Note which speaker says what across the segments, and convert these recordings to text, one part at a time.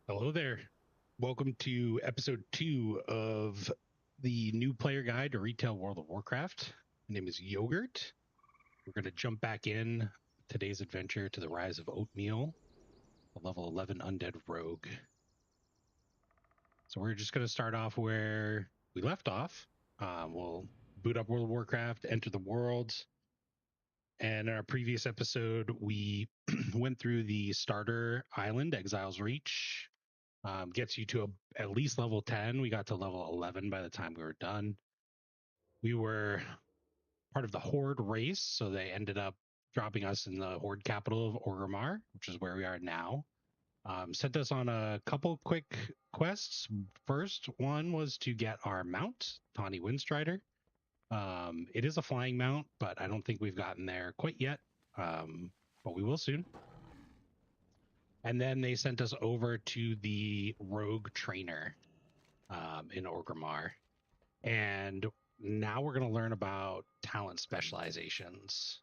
Speaker 1: Hello there. Welcome to episode 2 of the new player guide to retail World of Warcraft. My name is Yogurt. We're going to jump back in today's adventure to the Rise of Oatmeal, a level 11 undead rogue. So we're just going to start off where we left off. We'll boot up World of Warcraft, enter the world. And in our previous episode, we went through the starter island, Exile's Reach. Gets you to at least level 10. We got to level 11 by the time we were done. We were part of the Horde race, so they ended up dropping us in the Horde capital of Orgrimmar, which is where we are now. Sent us on a couple quick quests. First one was to get our mount, Tawny Windstrider. It is a flying mount, but I don't think we've gotten there quite yet, but we will soon. And then they sent us over to the rogue trainer in Orgrimmar. And now we're going to learn about talent specializations.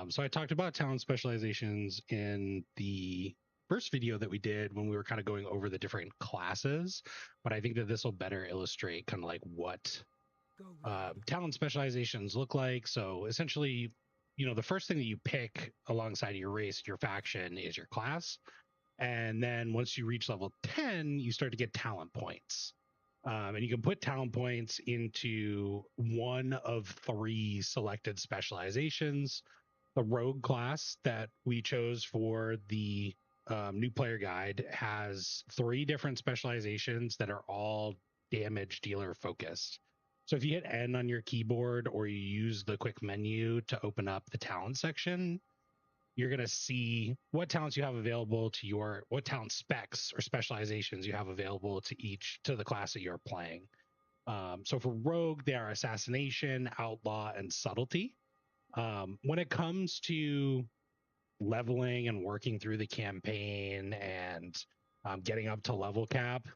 Speaker 1: So I talked about talent specializations in the first video that we did when we were kind of going over the different classes, but I think that this will better illustrate kind of like what talent specializations look like. So essentially, the first thing that you pick alongside of your race, your faction, is your class. And then once you reach level 10, you start to get talent points. And you can put talent points into one of 3 selected specializations. The rogue class that we chose for the new player guide has 3 different specializations that are all damage dealer focused. So if you hit N on your keyboard or you use the quick menu to open up the talent section, you're going to see what talents you have available to what talent specs or specializations you have available to the class that you're playing. So for rogue, they are assassination, outlaw, and subtlety. When it comes to leveling and working through the campaign and getting up to level cap,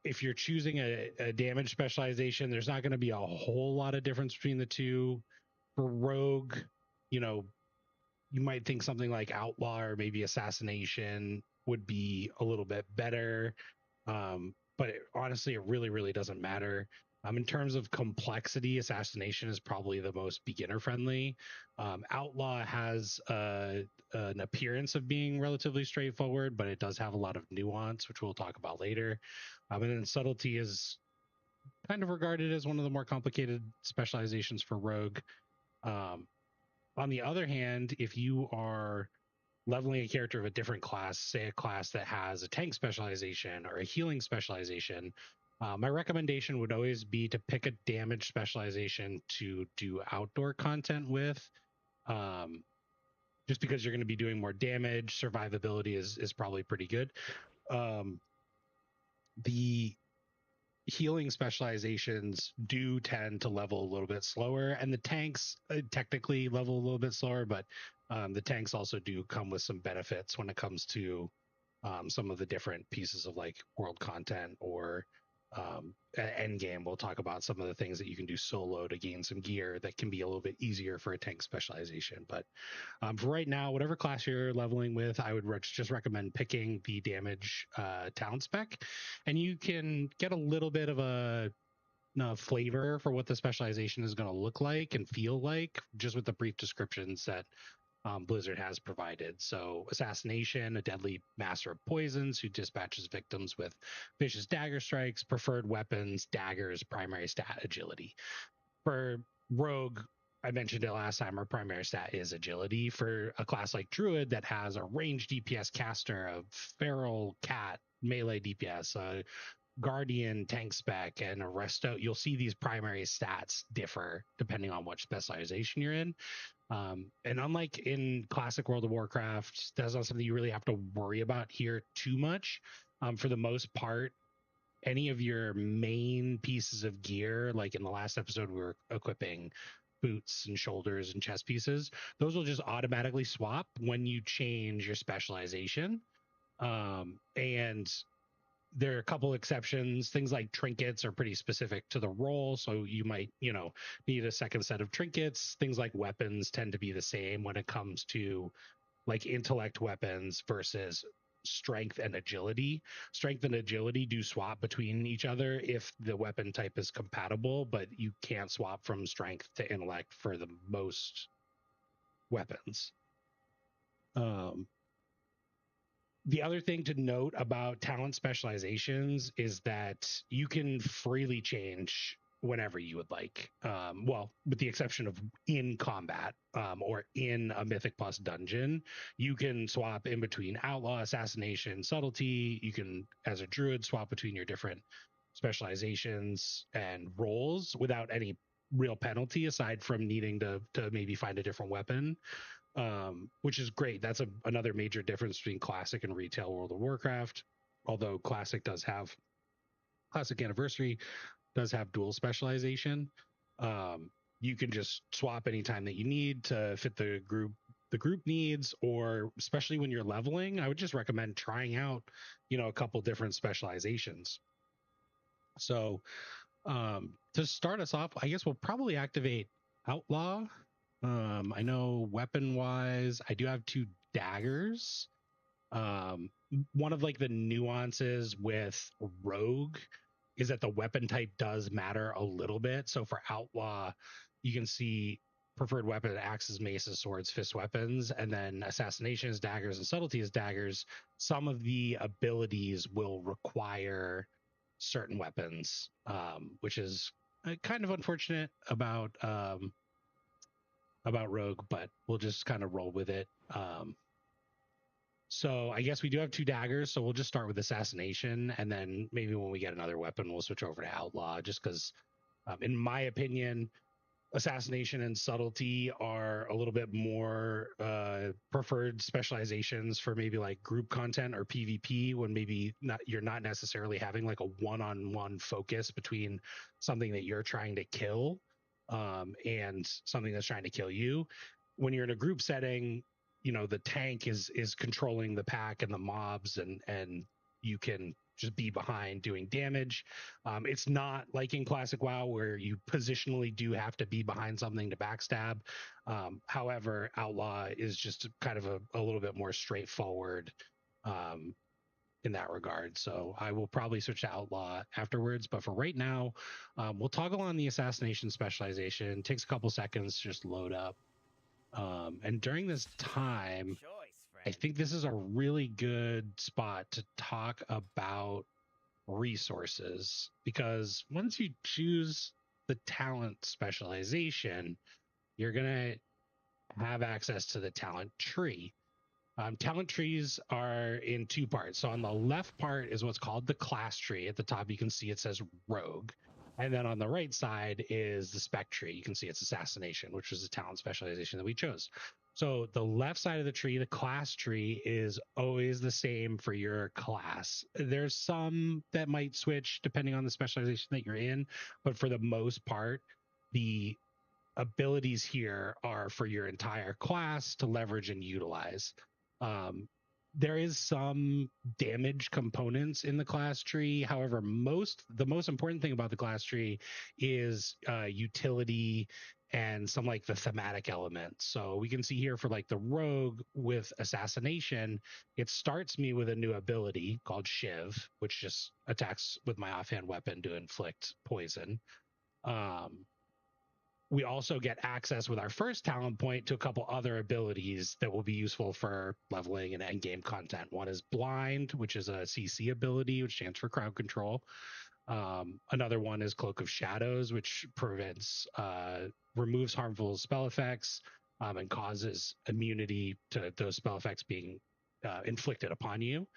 Speaker 1: if you're choosing a damage specialization, there's not going to be a whole lot of difference between the two. For rogue, you might think something like outlaw or maybe assassination would be a little bit better. But honestly, it really, really doesn't matter. In terms of complexity, assassination is probably the most beginner friendly. Outlaw has an appearance of being relatively straightforward, but it does have a lot of nuance, which we'll talk about later. And then subtlety is kind of regarded as one of the more complicated specializations for rogue. On the other hand, if you are leveling a character of a different class, say a class that has a tank specialization or a healing specialization, my recommendation would always be to pick a damage specialization to do outdoor content with. Just because you're going to be doing more damage, survivability is probably pretty good. The healing specializations do tend to level a little bit slower, and the tanks technically level a little bit slower, but the tanks also do come with some benefits when it comes to some of the different pieces of like world content or end game. We'll talk about some of the things that you can do solo to gain some gear that can be a little bit easier for a tank specialization. But for right now, whatever class you're leveling with, I would just recommend picking the damage talent spec, and you can get a little bit of a flavor for what the specialization is going to look like and feel like just with the brief descriptions that Blizzard has provided. So assassination, a deadly master of poisons who dispatches victims with vicious dagger strikes, preferred weapons, daggers, primary stat, agility. For rogue, I mentioned it last time, our primary stat is agility. For a class like druid that has a ranged DPS caster, a feral cat melee DPS, guardian tank spec, and a resto, you'll see these primary stats differ depending on which specialization you're in. And unlike in classic World of Warcraft, that's not something you really have to worry about here too much. For the most part, any of your main pieces of gear, like in the last episode, we were equipping boots and shoulders and chest pieces, those will just automatically swap when you change your specialization. And there are a couple exceptions. Things like trinkets are pretty specific to the role, so you might need a second set of trinkets. Things like weapons tend to be the same when it comes to like intellect weapons versus strength and agility. Strength and agility do swap between each other if the weapon type is compatible, but you can't swap from strength to intellect for the most weapons. The other thing to note about talent specializations is that you can freely change whenever you would like. Well, with the exception of in combat or in a Mythic Plus dungeon, you can swap in between outlaw, assassination, subtlety. You can, as a druid, swap between your different specializations and roles without any real penalty aside from needing to maybe find a different weapon. Which is great. That's another major difference between Classic and Retail World of Warcraft. Although Classic Anniversary does have dual specialization. You can just swap anytime that you need to fit the group needs, or especially when you're leveling, I would just recommend trying out, a couple different specializations. So to start us off, I guess we'll probably activate Outlaw. I know weapon wise, I do have 2 daggers. One of like the nuances with Rogue is that the weapon type does matter a little bit. So for Outlaw, you can see preferred weapon, axes, maces, swords, fist weapons, and then assassination is daggers and subtlety is daggers. Some of the abilities will require certain weapons, which is kind of unfortunate about Rogue, but we'll just kind of roll with it. So I guess we do have 2 daggers, so we'll just start with assassination, and then maybe when we get another weapon, we'll switch over to outlaw, just because, in my opinion, assassination and subtlety are a little bit more preferred specializations for maybe like group content or PvP, when maybe you're not necessarily having like a one-on-one focus between something that you're trying to kill and something that's trying to kill you. When you're in a group setting, the tank is controlling the pack and the mobs, and you can just be behind doing damage. It's not like in Classic WoW where you positionally do have to be behind something to backstab. However, Outlaw is just kind of a little bit more straightforward in that regard. So I will probably switch to Outlaw afterwards. But for right now, we'll toggle on the assassination specialization. It takes a couple seconds to just load up. And during this time, I think this is a really good spot to talk about resources, because once you choose the talent specialization, you're going to have access to the talent tree. Talent trees are in 2 parts. So on the left part is what's called the class tree. At the top, you can see it says rogue. And then on the right side is the spec tree. You can see it's assassination, which was the talent specialization that we chose. So the left side of the tree, the class tree, is always the same for your class. There's some that might switch depending on the specialization that you're in, but for the most part, the abilities here are for your entire class to leverage and utilize. There is some damage components in the class tree. However, the most important thing about the class tree is utility and some like the thematic elements. So we can see here for like the rogue with assassination, it starts me with a new ability called Shiv, which just attacks with my offhand weapon to inflict poison. We also get access with our first talent point to a couple other abilities that will be useful for leveling and endgame content. One is Blind, which is a CC ability, which stands for crowd control. Another one is Cloak of Shadows, which removes harmful spell effects and causes immunity to those spell effects being inflicted upon you.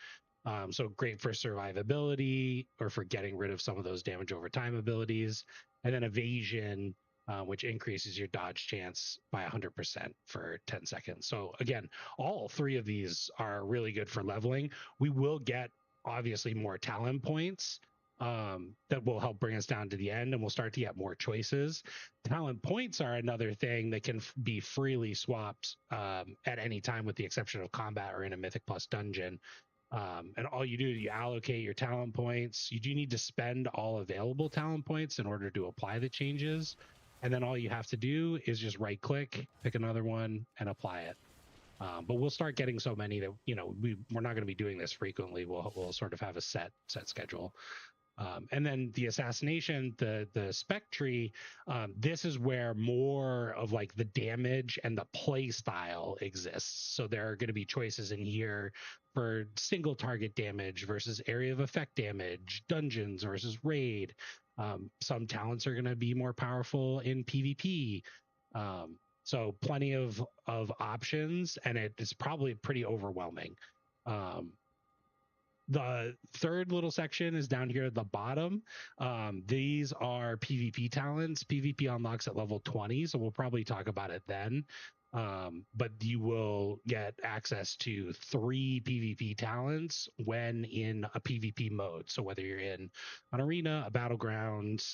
Speaker 1: So great for survivability or for getting rid of some of those damage over time abilities. And then Evasion, which increases your dodge chance by 100% for 10 seconds. So again, all 3 of these are really good for leveling. We will get obviously more talent points that will help bring us down to the end, and we'll start to get more choices. Talent points are another thing that can be freely swapped at any time, with the exception of combat or in a Mythic Plus dungeon. And all you do is you allocate your talent points. You do need to spend all available talent points in order to apply the changes. And then all you have to do is just right click, pick another one, and apply it. But we'll start getting so many that we're not going to be doing this frequently. We'll sort of have a set schedule. And then the assassination, the spec tree, this is where more of like the damage and the play style exists. So there are going to be choices in here for single target damage versus area of effect damage, dungeons versus raid. Some talents are going to be more powerful in PvP. So plenty of options, and it's probably pretty overwhelming. The third little section is down here at the bottom. These are PvP talents. PvP unlocks at level 20, so we'll probably talk about it then. But you will get access to 3 PvP talents when in a PvP mode. So whether you're in an arena, a battleground,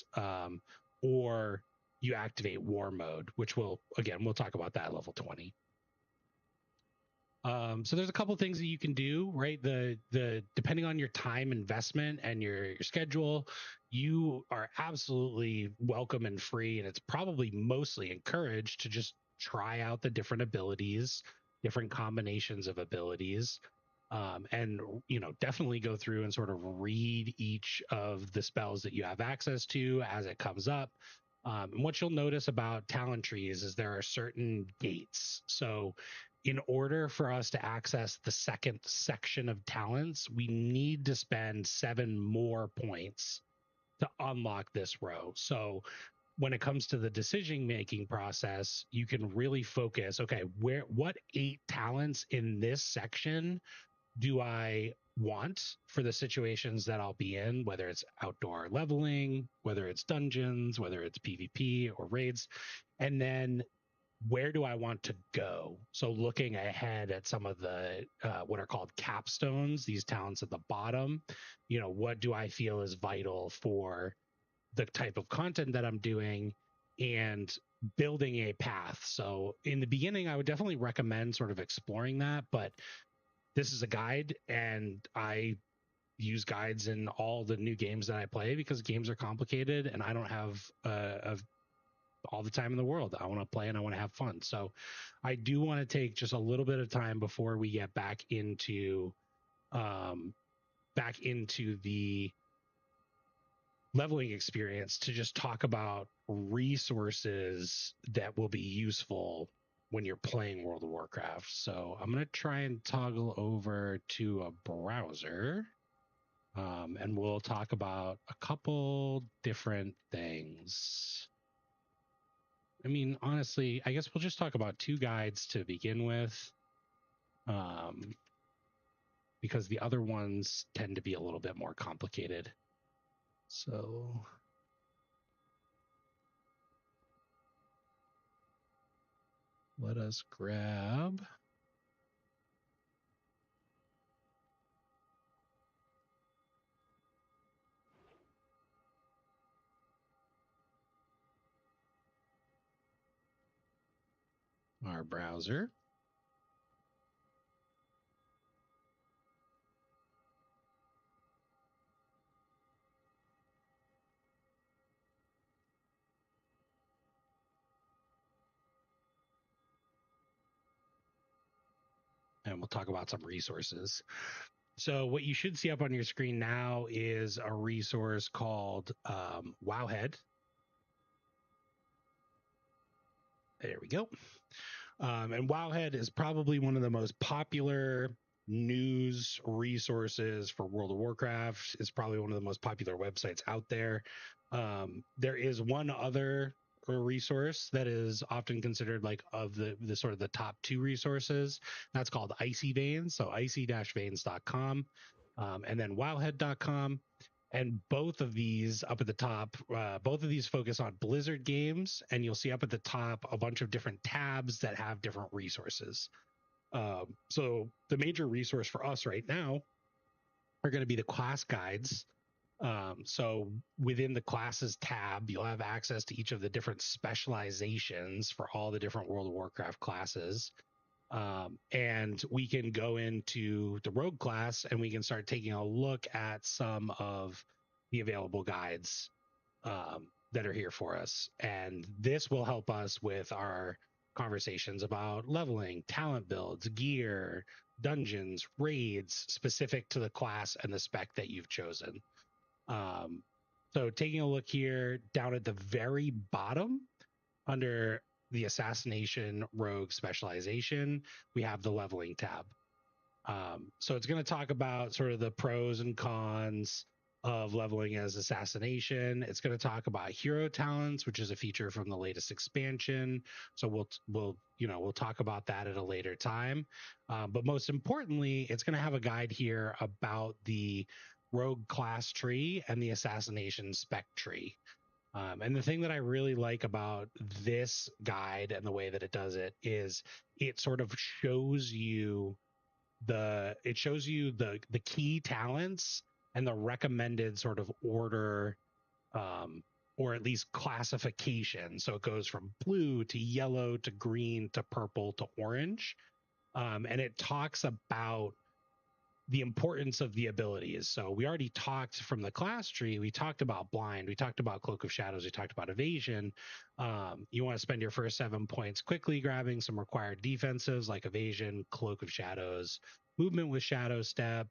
Speaker 1: or you activate war mode, which we'll talk about that at level 20. So there's a couple things that you can do, right? The depending on your time investment and your schedule, you are absolutely welcome and free, and it's probably mostly encouraged to just try out the different abilities, different combinations of abilities, and definitely go through and sort of read each of the spells that you have access to as it comes up. And what you'll notice about talent trees is there are certain gates. So in order for us to access the second section of talents, we need to spend 7 more points to unlock this row. So when it comes to the decision-making process, you can really focus, okay, what 8 talents in this section do I want for the situations that I'll be in, whether it's outdoor leveling, whether it's dungeons, whether it's PvP or raids, and then where do I want to go? So looking ahead at some of the what are called capstones, these talents at the bottom, what do I feel is vital for the type of content that I'm doing and building a path. So in the beginning, I would definitely recommend sort of exploring that, but this is a guide, and I use guides in all the new games that I play because games are complicated and I don't have all the time in the world. I want to play and I want to have fun. So I do want to take just a little bit of time before we get back into the leveling experience to just talk about resources that will be useful when you're playing World of Warcraft. So I'm going to try and toggle over to a browser, and we'll talk about a couple different things. I mean, honestly, I guess we'll just talk about 2 guides to begin with, because the other ones tend to be a little bit more complicated. So let us grab our browser. And we'll talk about some resources. So what you should see up on your screen now is a resource called WoWHead. There we go. And WoWHead is probably one of the most popular news resources for World of Warcraft. It's probably one of the most popular websites out there. There is one other resource that is often considered like of the sort of the top 2 resources. That's called Icy Veins. So icy-veins.com, and then wowhead.com. And both of these up at the top, both of these focus on Blizzard games, and you'll see up at the top a bunch of different tabs that have different resources. So the major resource for us right now are going to be the class guides. So within the classes tab, you'll have access to each of the different specializations for all the different World of Warcraft classes. And we can go into the rogue class and we can start taking a look at some of the available guides that are here for us. And this will help us with our conversations about leveling, talent builds, gear, dungeons, raids specific to the class and the spec that you've chosen. So taking a look here down at the very bottom under the assassination rogue specialization, we have the leveling tab. So it's going to talk about sort of the pros and cons of leveling as assassination. It's going to talk about hero talents, which is a feature from the latest expansion. So we'll talk about that at a later time. But most importantly, it's going to have a guide here about the rogue class tree and the assassination spec tree. And the thing that I really like about this guide and the way that it does it is it sort of shows you the key talents and the recommended sort of order, or at least classification. So it goes from blue to yellow to green to purple to orange, and it talks about the importance of the abilities. So we already talked from the class tree. We talked about blind. We talked about cloak of shadows. We talked about evasion. You want to spend your first 7 points quickly grabbing some required defensives like evasion, cloak of shadows, movement with shadow step,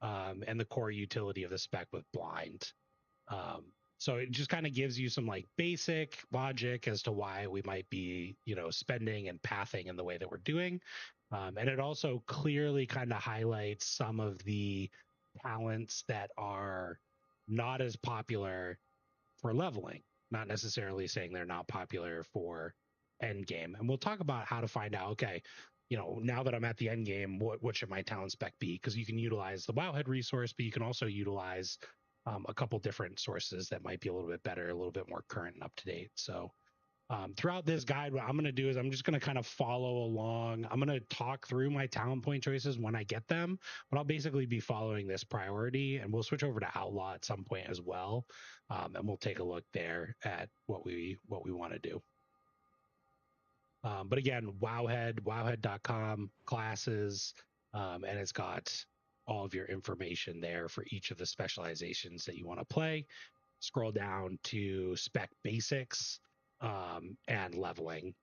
Speaker 1: and the core utility of the spec with blind. So it just kind of gives you some like basic logic as to why we might be, spending and pathing in the way that we're doing. And it also clearly kind of highlights some of the talents that are not as popular for leveling, not necessarily saying they're not popular for end game. And we'll talk about how to find out, okay, now that I'm at the end game, what should my talent spec be? Because you can utilize the WoWHead resource, but you can also utilize a couple different sources that might be a little bit better, a little bit more current and up to date. So throughout this guide, what I'm going to do is I'm just going to kind of follow along. I'm going to talk through my talent point choices when I get them, but I'll basically be following this priority, and we'll switch over to Outlaw at some point as well, and we'll take a look there at what we want to do. But again, wowhead.com, classes, and it's got all of your information there for each of the specializations that you want to play. Scroll down to spec basics, and leveling.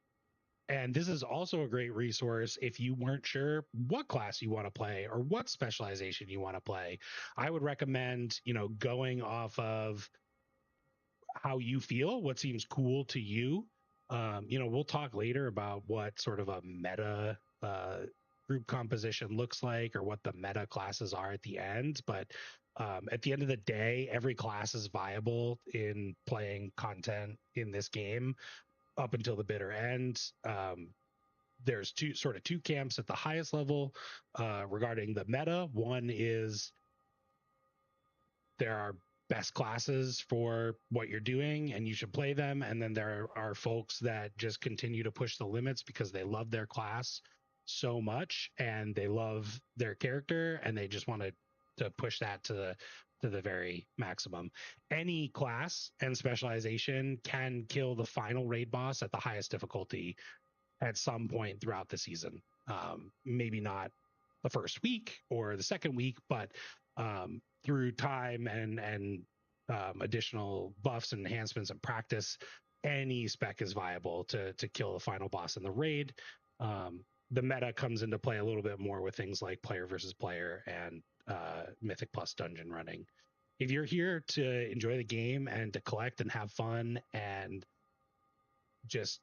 Speaker 1: And this is also a great resource if you weren't sure what class you want to play or what specialization you want to play. I would recommend, going off of how you feel, what seems cool to you. We'll talk later about what sort of a meta group composition looks like or what the meta classes are at the end. But at the end of the day, every class is viable in playing content in this game up until the bitter end. There's two camps at the highest level regarding the meta. One is there are best classes for what you're doing and you should play them, and then there are folks that just continue to push the limits because they love their class so much and they love their character and they just want to push that to the very maximum. Any class and specialization can kill the final raid boss at the highest difficulty at some point throughout the season. Maybe not the first week or the second week, but through time and additional buffs and enhancements and practice, any spec is viable to kill the final boss in the raid. The meta comes into play a little bit more with things like player versus player and Mythic Plus dungeon running. If you're here to enjoy the game and to collect and have fun and just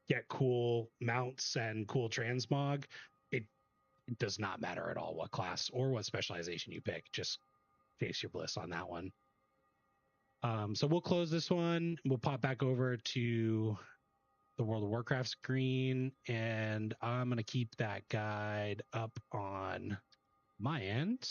Speaker 1: get cool mounts and cool transmog, it does not matter at all what class or what specialization you pick. Just face your bliss on that one. So we'll close this one. We'll pop back over to the World of Warcraft screen, and I'm going to keep that guide up on my end.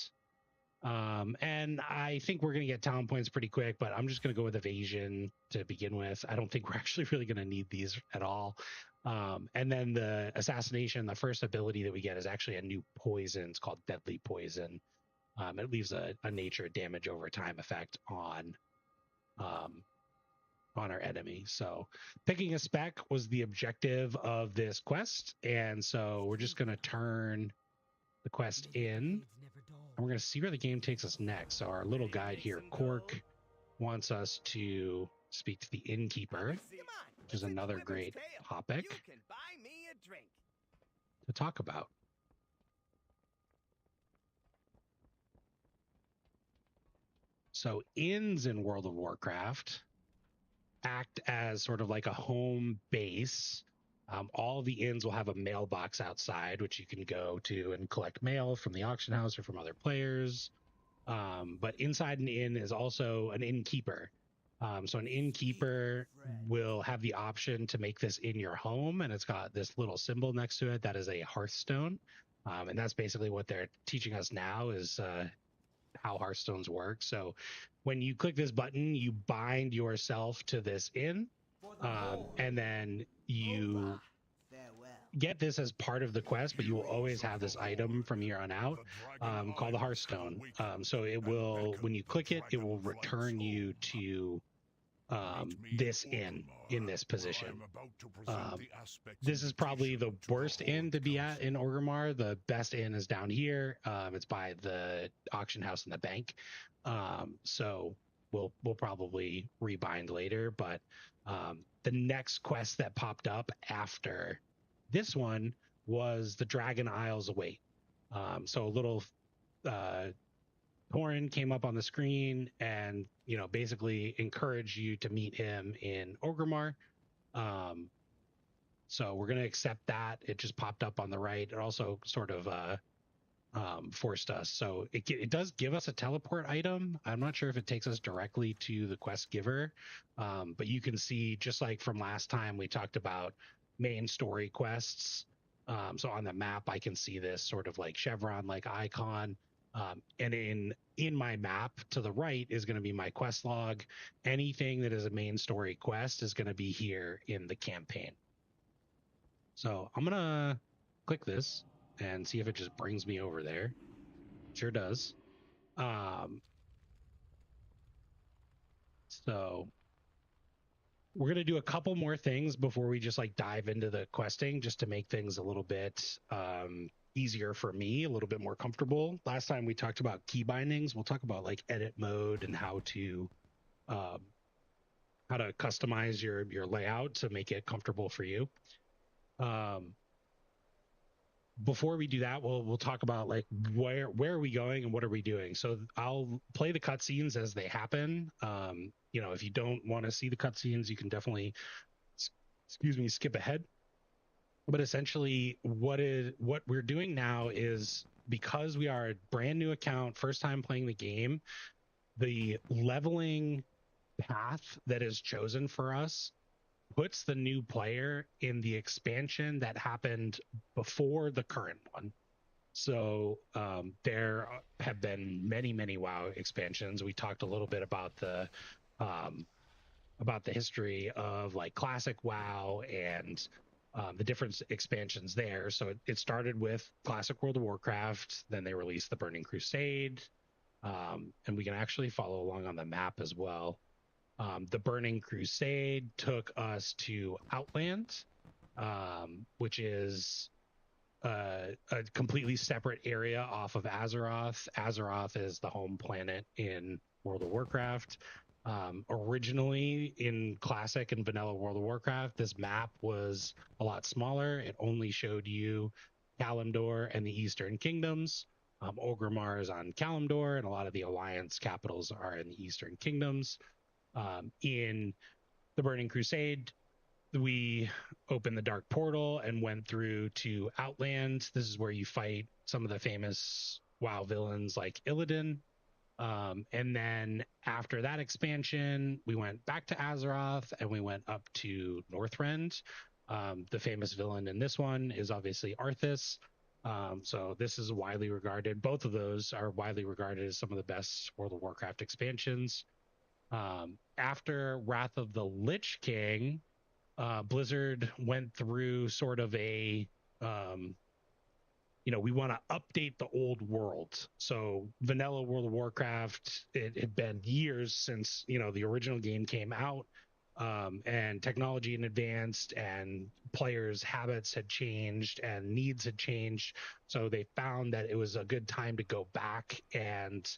Speaker 1: And I think we're going to get talent points pretty quick, but I'm just going to go with evasion to begin with. I don't think we're actually really going to need these at all. And then the assassination, the first ability that we get is actually a new poison. It's called Deadly Poison. It leaves a nature damage over time effect on our enemy. So picking a spec was the objective of this quest. And so we're just going to turn the quest in, and we're going to see where the game takes us next. So our little guide here, Cork, wants us to speak to the innkeeper. which is another great topic
Speaker 2: You can buy me a drink.
Speaker 1: to talk about. So inns in World of Warcraft act as sort of like a home base. All the inns will have a mailbox outside, which you can go to and collect mail from the auction house or from other players. But inside an inn is also an innkeeper. So an innkeeper will have the option to make this in your home, and it's got this little symbol next to it that is a hearthstone. And that's basically what they're teaching us now is how hearthstones work. So when you click this button, you bind yourself to this inn, and then you get this as part of the quest, but you will always have this item from here on out called the Hearthstone. So it will, when you click it, it will return you to this inn in this position. This is probably the worst inn to be at in Orgrimmar. The best inn is down here. It's by the auction house and the bank. So we'll probably rebind later, but the next quest that popped up after this one was the Dragon Isles Await. So a little Torin came up on the screen and, you know, basically encouraged you to meet him in Orgrimmar. So we're going to accept that. It just popped up on the right. It also sort of forced us. So it does give us a teleport item. I'm not sure if it takes us directly to the quest giver, but you can see, just like from last time, we talked about main story quests. So on the map, I can see this sort of like chevron-like icon. And in my map to the right is going to be my quest log. Anything that is a main story quest is going to be here in the campaign. So I'm going to click this and see if it just brings me over there. Sure does. So we're going to do a couple more things before we just like dive into the questing, just to make things a little bit easier for me, a little bit more comfortable. Last time we talked about key bindings. We'll talk about like edit mode and how to customize your layout to make it comfortable for you. Before we do that, we'll talk about like where are we going and what are we doing. So I'll play the cutscenes as they happen. You know, if you don't want to see the cutscenes, you can definitely, skip ahead. But essentially, what we're doing now is, because we are a brand new account, first time playing the game, the leveling path that is chosen for us puts the new player in the expansion that happened before the current one. So there have been many WoW expansions. We talked a little bit about the history of like classic WoW and the different expansions there. So it started with classic World of Warcraft, then they released the Burning Crusade, and we can actually follow along on the map as well. The Burning Crusade took us to Outland, which is a completely separate area off of Azeroth. Azeroth is the home planet in World of Warcraft. Originally in Classic and Vanilla World of Warcraft, this map was a lot smaller. It only showed you Kalimdor and the Eastern Kingdoms. Orgrimmar is on Kalimdor, and a lot of the Alliance capitals are in the Eastern Kingdoms. In the Burning Crusade, we opened the Dark Portal and went through to Outland. This is where you fight some of the famous WoW villains like Illidan. And then after that expansion, we went back to Azeroth and we went up to Northrend. The famous villain in this one is obviously Arthas. So this is widely regarded. Both of those are widely regarded as some of the best World of Warcraft expansions. After Wrath of the Lich King, Blizzard went through sort of a, we want to update the old world. So vanilla World of Warcraft, it had been years since, the original game came out, and technology had advanced and players' habits had changed and needs had changed. So they found that it was a good time to go back and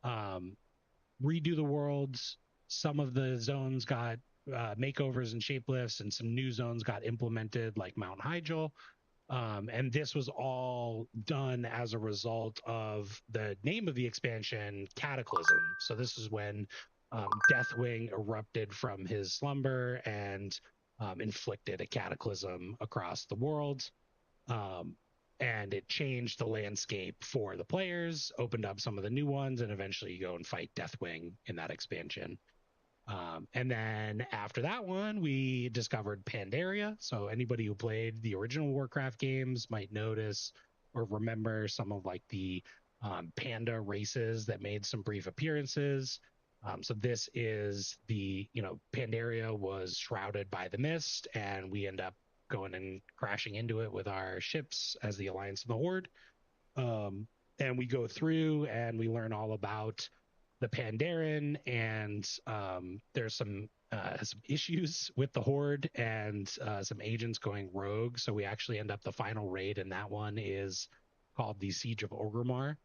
Speaker 1: redo the worlds. Some of the zones got makeovers and shapelifts, and some new zones got implemented, like Mount Hyjal. And this was all done as a result of the name of the expansion, Cataclysm. So this is when Deathwing erupted from his slumber and inflicted a cataclysm across the world. And it changed the landscape for the players, opened up some of the new ones, and eventually you go and fight Deathwing in that expansion. And then after that one, we discovered Pandaria. So anybody who played the original Warcraft games might notice or remember some of like the panda races that made some brief appearances. So this is Pandaria was shrouded by the mist, and we end up going and crashing into it with our ships as the Alliance and the Horde. And we go through and we learn all about the Pandaren, and there's some issues with the Horde and some agents going rogue. So we actually end up, the final raid in that one is called the Siege of Orgrimmar,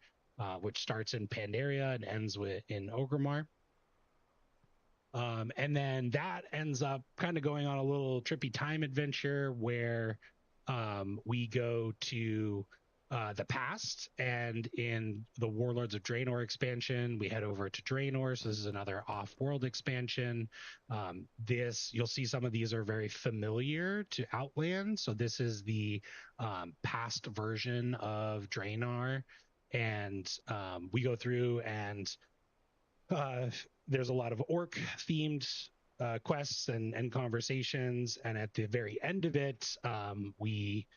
Speaker 1: which starts in Pandaria and ends in Orgrimmar. And then that ends up kind of going on a little trippy time adventure where we go to the past, and in the Warlords of Draenor expansion, we head over to Draenor. So this is another off-world expansion. You'll see some of these are very familiar to Outland. So this is the past version of Draenor, and we go through and there's a lot of orc themed quests and conversations, and at the very end of it, we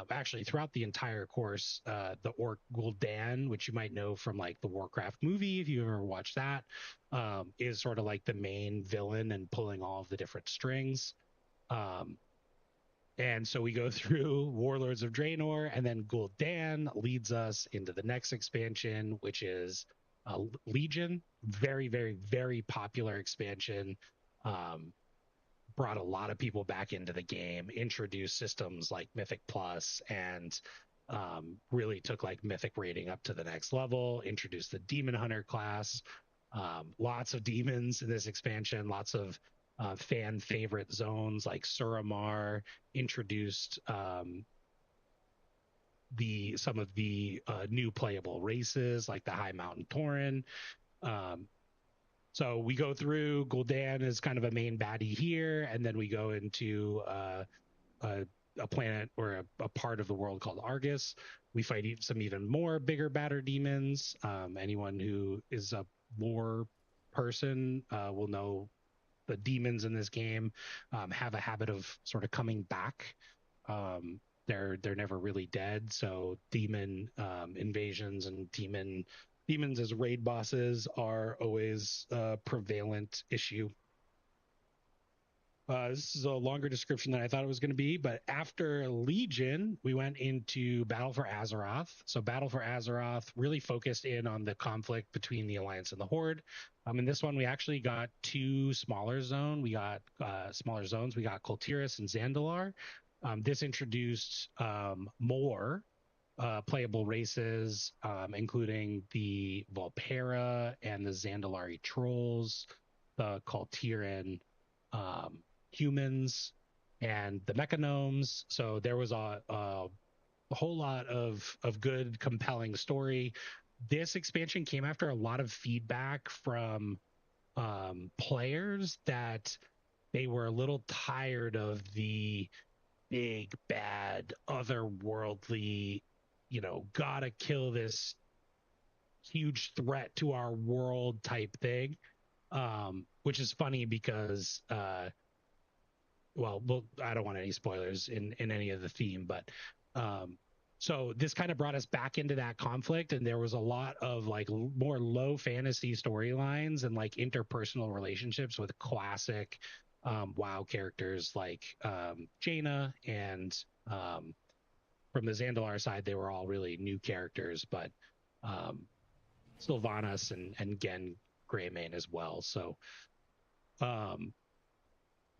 Speaker 1: actually throughout the entire course, the orc Gul'dan, which you might know from like the Warcraft movie if you ever watched that, is sort of like the main villain and pulling all of the different strings. And so we go through Warlords of Draenor, and then Gul'dan leads us into the next expansion, which is Legion. Very, very, very popular expansion. Brought a lot of people back into the game, introduced systems like Mythic Plus, and really took like Mythic rating up to the next level, introduced the Demon Hunter class. Lots of demons in this expansion, lots of fan favorite zones like Suramar, introduced some of the new playable races like the High Mountain Tauren. So we go through, Gul'dan is kind of a main baddie here, and then we go into a planet or a part of the world called Argus. We fight some even more bigger, badder demons. Anyone who is a lore person will know the demons in this game have a habit of sort of coming back. They're never really dead. So demon invasions and demons as raid bosses are always a prevalent issue. This is a longer description than I thought it was going to be, but after Legion, we went into Battle for Azeroth. So Battle for Azeroth really focused in on the conflict between the Alliance and the Horde. In this one, we actually got two smaller zones. We got Kultiris and Zandalar. This introduced more playable races, including the Volpera and the Zandalari trolls, the Kultiran humans, and the mechanomes. So there was a whole lot of good, compelling story. This expansion came after a lot of feedback from players that they were a little tired of the big, bad, otherworldly, gotta kill this huge threat to our world type thing. Which is funny because I don't want any spoilers in any of the theme, but so this kind of brought us back into that conflict, and there was a lot of like more low fantasy storylines and like interpersonal relationships with classic WoW characters like Jaina, and from the Zandalar side, they were all really new characters, but Sylvanas and Gen Greymane as well. So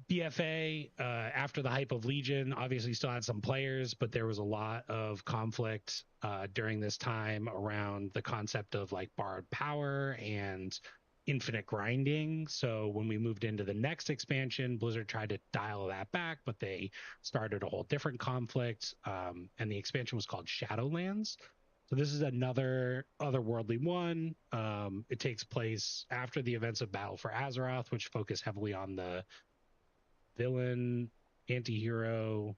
Speaker 1: BFA, after the hype of Legion, obviously still had some players, but there was a lot of conflict during this time around the concept of like borrowed power and infinite grinding. So when we moved into the next expansion, Blizzard tried to dial that back, but they started a whole different conflict. And the expansion was called Shadowlands. So this is another otherworldly one. It takes place after the events of Battle for Azeroth, which focus heavily on the villain, anti-hero,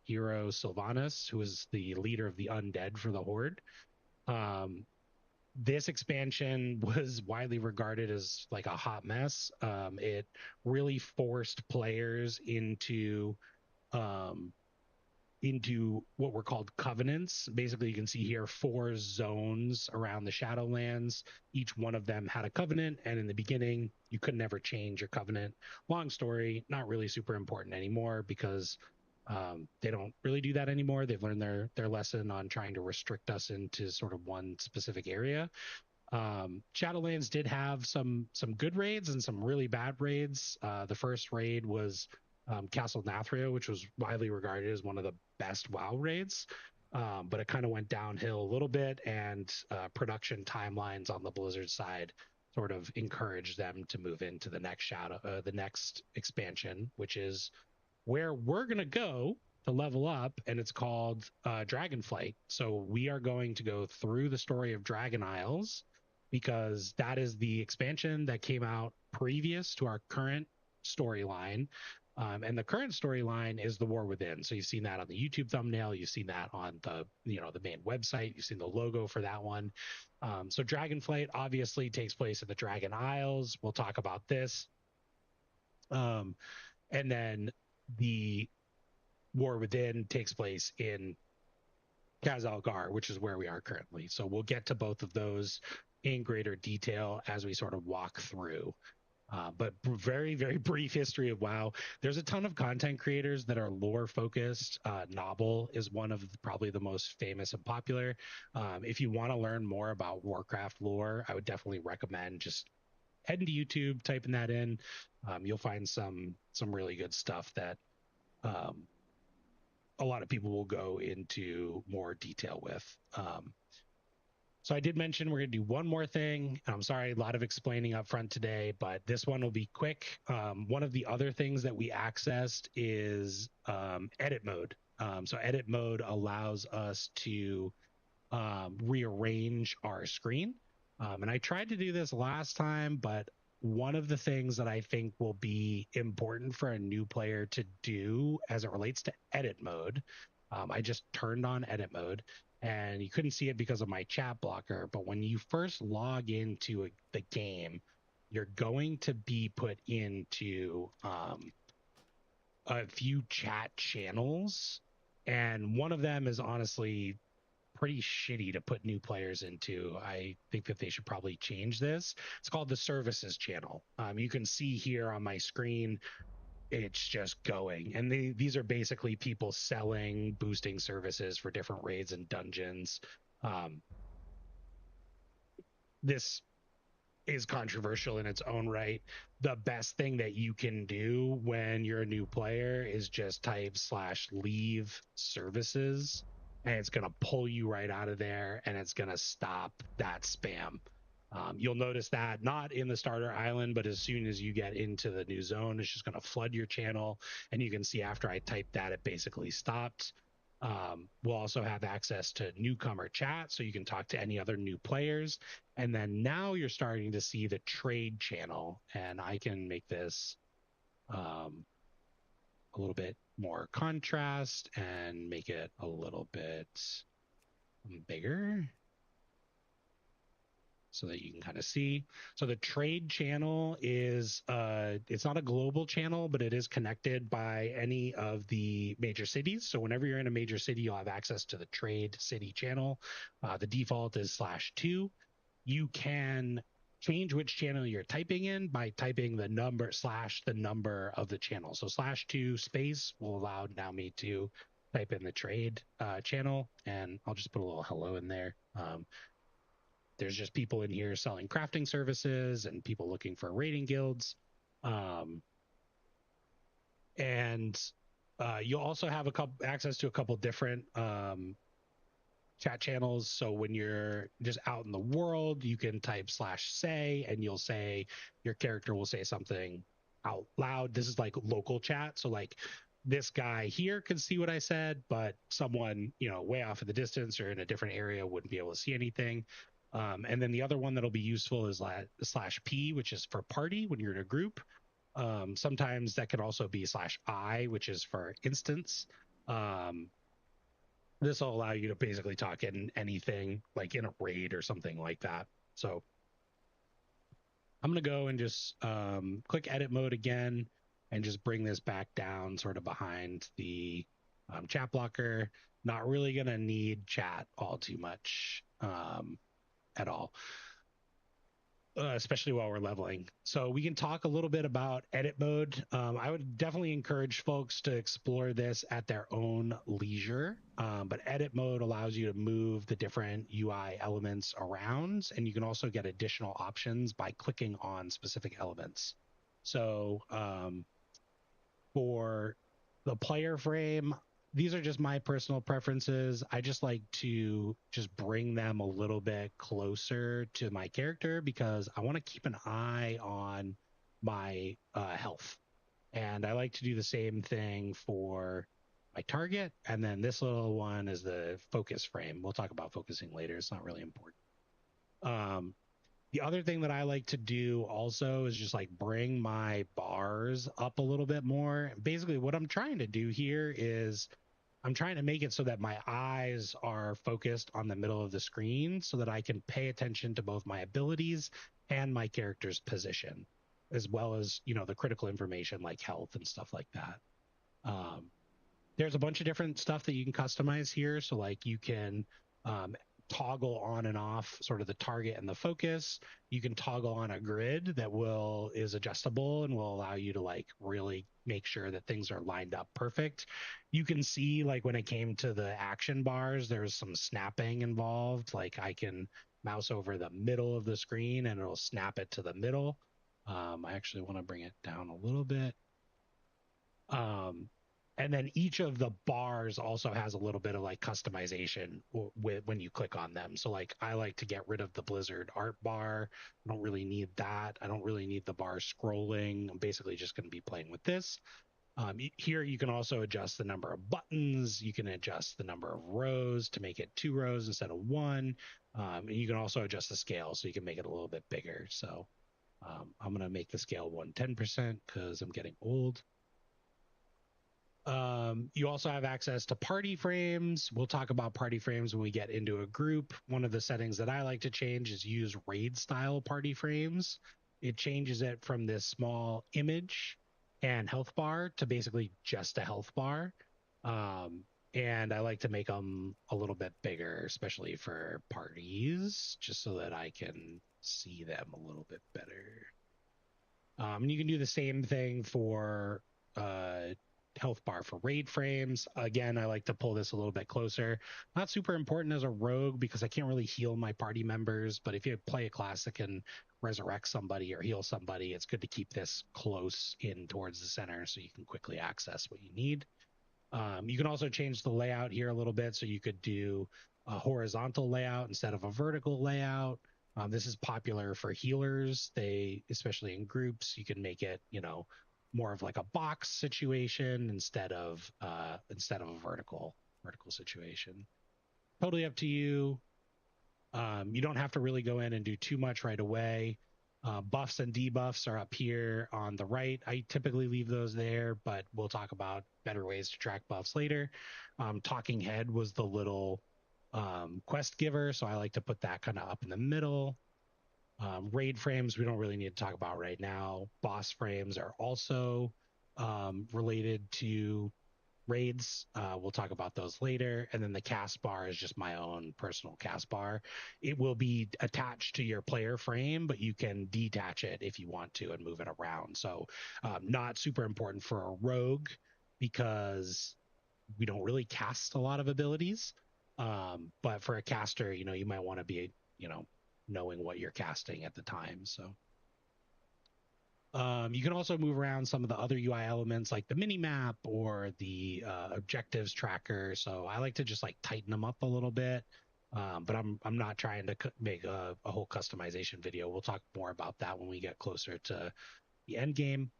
Speaker 1: hero Sylvanas, who is the leader of the undead for the Horde. This expansion was widely regarded as like a hot mess. It really forced players um, into what were called covenants. Basically, you can see here 4 zones around the Shadowlands. Each one of them had a covenant, and in the beginning, you could never change your covenant. Long story, not really super important anymore because they don't really do that anymore. They've learned their lesson on trying to restrict us into sort of one specific area. Shadowlands did have some good raids and some really bad raids. The first raid was Castle Nathria, which was widely regarded as one of the best WoW raids. But it kind of went downhill a little bit, and production timelines on the Blizzard side sort of encouraged them to move into the next expansion, which is where we're going to go to level up, and it's called Dragonflight. So we are going to go through the story of Dragon Isles because that is the expansion that came out previous to our current storyline. And the current storyline is the War Within. So you've seen that on the YouTube thumbnail. You've seen that on the main website. You've seen the logo for that one. So Dragonflight obviously takes place in the Dragon Isles. We'll talk about this. And then the War Within takes place in Khazalgar, which is where we are currently. So we'll get to both of those in greater detail as we sort of walk through. But very, very brief history of WoW. There's a ton of content creators that are lore focused. Novel is one of probably the most famous and popular. If you want to learn more about Warcraft lore, I would definitely recommend just heading to YouTube, typing that in. You'll find some really good stuff that a lot of people will go into more detail with. So I did mention we're going to do one more thing. I'm sorry, a lot of explaining up front today, but this one will be quick. One of the other things that we accessed is edit mode. So edit mode allows us to rearrange our screen. And I tried to do this last time, but one of the things that I think will be important for a new player to do as it relates to edit mode, I just turned on edit mode and you couldn't see it because of my chat blocker. But when you first log into the game, you're going to be put into a few chat channels. And one of them is honestly pretty shitty to put new players into. I think that they should probably change this. It's called the services channel. You can see here on my screen, it's just going. And these are basically people selling, boosting services for different raids and dungeons. This is controversial in its own right. The best thing that you can do when you're a new player is just type /leave services, and it's going to pull you right out of there, and it's going to stop that spam. You'll notice that not in the starter island, but as soon as you get into the new zone, it's just going to flood your channel. And you can see after I typed that, it basically stopped. We'll also have access to newcomer chat, so you can talk to any other new players. And then now you're starting to see the trade channel, and I can make this a little bit more contrast and make it a little bit bigger so that you can kind of see. So the trade channel is it's not a global channel, but it is connected by any of the major cities. So whenever you're in a major city, you'll have access to the trade city channel. The default is /2. You can change which channel you're typing in by typing the number / the number of the channel. So /2 space will allow now me to type in the trade channel, and I'll just put a little hello in there. There's just people in here selling crafting services and people looking for raiding guilds. And you'll also have access to a couple different chat channels. So when you're just out in the world, you can type /say and you'll say, your character will say something out loud. This is like local chat. So like this guy here can see what I said, but someone, way off in the distance or in a different area wouldn't be able to see anything. And then the other one that'll be useful is /p, which is for party when you're in a group. Sometimes that could also be /I, which is for instance. This will allow you to basically talk in anything like in a raid or something like that. So I'm going to go and just click edit mode again and just bring this back down sort of behind the chat blocker. Not really going to need chat all too much at all. Especially while we're leveling. So we can talk a little bit about edit mode. I would definitely encourage folks to explore this at their own leisure. But edit mode allows you to move the different UI elements around, and you can also get additional options by clicking on specific elements. So for the player frame, these are just my personal preferences. I just like to just bring them a little bit closer to my character because I want to keep an eye on my health. And I like to do the same thing for my target. And then this little one is the focus frame. We'll talk about focusing later. It's not really important. The other thing that I like to do also is just like bring my bars up a little bit more. Basically, what I'm trying to do here is I'm trying to make it so that my eyes are focused on the middle of the screen so that I can pay attention to both my abilities and my character's position, as well as, the critical information like health and stuff like that. There's a bunch of different stuff that you can customize here. So like you can toggle on and off sort of the target and the focus. You can toggle on a grid that is adjustable and will allow you to like really make sure that things are lined up perfect. You can see like when it came to the action bars, there's some snapping involved. Like I can mouse over the middle of the screen and it'll snap it to the middle. I actually want to bring it down a little bit. And then each of the bars also has a little bit of like customization when you click on them. So like I like to get rid of the Blizzard art bar. I don't really need that. I don't really need the bar scrolling. I'm basically just going to be playing with this. Here you can also adjust the number of buttons. You can adjust the number of rows to make it 2 rows instead of 1. And you can also adjust the scale so you can make it a little bit bigger. So I'm going to make the scale 110% because I'm getting old. You also have access to party frames. We'll talk about party frames when we get into a group. One of the settings that I like to change is use raid style party frames. It changes it from this small image and health bar to basically just a health bar. And I like to make them a little bit bigger, especially for parties, just so that I can see them a little bit better. And you can do the same thing for health bar for raid frames. Again, I like to pull this a little bit closer. Not super important as a rogue because I can't really heal my party members, but if you play a class that can resurrect somebody or heal somebody, it's good to keep this close in towards the center so you can quickly access what you need. You can also change the layout here a little bit, so you could do a horizontal layout instead of a vertical layout. This is popular for healers. Especially in groups, you can make it, more of like a box situation instead of a vertical situation. Totally up to you. You don't have to really go in and do too much right away. Buffs and debuffs are up here on the right. I typically leave those there, but we'll talk about better ways to track buffs later. Talking head was the little quest giver, so I like to put that kind of up in the middle. Raid frames we don't really need to talk about right now. Boss frames are also related to raids. We'll talk about those later. And then the cast bar is just my own personal cast bar. It will be attached to your player frame, but you can detach it if you want to and move it around. So not super important for a rogue because we don't really cast a lot of abilities. But for a caster, you might want to be, knowing what you're casting at the time. So you can also move around some of the other UI elements like the mini map or the objectives tracker. So I like to just like tighten them up a little bit. But I'm not trying to make a whole customization video. We'll talk more about that when we get closer to the end game.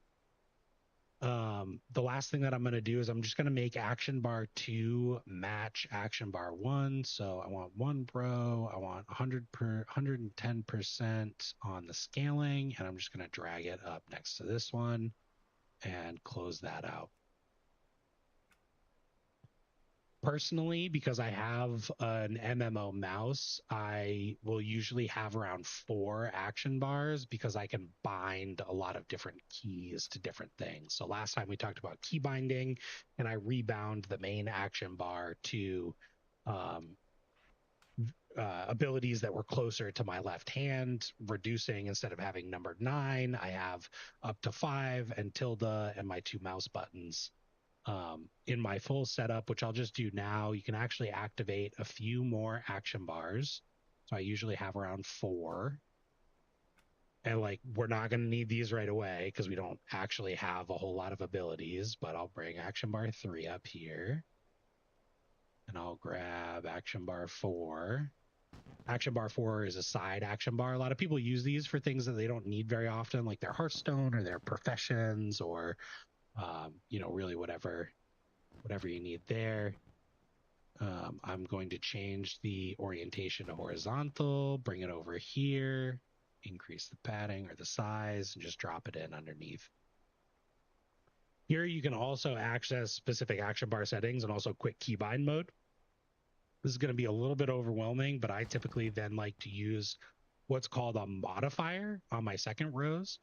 Speaker 1: The last thing that I'm going to do is I'm just going to make action bar 2 match action bar 1. So I want 1 pro, I want 110% on the scaling, and I'm just going to drag it up next to this one and close that out. Personally, because I have an MMO mouse, I will usually have around 4 action bars because I can bind a lot of different keys to different things. So last time we talked about key binding, and I rebound the main action bar to abilities that were closer to my left hand, reducing, instead of having numbered 9, I have up to 5 and tilde and my 2 mouse buttons. In my full setup, which I'll just do now, you can actually activate a few more action bars. So I usually have around 4. And like, we're not going to need these right away because we don't actually have a whole lot of abilities, but I'll bring action bar 3 up here. And I'll grab action bar 4. Action bar 4 is a side action bar. A lot of people use these for things that they don't need very often, like their Hearthstone or their professions, or really whatever you need there. I'm going to change the orientation to horizontal, bring it over here, increase the padding or the size, and just drop it in underneath. Here you can also access specific action bar settings and also quick keybind mode. This is going to be a little bit overwhelming, but I typically then like to use what's called a modifier on my second rows.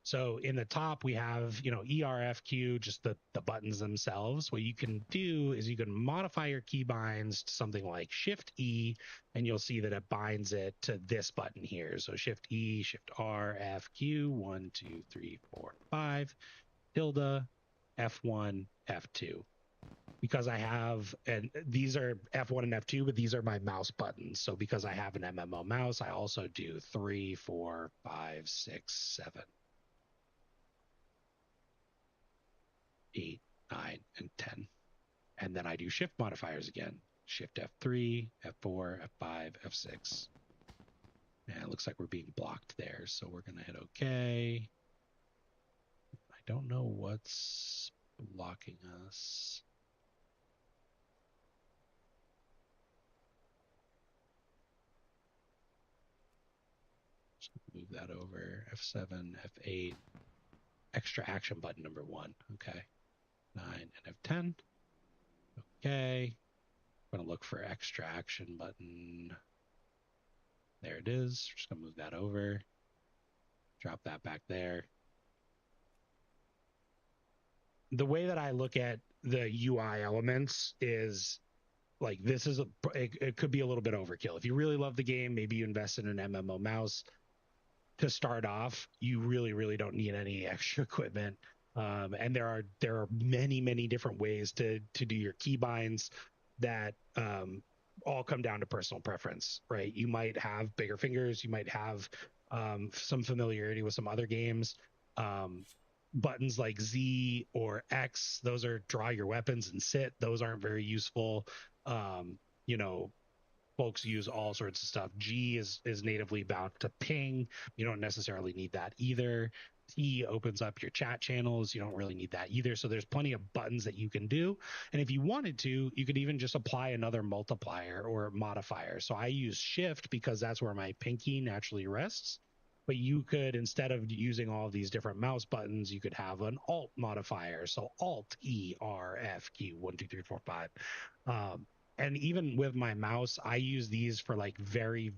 Speaker 1: So in the top, we have, ERFQ, just the buttons themselves. What you can do is you can modify your key binds to something like Shift E, and you'll see that it binds it to this button here. So Shift E, Shift R, F, Q, 1, 2, 3, 4, 5, tilde, F1, F2. Because I have, and these are F1 and F2, but these are my mouse buttons. So because I have an MMO mouse, I also do 3, 4, 5, 6, 7, 8, 9, and 10. And then I do shift modifiers again. Shift F3, F4, F5, F6. And it looks like we're being blocked there. So we're going to hit OK. I don't know what's blocking us. Just move that over. F7, F8. Extra action button number 1. Okay. 9 and F10. Okay. I'm going to look for extra action button. There it is. Just going to move that over. Drop that back there. The way that I look at the UI elements is like, this is it could be a little bit overkill. If you really love the game, maybe you invest in an MMO mouse to start off. You really don't need any extra equipment. And there are many different ways to do your keybinds that all come down to personal preference, right? You might have bigger fingers, you might have some familiarity with some other games. Buttons like Z or X, those are draw your weapons and sit. Those aren't very useful. Folks use all sorts of stuff. G is natively bound to ping. You don't necessarily need that either. T opens up your chat channels. You don't really need that either. So there's plenty of buttons that you can do. And if you wanted to, you could even just apply another multiplier or modifier. So I use shift because that's where my pinky naturally rests. But you could, instead of using all of these different mouse buttons, you could have an alt modifier. So alt, E, R, F, Q, 1, 2, 3, 4, 5. And even with my mouse, I use these for like very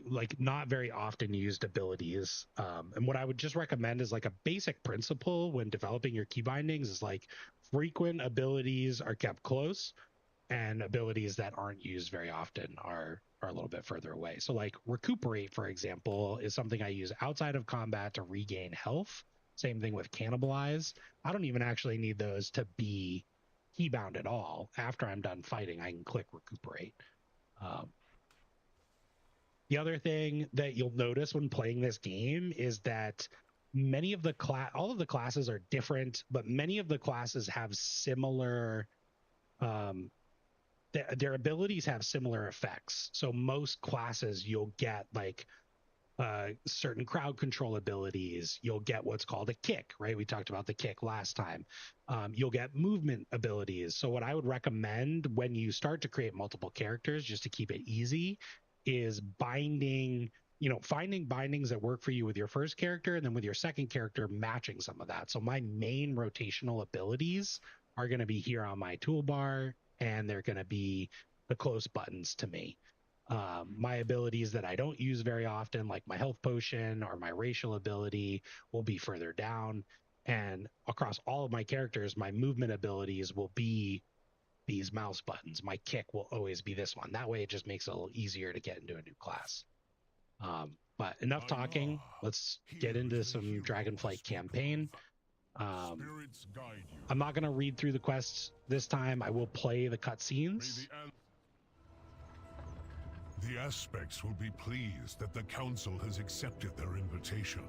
Speaker 1: like not very often used abilities. And what I would just recommend is like a basic principle when developing your key bindings is like frequent abilities are kept close, and abilities that aren't used very often are a little bit further away. So like recuperate, for example, is something I use outside of combat to regain health. Same thing with cannibalize. I don't even actually need those to be keybound at all. After I'm done fighting, I can click recuperate. The other thing that you'll notice when playing this game is that many of all of the classes are different, but many of the classes have similar their abilities have similar effects. So most classes you'll get like certain crowd control abilities. You'll get what's called a kick, right? We talked about the kick last time. You'll get movement abilities. So what I would recommend when you start to create multiple characters, just to keep it easy, is binding, finding bindings that work for you with your first character, and then with your second character, matching some of that. So my main rotational abilities are going to be here on my toolbar, and they're going to be the close buttons to me. My abilities that I don't use very often, like my health potion or my racial ability, will be further down. And across all of my characters, my movement abilities will be these mouse buttons. My kick will always be this one. That way, it just makes it a little easier to get into a new class. But enough talking. Let's get into some Dragonflight campaign. I'm not going to read through the quests this time. I will play the cutscenes.
Speaker 2: The Aspects will be pleased that the Council has accepted their invitation.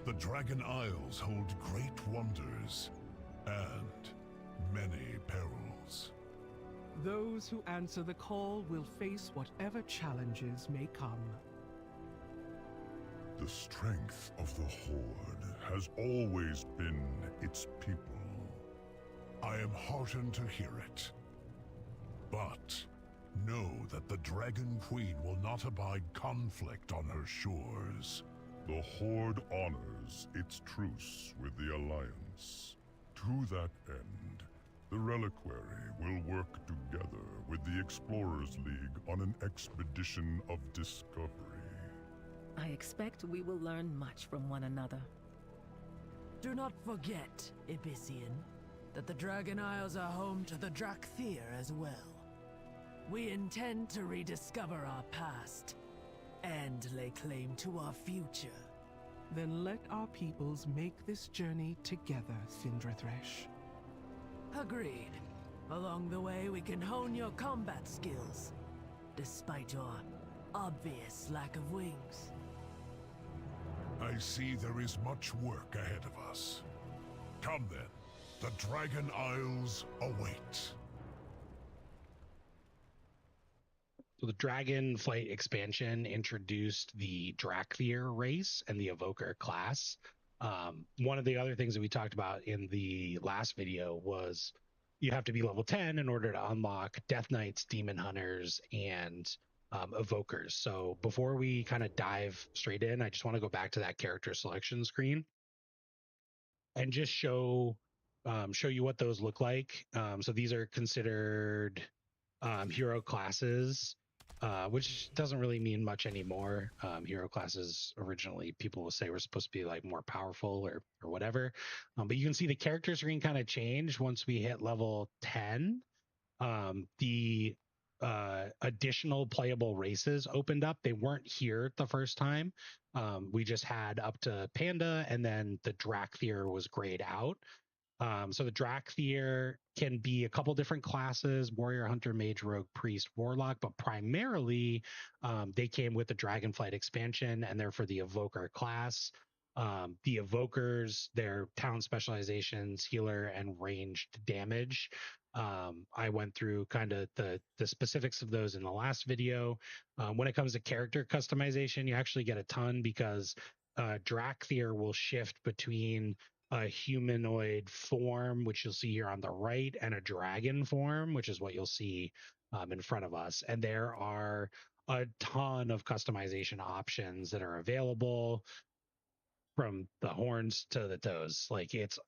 Speaker 2: The Dragon Isles hold great wonders and many perils.
Speaker 3: Those who answer the call will face whatever challenges may come.
Speaker 2: The strength of the Horde has always been its people. I am heartened to hear it. But know that the Dragon Queen will not abide conflict on her shores. The Horde honors its truce with the Alliance. To that end, the Reliquary will work together with the Explorers League on an expedition of discovery.
Speaker 4: I expect we will learn much from one another.
Speaker 5: Do not forget, Ibisian, that the Dragon Isles are home to the Drakthir as well. We intend to rediscover our past and lay claim to our future.
Speaker 3: Then let our peoples make this journey together, Cindrathresh.
Speaker 5: Agreed. Along the way, we can hone your combat skills, despite your obvious lack of wings.
Speaker 2: I see there is much work ahead of us. Come then, the Dragon Isles await.
Speaker 1: So the Dragonflight expansion introduced the Drakthir race and the Evoker class. One of the other things that we talked about in the last video was you have to be level 10 in order to unlock Death Knights, Demon Hunters, and Evokers. So before we kind of dive straight in, I just want to go back to that character selection screen and just show you what those look like. So these are considered hero classes, which doesn't really mean much anymore. Hero classes originally people will say were supposed to be like more powerful or whatever. But you can see the character screen kind of change once we hit level 10. The additional playable races opened up. They weren't here the first time. We just had up to Panda, and then the Drakthir was grayed out. So the Drakthir can be a couple different classes: Warrior, Hunter, Mage, Rogue, Priest, Warlock, but primarily they came with the Dragonflight expansion, and they're for the Evoker class. The Evokers, their talent specializations, healer, and ranged damage. I went through kind of the specifics of those in the last video. When it comes to character customization, you actually get a ton because Drakthir will shift between a humanoid form, which you'll see here on the right, and a dragon form, which is what you'll see in front of us. And there are a ton of customization options that are available, from the horns to the toes. Like it's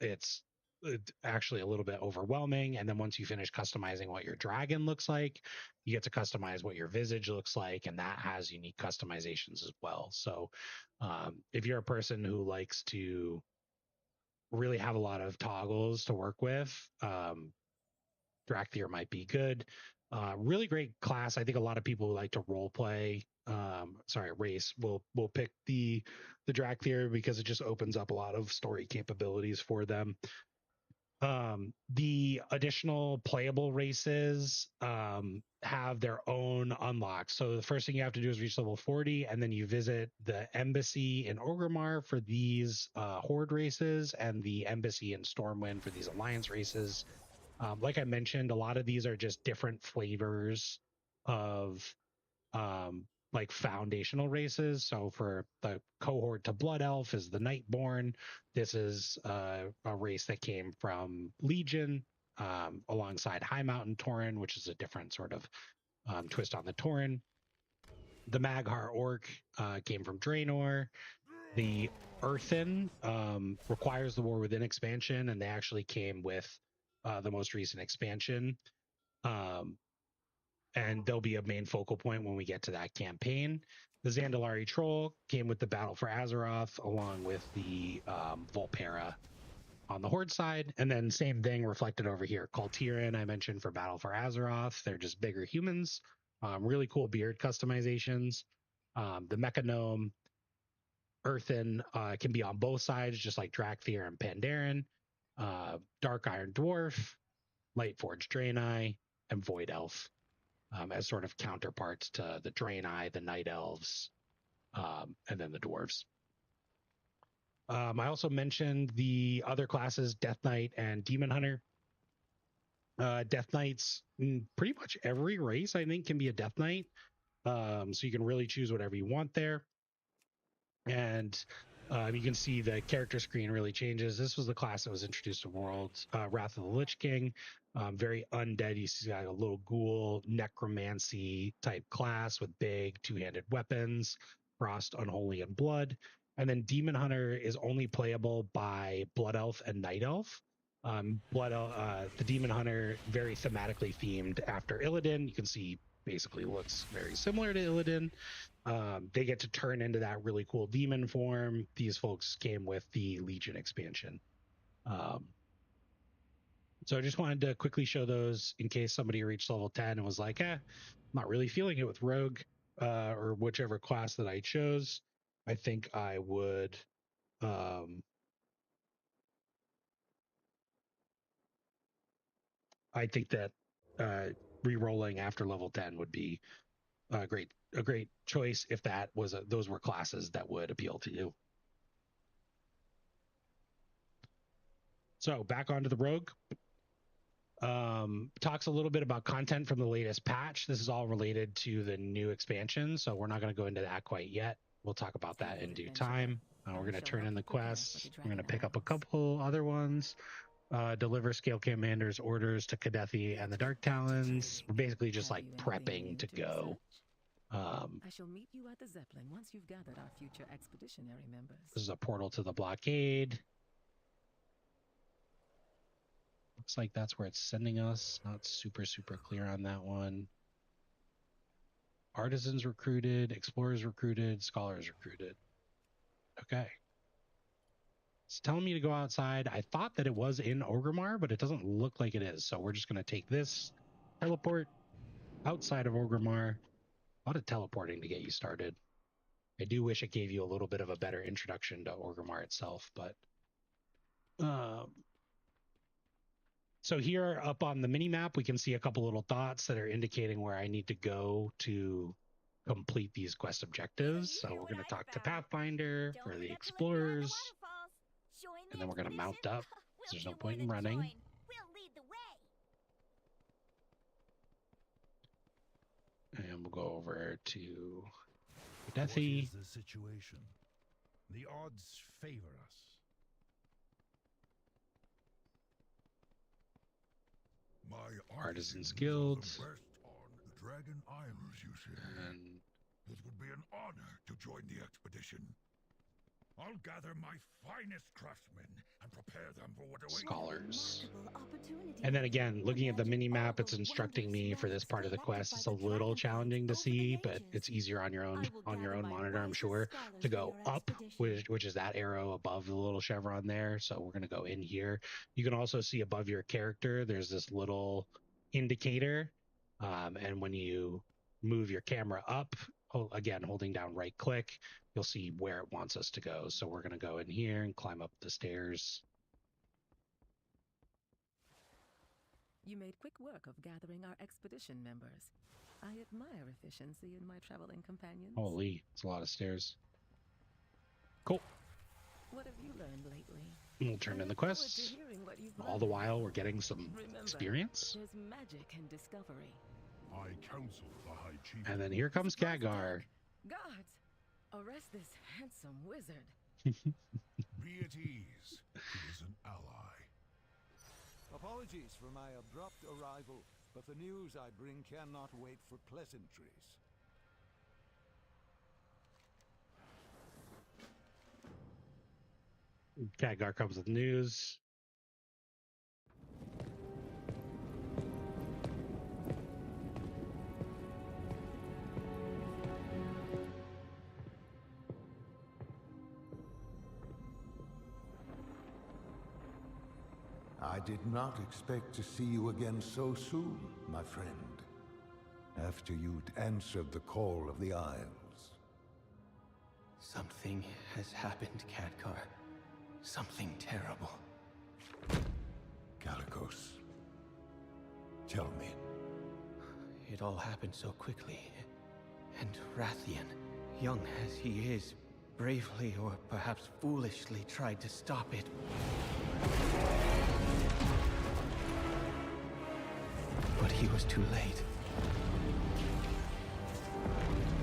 Speaker 1: actually a little bit overwhelming. And then once you finish customizing what your dragon looks like, you get to customize what your visage looks like, and that has unique customizations as well. So if you're a person who likes to really have a lot of toggles to work with, Drakthir might be good. Really great class. I think a lot of people who like to role play, race, will pick the Drakthir because it just opens up a lot of story capabilities for them. The additional playable races have their own unlocks. So the first thing you have to do is reach level 40, and then you visit the embassy in Orgrimmar for these Horde races, and the embassy in Stormwind for these Alliance races. Like I mentioned, a lot of these are just different flavors of like foundational races. So for the cohort to Blood Elf is the Nightborn. This is a race that came from Legion alongside High Mountain Tauren, which is a different sort of twist on the Tauren. The Maghar Orc came from Draenor. The Earthen requires the War Within expansion, and they actually came with the most recent expansion. And they'll be a main focal point when we get to that campaign. The Zandalari Troll came with the Battle for Azeroth, along with the Volpera on the Horde side. And then same thing reflected over here. Kaltiran, I mentioned for Battle for Azeroth. They're just bigger humans. Really cool beard customizations. The Mecha Gnome, Earthen can be on both sides, just like Drakthir and Pandaren. Dark Iron Dwarf, Lightforged Draenei, and Void Elf as sort of counterparts to the Draenei, the Night Elves, and then the Dwarves. I also mentioned the other classes, Death Knight and Demon Hunter. Death Knights, pretty much every race, I think, can be a Death Knight. So you can really choose whatever you want there. And you can see the character screen really changes. This was the class that was introduced to Worlds, Wrath of the Lich King. Very undead. You see like a little ghoul, necromancy type class with big two-handed weapons, Frost, Unholy, and Blood. And then Demon Hunter is only playable by Blood Elf and Night Elf. The Demon Hunter, very thematically themed after Illidan. You can see basically looks very similar to Illidan. They get to turn into that really cool demon form. These folks came with the Legion expansion. So I just wanted to quickly show those in case somebody reached level 10 and was like, I'm not really feeling it with Rogue or whichever class that I chose. I think I would I think that re-rolling after level 10 would be a great choice if that was those were classes that would appeal to you. So back onto the Rogue. Talks a little bit about content from the latest patch. This is all related to the new expansion, so we're not going to go into that quite yet. We'll talk about that in due time. We're going to turn in the quests. We're going to pick up a couple other ones. Deliver Scale Commander's orders to Kadethi and the Dark Talons. We're basically just like prepping to go.
Speaker 4: I shall meet you at the Zeppelin once you've gathered our future expeditionary members.
Speaker 1: This is a portal to the blockade. Looks like that's where it's sending us. Not super clear on that one. Artisans recruited, explorers recruited, scholars recruited. Okay. It's telling me to go outside. I thought that it was in Orgrimmar, but it doesn't look like it is. So we're just going to take this, teleport outside of Orgrimmar. A lot of teleporting to get you started. I do wish it gave you a little bit of a better introduction to Orgrimmar itself, but so here up on the mini map, we can see a couple little dots that are indicating where I need to go to complete these quest objectives. So we're going to talk to Pathfinder for the explorers, and then we're going to mount up. There's no point in running. And we'll go over to Kadethi.
Speaker 2: What is the situation? The odds favor us. My
Speaker 1: Artisans Guild.
Speaker 2: The Dragon Isles, you see.
Speaker 1: And
Speaker 2: it would be an honor to join the expedition. I'll gather my finest craftsmen and prepare them for what awaits.
Speaker 1: Scholars. And then again, looking at the mini map, it's instructing me for this part of the quest. It's a little challenging to see, but it's easier on your own monitor, I'm sure, to go up, which is that arrow above the little chevron there. So we're going to go in here. You can also see above your character, there's this little indicator. And when you move your camera up, again, holding down right click, you'll see where it wants us to go. So we're going to go in here and climb up the stairs.
Speaker 4: You made quick work of gathering our expedition members. I admire efficiency in my traveling companions.
Speaker 1: Holy, it's a lot of stairs. Cool.
Speaker 4: What have you learned lately?
Speaker 1: We'll turn in the quests. All the while, we're getting some experience.
Speaker 4: There's magic in discovery.
Speaker 2: I counsel the High Chief.
Speaker 1: And then here comes Khadgar.
Speaker 4: Guards, arrest this handsome wizard.
Speaker 2: Be at ease. He is an ally.
Speaker 6: Apologies for my abrupt arrival, but the news I bring cannot wait for pleasantries.
Speaker 1: Khadgar comes with news.
Speaker 6: I did not expect to see you again so soon, my friend. After you'd answered the call of the Isles.
Speaker 7: Something has happened, Khadgar. Something terrible.
Speaker 6: Calicos, tell me.
Speaker 7: It all happened so quickly. And Rathian, young as he is, bravely or perhaps foolishly tried to stop it. But he was too late.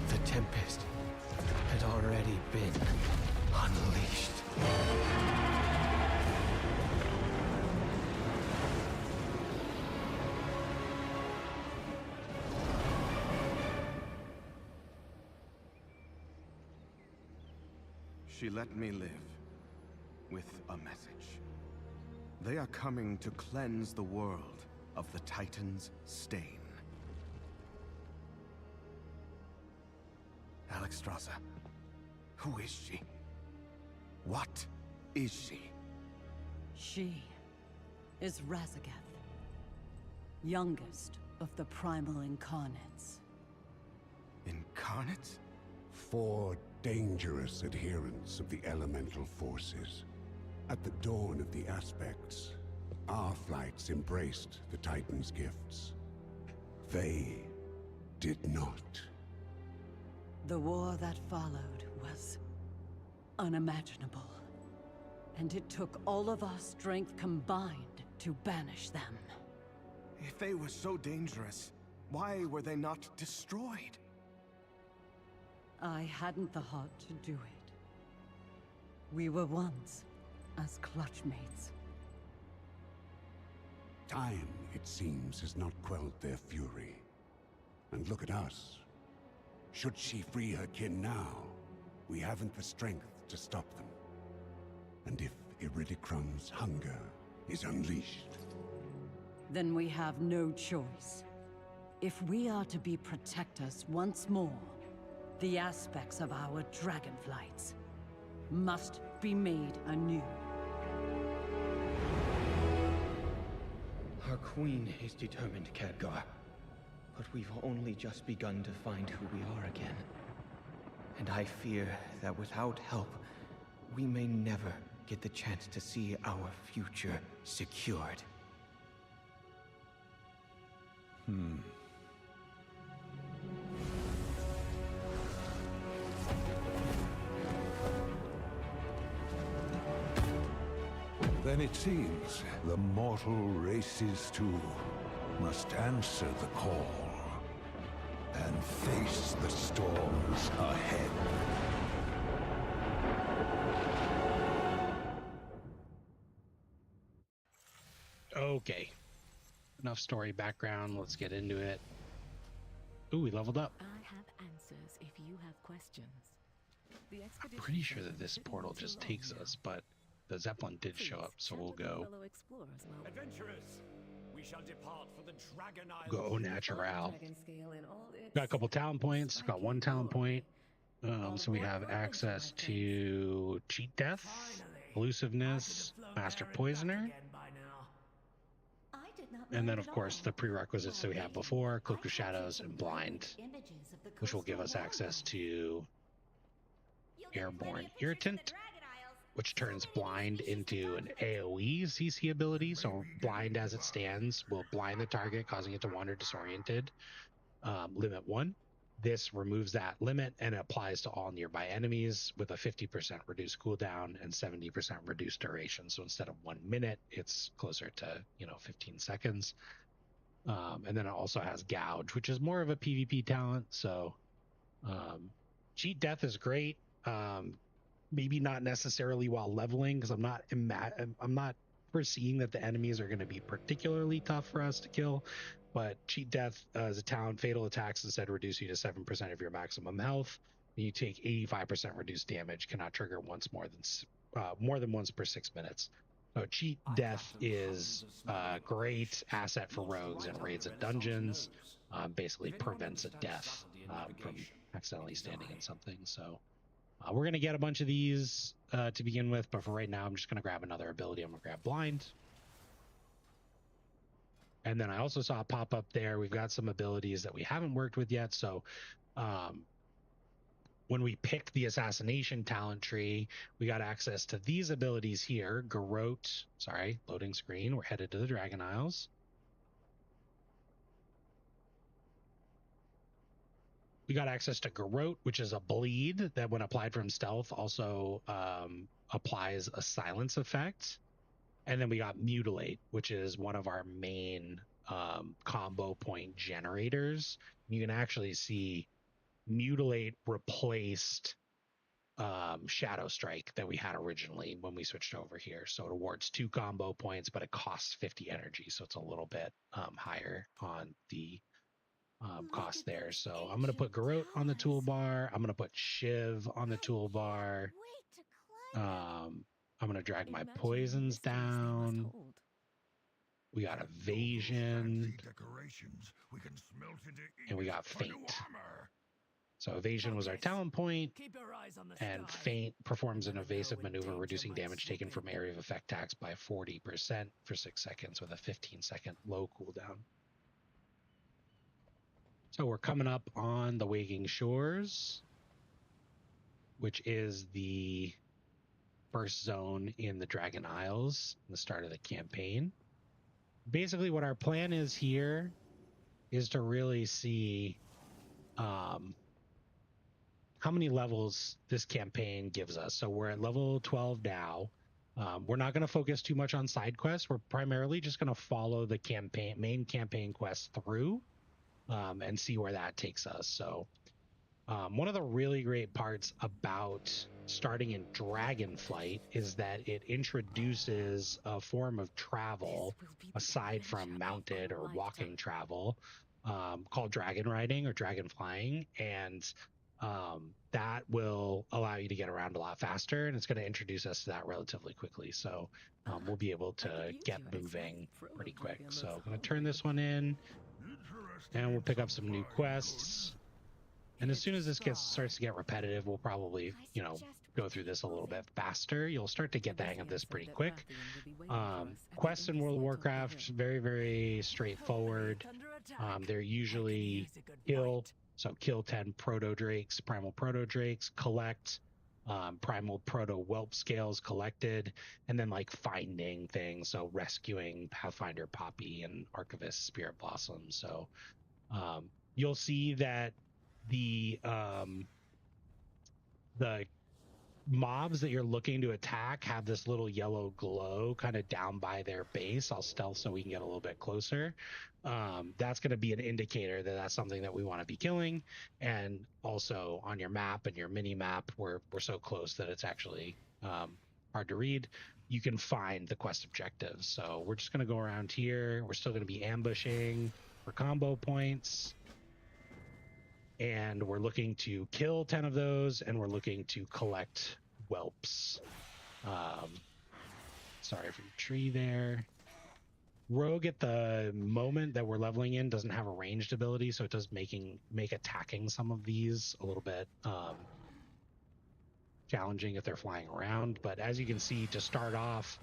Speaker 7: The Tempest had already been unleashed.
Speaker 8: She let me live with a message. They are coming to cleanse the world of the Titan's stain. Alexstrasza, who is she? What is she?
Speaker 9: She is Razagath, youngest of the primal incarnates.
Speaker 8: Incarnates?
Speaker 10: 4 dangerous adherents of the elemental forces. At the dawn of the aspects, our flights embraced the Titan's gifts. They did not.
Speaker 9: The war that followed was unimaginable. And it took all of our strength combined to banish them.
Speaker 8: If they were so dangerous, why were they not destroyed?
Speaker 9: I hadn't the heart to do it. We were once as clutchmates.
Speaker 10: Time, it seems, has not quelled their fury. And look at us. Should she free her kin now, we haven't the strength to stop them. And if Iridicrum's hunger is unleashed...
Speaker 9: Then we have no choice. If we are to be protectors once more, the aspects of our dragonflights must be made anew.
Speaker 7: Our queen is determined, Khadgar. But we've only just begun to find who we are again. And I fear that without help, we may never get the chance to see our future secured.
Speaker 6: Then it seems the mortal races too must answer the call and face the storms ahead.
Speaker 1: Okay. Enough story background. Let's get into it. Ooh, we leveled up.
Speaker 4: I have answers if you have questions. The
Speaker 1: I'm
Speaker 4: expedition
Speaker 1: pretty sure that
Speaker 4: session
Speaker 1: this
Speaker 4: shouldn't
Speaker 1: portal
Speaker 4: be too
Speaker 1: just
Speaker 4: long
Speaker 1: takes
Speaker 4: now.
Speaker 1: us, but the Zeppelin did show
Speaker 4: Please
Speaker 1: up, so
Speaker 4: chat
Speaker 1: we'll
Speaker 4: with your
Speaker 1: go.
Speaker 4: fellow explorers while
Speaker 11: Adventurers, we shall depart for the Dragon Isles.
Speaker 1: Go au natural.
Speaker 4: Dragon scale in all its
Speaker 1: Got a couple talent points. Got one talent point. So we have access to cheat death, elusiveness, master poisoner, and then of course the prerequisites that we had before: cloak of shadows and blind, which will give us access to airborne irritant, which turns blind into an AoE CC ability. So blind as it stands will blind the target, causing it to wander disoriented. Limit 1. This removes that limit and applies to all nearby enemies with a 50% reduced cooldown and 70% reduced duration. So instead of 1 minute, it's closer to 15 seconds. And then it also has Gouge, which is more of a PvP talent. So cheat death is great. Maybe not necessarily while leveling, because I'm not foreseeing that the enemies are going to be particularly tough for us to kill. But cheat death as a talent, fatal attacks instead reduce you to 7% of your maximum health. And you take 85% reduced damage. Cannot trigger more than once per 6 minutes. So cheat death is a great asset for rogues and raids and dungeons. Basically prevents a death from accidentally standing in something. So we're going to get a bunch of these to begin with, but for right now, I'm just going to grab another ability. I'm going to grab Blind. And then I also saw a pop up there. We've got some abilities that we haven't worked with yet. So when we pick the assassination talent tree, we got access to these abilities here. Garrote, sorry, loading screen. We're headed to the Dragon Isles. We got access to Garrote, which is a bleed that when applied from stealth also applies a silence effect. And then we got Mutilate, which is one of our main combo point generators. You can actually see Mutilate replaced Shadow Strike that we had originally when we switched over here. So it awards 2 combo points, but it costs 50 energy. So it's a little bit higher on the cost there. So I'm going to put Garrote on the toolbar. I'm going to put Shiv on the toolbar. I'm going to drag my poisons down. We got evasion. And we got feint. So evasion was our talent point, and feint performs an evasive maneuver, reducing damage taken from area of effect attacks by 40% for 6 seconds with a 15-second low cooldown. So we're coming up on the Waking Shores, which is the first zone in the Dragon Isles, the start of the campaign. Basically, what our plan is here is to really see how many levels this campaign gives us. So we're at level 12 now. We're not going to focus too much on side quests. We're primarily just going to follow the main campaign quest through and see where that takes us. So one of the really great parts about starting in Dragonflight is that it introduces a form of travel aside from mounted or walking travel called Dragonriding or dragon flying, and that will allow you to get around a lot faster, and it's going to introduce us to that relatively quickly. So we'll be able to get moving pretty quick. So I'm going to turn this one in, and we'll pick up some new quests. And as soon as this starts to get repetitive, we'll probably, go through this a little bit faster. You'll start to get the hang of this pretty quick. Quests in World of Warcraft, very, very straightforward. They're usually kill 10 proto-drakes, primal proto-drakes, collect primal proto-whelp scales collected, and then finding things, so rescuing Pathfinder Poppy and Archivist Spirit Blossom. So you'll see that the mobs that you're looking to attack have this little yellow glow kind of down by their base. I'll stealth so we can get a little bit closer. That's going to be an indicator that that's something that we want to be killing. And also on your map and your mini map, we're so close that it's actually hard to read. You can find the quest objectives. So we're just going to go around here. We're still going to be ambushing for combo points. And we're looking to kill 10 of those, and we're looking to collect whelps. Sorry for the tree there. Rogue at the moment that we're leveling in doesn't have a ranged ability, so it does make attacking some of these a little bit challenging if they're flying around. But as you can see, to start off,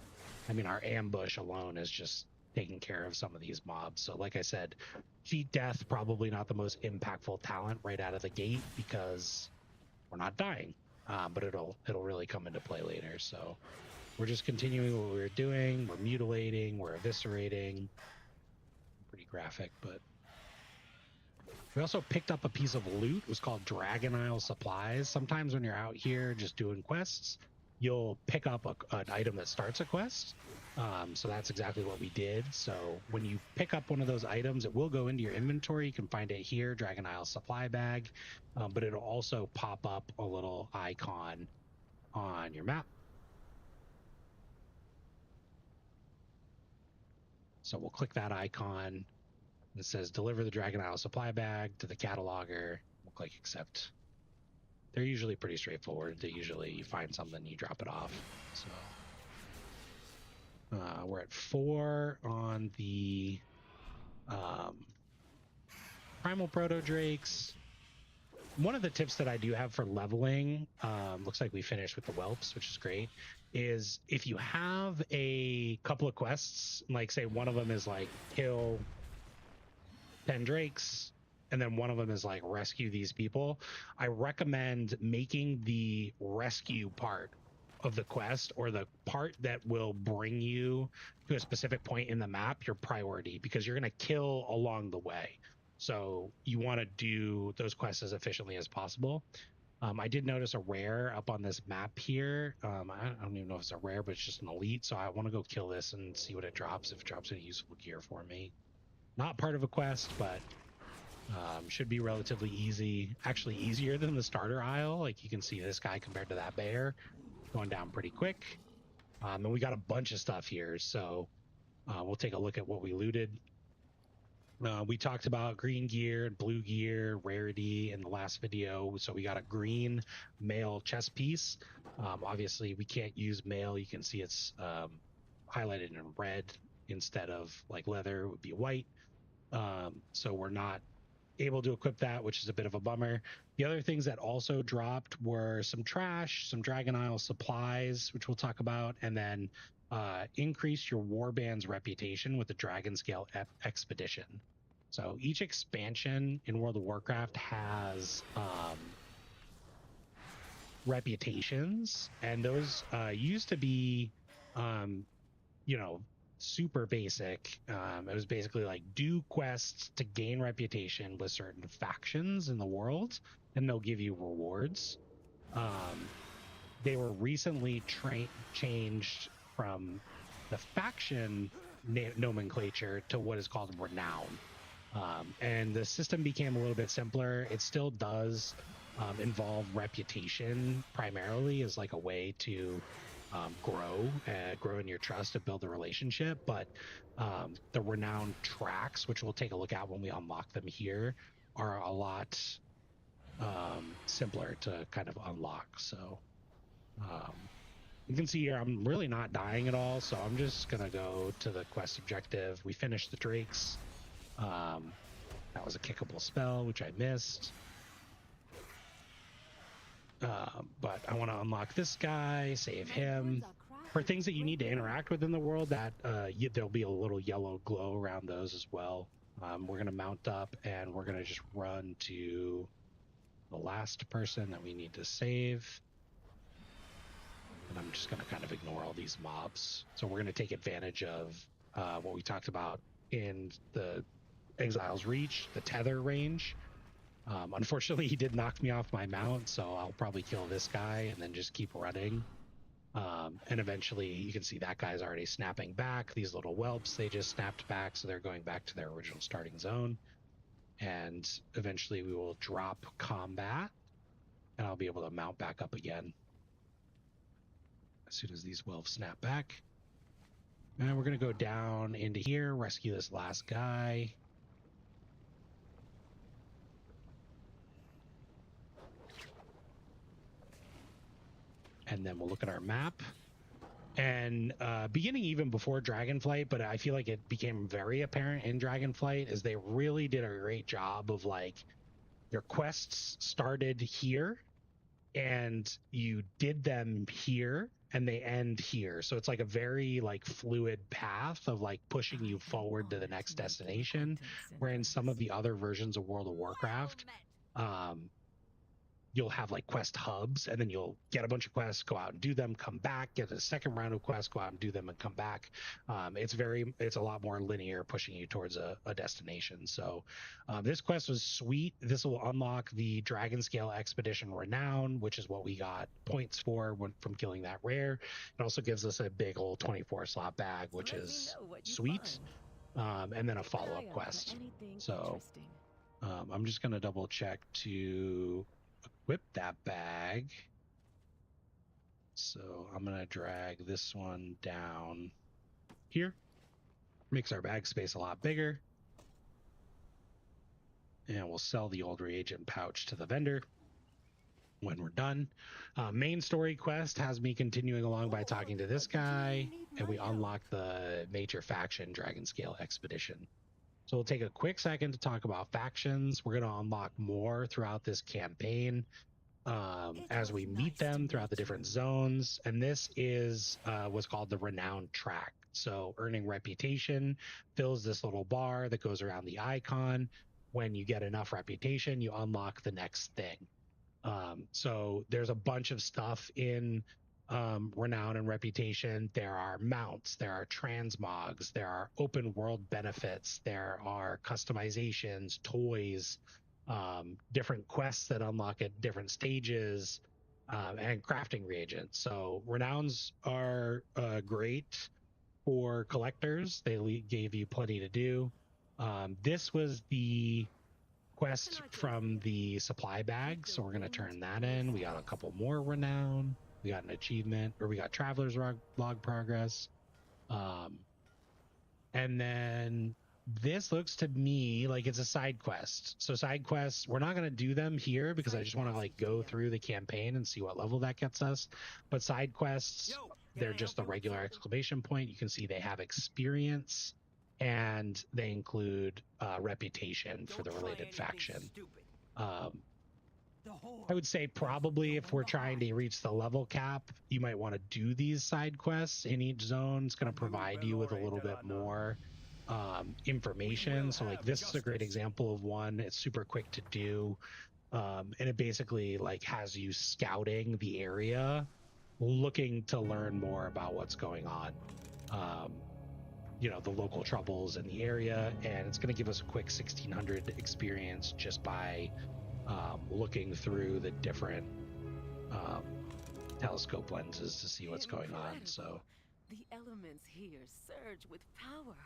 Speaker 1: our ambush alone is just taking care of some of these mobs. So like I said, cheat death, probably not the most impactful talent right out of the gate because we're not dying, but it'll really come into play later. So we're just continuing what we're doing. We're mutilating, we're eviscerating. Pretty graphic, but We also picked up a piece of loot. It was called Dragon Isle supplies. Sometimes when you're out here just doing quests, you'll pick up an item that starts a quest. So that's exactly what we did. So when you pick up one of those items, it will go into your inventory. You can find it here, Dragon Isle supply bag, but it'll also pop up a little icon on your map. So we'll click that icon. It says deliver the Dragon Isle supply bag to the cataloger. We'll click accept. They're usually pretty straightforward. They usually, you find something, you drop it off. So we're at 4 on the Primal Proto Drakes. One of the tips that I do have for leveling, looks like we finished with the whelps, which is great, is if you have a couple of quests, like say one of them is like kill 10 drakes, and then one of them is like rescue these people, I recommend making the rescue part of the quest, or the part that will bring you to a specific point in the map, your priority, because you're going to kill along the way. So you want to do those quests as efficiently as possible. I did notice a rare up on this map here. I don't even know if it's a rare, but it's just an elite. So I want to go kill this and see what it drops, if it drops any useful gear for me. Not part of a quest, but should be relatively easy. Actually easier than the starter isle. Like you can see this guy compared to that bear going down pretty quick. And we got a bunch of stuff here. So we'll take a look at what we looted. We talked about green gear and blue gear rarity in the last video. So we got a green mail chest piece. Obviously we can't use mail. You can see it's highlighted in red instead of like leather, it would be white. So we're not able to equip that, which is a bit of a bummer. The other things that also dropped were some trash, some Dragon Isle supplies, which we'll talk about, and then increase your warband's reputation with the Dragon Scale Expedition. So each expansion in World of Warcraft has reputations, and those used to be, super basic. It was basically like do quests to gain reputation with certain factions in the world, and they'll give you rewards. They were recently changed from the faction nomenclature to what is called Renown. And the system became a little bit simpler. It still does involve reputation primarily as like a way to grow in your trust and build a relationship. But the Renown tracks, which we'll take a look at when we unlock them here, are a lot simpler to kind of unlock. So you can see here I'm really not dying at all, so I'm just gonna go to the quest objective. We finished the drakes. That was a kickable spell, which I missed. But I want to unlock this guy, save him. For things that you need to interact with in the world, that there'll be a little yellow glow around those as well. We're going to mount up, and we're going to just run to the last person that we need to save. And I'm just going to kind of ignore all these mobs. So we're going to take advantage of what we talked about in the Exile's Reach, the tether range. Unfortunately, he did knock me off my mount, so I'll probably kill this guy and then just keep running. And eventually, you can see that guy's already snapping back. These little whelps, they just snapped back, so they're going back to their original starting zone. And eventually, we will drop combat, and I'll be able to mount back up again as soon as these whelps snap back. And we're going to go down into here, rescue this last guy. And then we'll look at our map. And beginning even before Dragonflight, but I feel like it became very apparent in Dragonflight, is they really did a great job of like, your quests started here and you did them here and they end here. So it's like a very like fluid path of like pushing you forward to the next destination. Where in some of the other versions of World of Warcraft, you'll have like quest hubs, and then you'll get a bunch of quests, go out and do them, come back, get a second round of quests, go out and do them, and come back. It's a lot more linear, pushing you towards a destination. So this quest was sweet. This will unlock the Dragon Scale Expedition Renown, which is what we got points for from killing that rare. It also gives us a big old 24 slot bag, which is sweet. And then a follow-up quest. So I'm just going to double check to equip that bag. So I'm going to drag this one down here. Makes our bag space a lot bigger. And we'll sell the old reagent pouch to the vendor when we're done. Main story quest has me continuing along by talking to this guy, and we unlock the major faction Dragon Scale Expedition. So we'll take a quick second to talk about factions. We're going to unlock more throughout this campaign as we meet them throughout the different zones. And this is what's called the Renown track. So earning reputation fills this little bar that goes around the icon. When you get enough reputation, you unlock the next thing. So there's a bunch of stuff in Renown and Reputation. There are mounts, there are transmogs, there are open world benefits, there are customizations, toys, different quests that unlock at different stages, and crafting reagents. So Renowns are great for collectors. They gave you plenty to do. This was the quest from the supply bag, so we're going to turn that in. We got a couple more Renown. We got an achievement, or we got Traveler's Log progress. And then this looks to me like it's a side quest. So side quests, we're not going to do them here because I just want to like go through the campaign and see what level that gets us. But side quests, they're just the regular exclamation point. You can see they have experience, and they include reputation for the related faction. I would say probably if we're trying to reach the level cap, you might want to do these side quests in each zone. It's going to provide you with a little bit more information. So like this is a great example of one. It's super quick to do. And it basically like has you scouting the area, looking to learn more about what's going on. The local troubles in the area, and it's going to give us a quick 1600 experience just by looking through the different telescope lenses to see what's going on. So
Speaker 4: the elements here surge with power.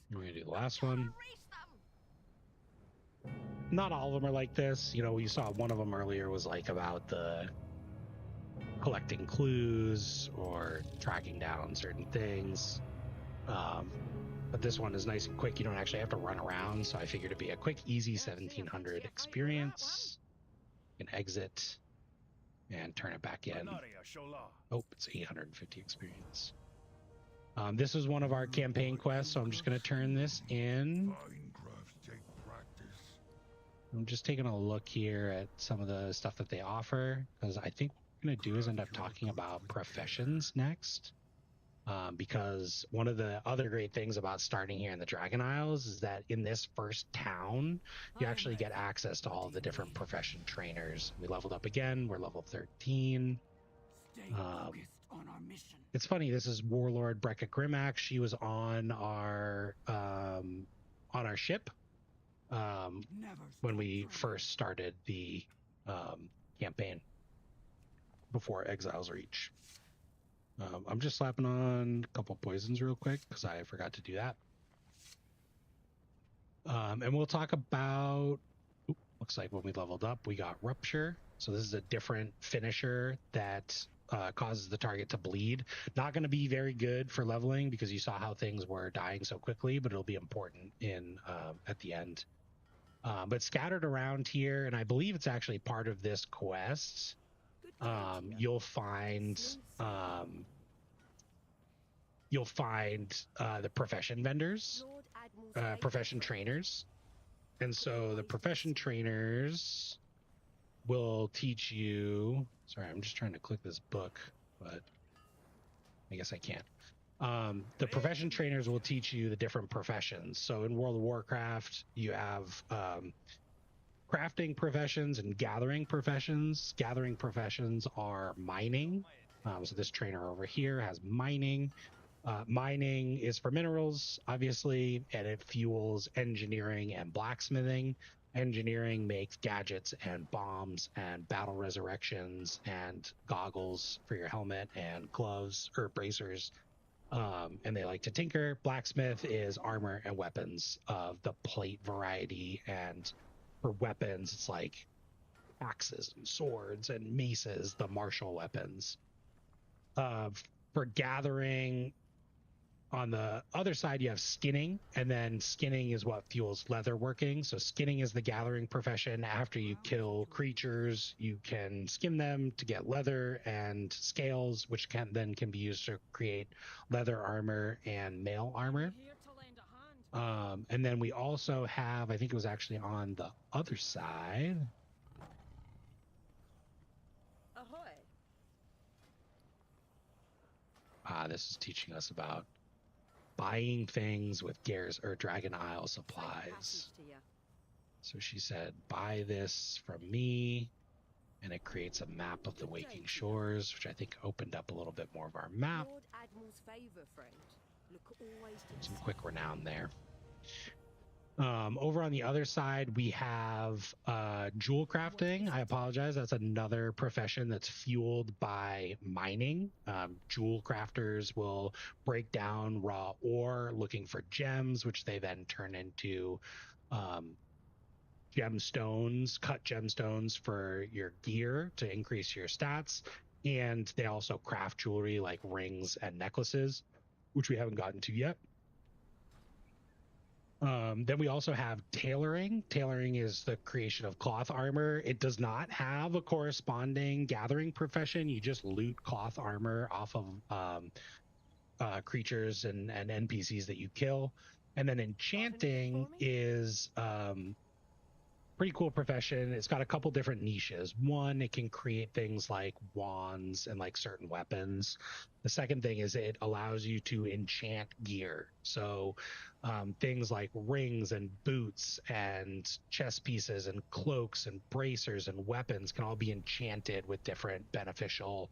Speaker 1: We're going to do the last one. Not all of them are like this. We saw one of them earlier was like about the collecting clues or tracking down certain things. But this one is nice and quick. You don't actually have to run around. So I figured it'd be a quick, easy 1700 experience. You can exit and turn it back in. Oh, it's 850 experience. This is one of our campaign quests, so I'm just going to turn this in. I'm just taking a look here at some of the stuff that they offer, because I think what we're going to do is end up talking about professions next. Because one of the other great things about starting here in the Dragon Isles is that in this first town, you actually get access to all the different profession trainers. We leveled up again. We're level 13. It's funny, this is Warlord Brecca Grimax. She was on our ship when we first started the campaign before Exile's Reach. I'm just slapping on a couple poisons real quick because I forgot to do that. And we'll talk about, looks like when we leveled up, we got Rupture. So this is a different finisher that causes the target to bleed. Not going to be very good for leveling because you saw how things were dying so quickly, but it'll be important in at the end. But scattered around here, and I believe it's actually part of this quest, you'll find the profession vendors, profession trainers. And so the profession trainers will teach you, sorry, I'm just trying to click this book, but I guess I can't. The profession trainers will teach you the different professions. So in World of Warcraft, you have crafting professions and gathering professions. Gathering professions are mining. So this trainer over here has mining. Mining is for minerals, obviously, and it fuels engineering and blacksmithing. Engineering makes gadgets and bombs and battle resurrections and goggles for your helmet and gloves or bracers. And they like to tinker. Blacksmith is armor and weapons of the plate variety. And for weapons, it's like axes and swords and maces, the martial weapons. For gathering, on the other side, you have skinning, and then skinning is what fuels leather working. So skinning is the gathering profession. After you kill creatures, you can skin them to get leather and scales, which can be used to create leather armor and mail armor. And then we also have, I think it was actually on the other side. This is teaching us about buying things with Dragon Isle supplies. So she said, buy this from me, and it creates a map of the Waking Shores, which I think opened up a little bit more of our map. Some quick renown there. Over on the other side, we have jewel crafting. I apologize. That's another profession that's fueled by mining. Jewel crafters will break down raw ore looking for gems, which they then turn into gemstones, cut gemstones for your gear to increase your stats. And they also craft jewelry like rings and necklaces, which we haven't gotten to yet. Then we also have tailoring. Tailoring is the creation of cloth armor. It does not have a corresponding gathering profession. You just loot cloth armor off of creatures and NPCs that you kill. And then enchanting is pretty cool profession. It's got a couple different niches. One, it can create things like wands and like certain weapons. The second thing is it allows you to enchant gear. So things like rings and boots and chest pieces and cloaks and bracers and weapons can all be enchanted with different beneficial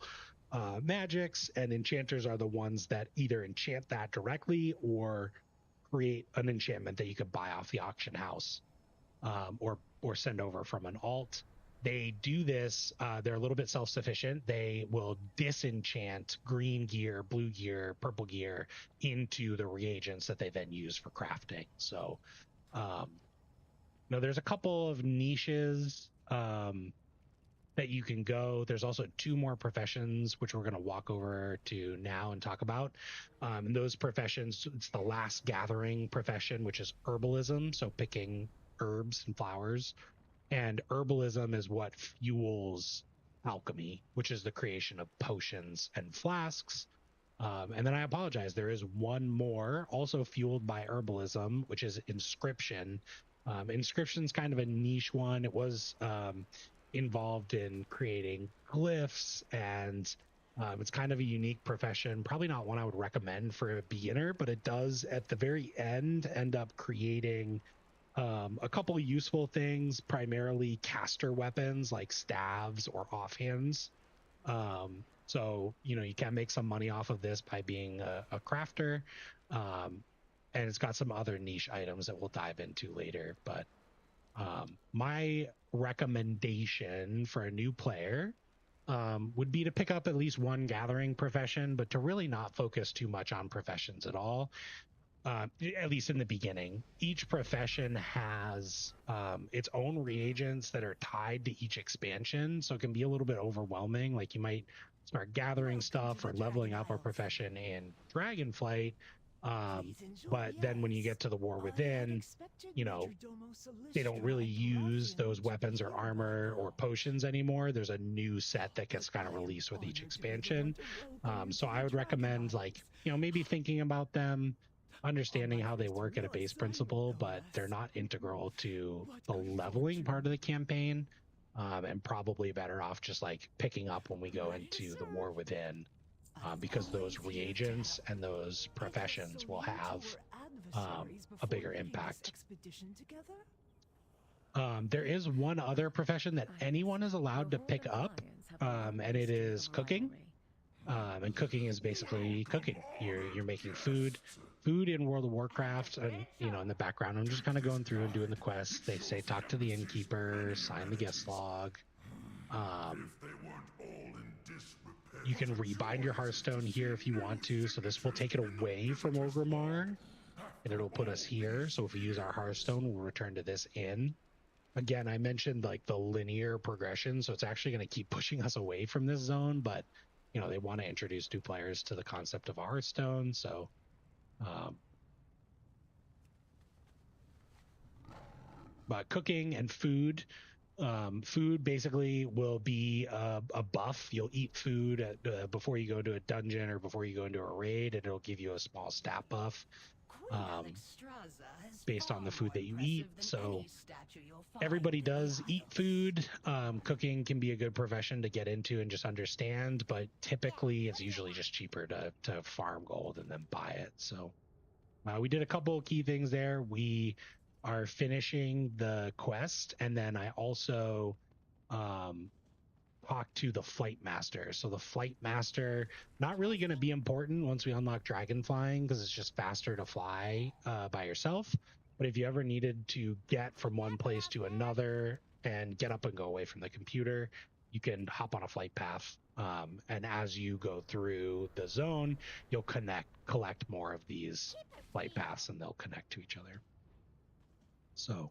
Speaker 1: magics. And enchanters are the ones that either enchant that directly or create an enchantment that you could buy off the auction house. Or send over from an alt. They do this, they're a little bit self-sufficient. They will disenchant green gear, blue gear, purple gear into the reagents that they then use for crafting. So there's a couple of niches that you can go. There's also 2 more professions, which we're going to walk over to now and talk about. And those professions, it's the last gathering profession, which is herbalism. So picking herbs and flowers, and herbalism is what fuels alchemy, which is the creation of potions and flasks. And then I apologize, there is one more also fueled by herbalism, which is inscription. Inscription's kind of a niche one. It was involved in creating glyphs, and it's kind of a unique profession, probably not one I would recommend for a beginner, but it does at the very end up creating a couple of useful things, primarily caster weapons like staves or offhands. So, you can make some money off of this by being a crafter. And it's got some other niche items that we'll dive into later. But my recommendation for a new player would be to pick up at least one gathering profession, but to really not focus too much on professions at all. At least in the beginning. Each profession has its own reagents that are tied to each expansion, so it can be a little bit overwhelming. Like you might start gathering stuff or leveling up a profession in Dragonflight, But then when you get to the War Within, you know, they don't really use those weapons or armor or potions anymore. There's a new set that gets kind of released with each expansion. So I would recommend, like, you know, maybe thinking about them, understanding how they work at a base principle, but they're not integral to the leveling part of the campaign, and probably better off just like picking up when we go into the War Within, because those reagents and those professions will have a bigger impact. There is one other profession that anyone is allowed to pick up, and it is cooking. And cooking is basically cooking. You're making food in World of Warcraft, and you know, in the background I'm just kind of going through and doing the quests. They say talk to the innkeeper, sign the guest log. You can rebind your Hearthstone here if you want to, so this will take it away from Orgrimmar and it'll put us here. So if we use our Hearthstone, we'll return to this inn. Again, I mentioned like the linear progression, so it's actually going to keep pushing us away from this zone, but you know, they want to introduce new players to the concept of Hearthstone. So but cooking and food, food basically will be a buff. You'll eat food before you go to a dungeon or before you go into a raid, and it'll give you a small stat buff based on the food that you eat. So everybody does eat food. Cooking can be a good profession to get into and just understand, but typically it's usually just cheaper to farm gold and then buy it. So we did a couple of key things there. We are finishing the quest, and then I also talk to the flight master. So the flight master, not really going to be important once we unlock dragon flying, because it's just faster to fly by yourself. But if you ever needed to get from one place to another and get up and go away from the computer, you can hop on a flight path, and as you go through the zone, you'll collect more of these flight paths, and they'll connect to each other. So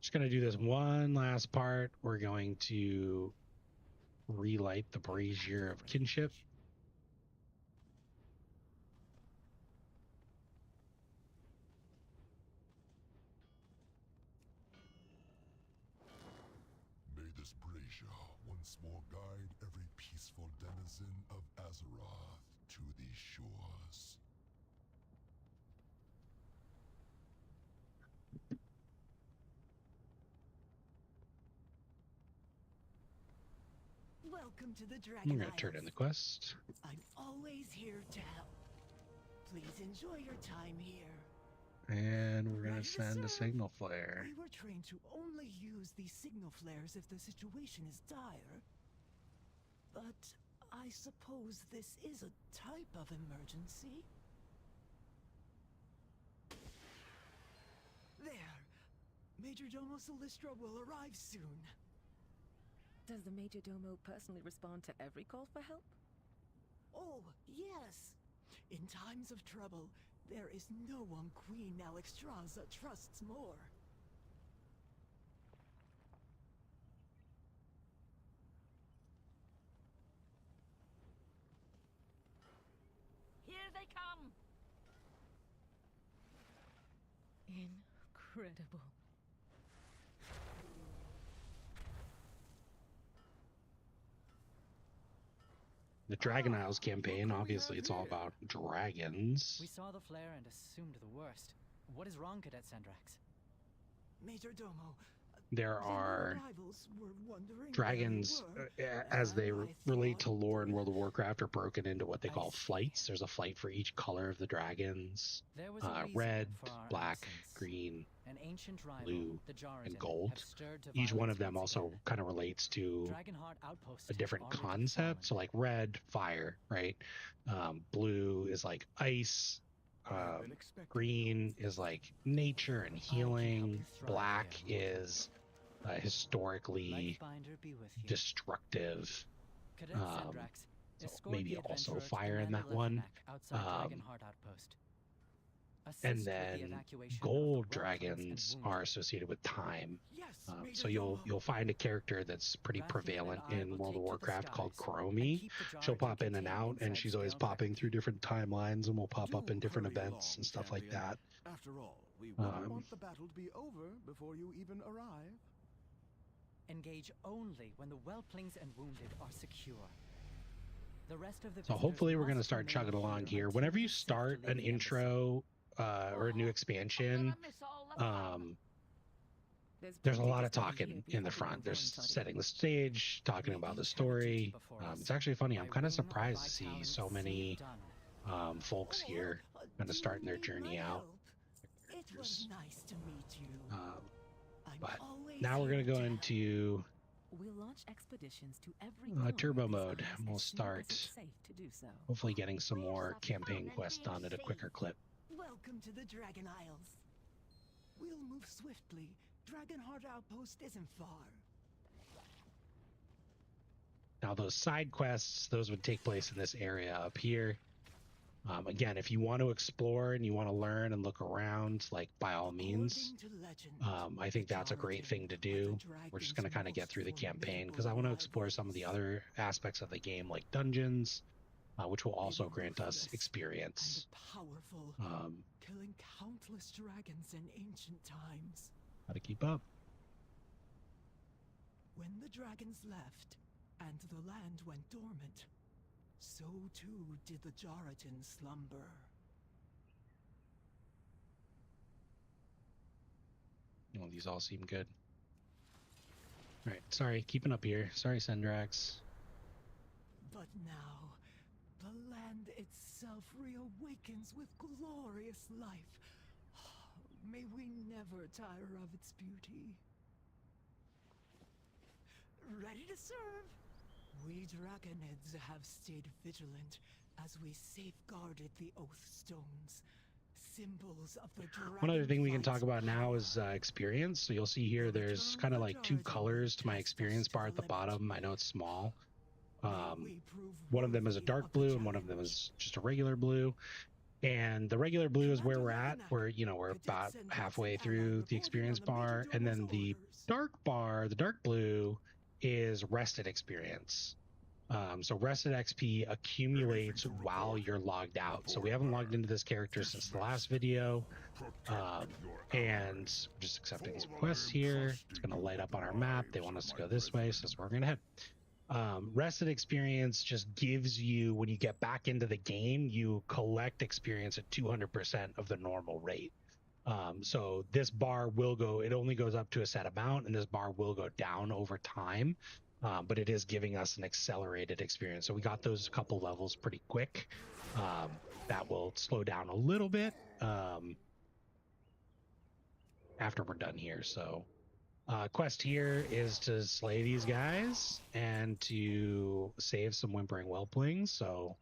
Speaker 1: just going to do this one last part. We're going to relight the brazier of kinship.
Speaker 2: May this brazier once more guide every peaceful denizen of Azeroth to these shores.
Speaker 12: Welcome to the Dragon
Speaker 1: I'm going to turn in the quest.
Speaker 12: I'm always here to help. Please enjoy your time here.
Speaker 1: And we're going to send a signal flare.
Speaker 12: We were trained to only use these signal flares if the situation is dire. But I suppose this is a type of emergency. There. Major Domo Silistra will arrive soon.
Speaker 4: Does the Major Domo personally respond to every call for help?
Speaker 12: Oh, yes. In times of trouble, there is no one Queen Alexstrasza trusts more.
Speaker 13: Here they come!
Speaker 4: Incredible.
Speaker 1: The Dragon Isles campaign, obviously it's all about dragons.
Speaker 14: We saw the flare and assumed the worst. What is wrong, Cadet Sandrax?
Speaker 12: Major Domo,
Speaker 1: there are dragons, as they relate to lore in World of Warcraft, are broken into what they call flights. There's a flight for each color of the dragons. Red, black, green, blue, and gold. Each one of them also kind of relates to a different concept. So like red, fire, right? Blue is like ice. Green is like nature and healing. Black is historically destructive. So maybe also fire in that one. and then gold dragons are associated with time. So you'll find a character that's pretty prevalent in World of Warcraft called Chromie. She'll pop in and out, and she's always popping through different timelines and will pop up in different events and stuff like that.
Speaker 15: After all, we wouldn't want the battle to be over before you even arrive.
Speaker 14: Engage only when the whelplings and wounded are secure. The rest of the
Speaker 1: So hopefully we're going to start chugging along here. Whenever you start an intro or a new expansion, there's a lot of talking in the front. There's setting the stage, talking about the story. It's actually funny. I'm kind of surprised to see so many folks here kind of starting their journey out.
Speaker 12: It was nice to meet you.
Speaker 1: But now we're going to go into
Speaker 4: We'll launch expeditions to every
Speaker 1: turbo mode. We'll start hopefully getting some more campaign quests done at a quicker clip.
Speaker 12: Welcome to the Dragon Isles. We'll move swiftly. Dragonheart Outpost isn't far.
Speaker 1: Now those side quests, those would take place in this area up here. Again, if you want to explore and you want to learn and look around, like by all means, I think that's a great thing to do. We're just going to kind of get through the campaign because I want to explore some of the other aspects of the game, like dungeons, which will also grant us experience.
Speaker 12: Powerful, killing countless dragons in ancient times.
Speaker 1: How to keep up.
Speaker 12: When the dragons left and the land went dormant, so too did the Jaratin slumber.
Speaker 1: Well, these all seem good. All right, sorry, keeping up here. Sorry, Sendrax.
Speaker 12: But now, the land itself reawakens with glorious life. May we never tire of its beauty. Ready to serve? We Dragonids have stayed vigilant as we safeguarded the Oath Stones, symbols of the dragon.
Speaker 1: One other thing we can talk about now is experience. So you'll see here there's kind of like two colors to my experience bar at the bottom. I know it's small. One of them is a dark blue and one of them is just a regular blue. And the regular blue is where we're at. We're about halfway through the experience bar. And then the dark bar, the dark blue, is rested experience. So rested XP accumulates while you're logged out. So we haven't logged into this character since the last video. And just accepting some quests here. It's going to light up on our map. They want us to go this way, so that's where we're going to head. Rested experience just gives you, when you get back into the game, you collect experience at 200% of the normal rate. So this bar will go, it only goes up to a set amount, and this bar will go down over time, but it is giving us an accelerated experience. So we got those couple levels pretty quick. That will slow down a little bit after we're done here. So quest here is to slay these guys and to save some whimpering whelplings. So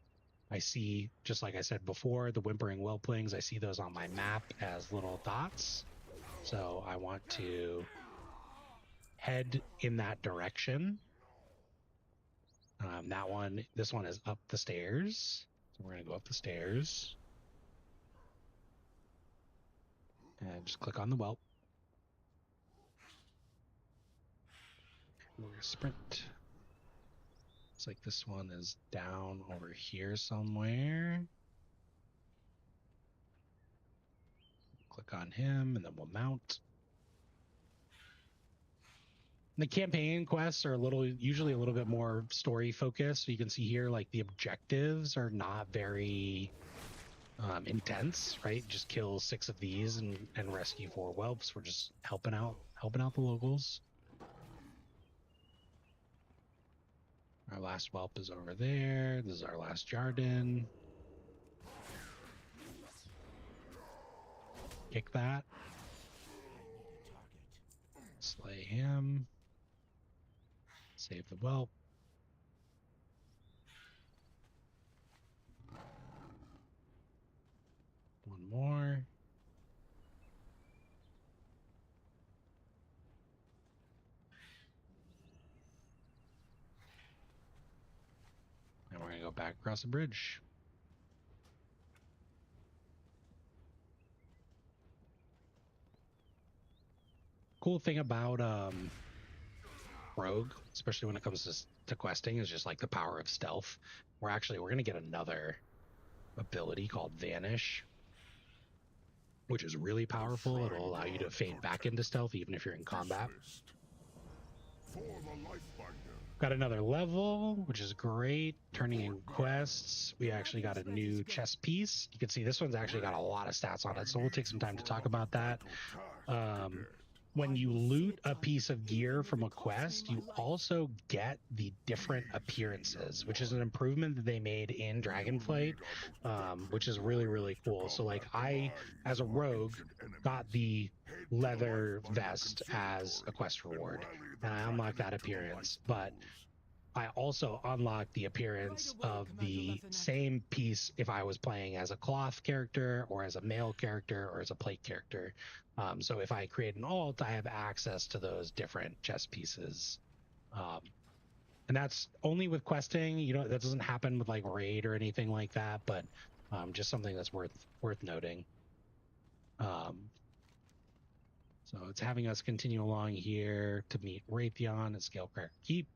Speaker 1: I see, just like I said before, the whimpering whelplings, I see those on my map as little dots. So I want to head in that direction. This one is up the stairs. So we're going to go up the stairs. And just click on the whelp. We're going to sprint. Looks like this one is down over here somewhere. Click on him and then we'll mount. The campaign quests are usually a little bit more story focused. So you can see here, like, the objectives are not very intense, right? Just kill 6 of these and rescue 4 whelps. We're just helping out the locals. Our last whelp is over there. This is our last Jardin. Kick that. Slay him. Save the whelp. One more. And we're going to go back across the bridge. cool thing about Rogue, especially when it comes to questing, is just like the power of stealth. We're going to get another ability called Vanish, which is really powerful. It'll allow you to fade back into stealth even if you're in combat. Got another level, which is great. Turning in quests. We actually got a new chess piece. You can see this one's actually got a lot of stats on it, so we'll take some time to talk about that. When you loot a piece of gear from a quest, you also get the different appearances, which is an improvement that they made in Dragonflight, which is really, really cool. So like I, as a rogue, got the leather vest as a quest reward, and I unlocked that appearance, but I also unlocked the appearance of the same piece if I was playing as a cloth character or as a mail character or as a plate character. So if I create an alt, I have access to those different chess pieces. And that's only with questing. You know, that doesn't happen with like raid or anything like that, but just something that's worth noting. So it's having us continue along here to meet Raytheon at Scalecracker Keep.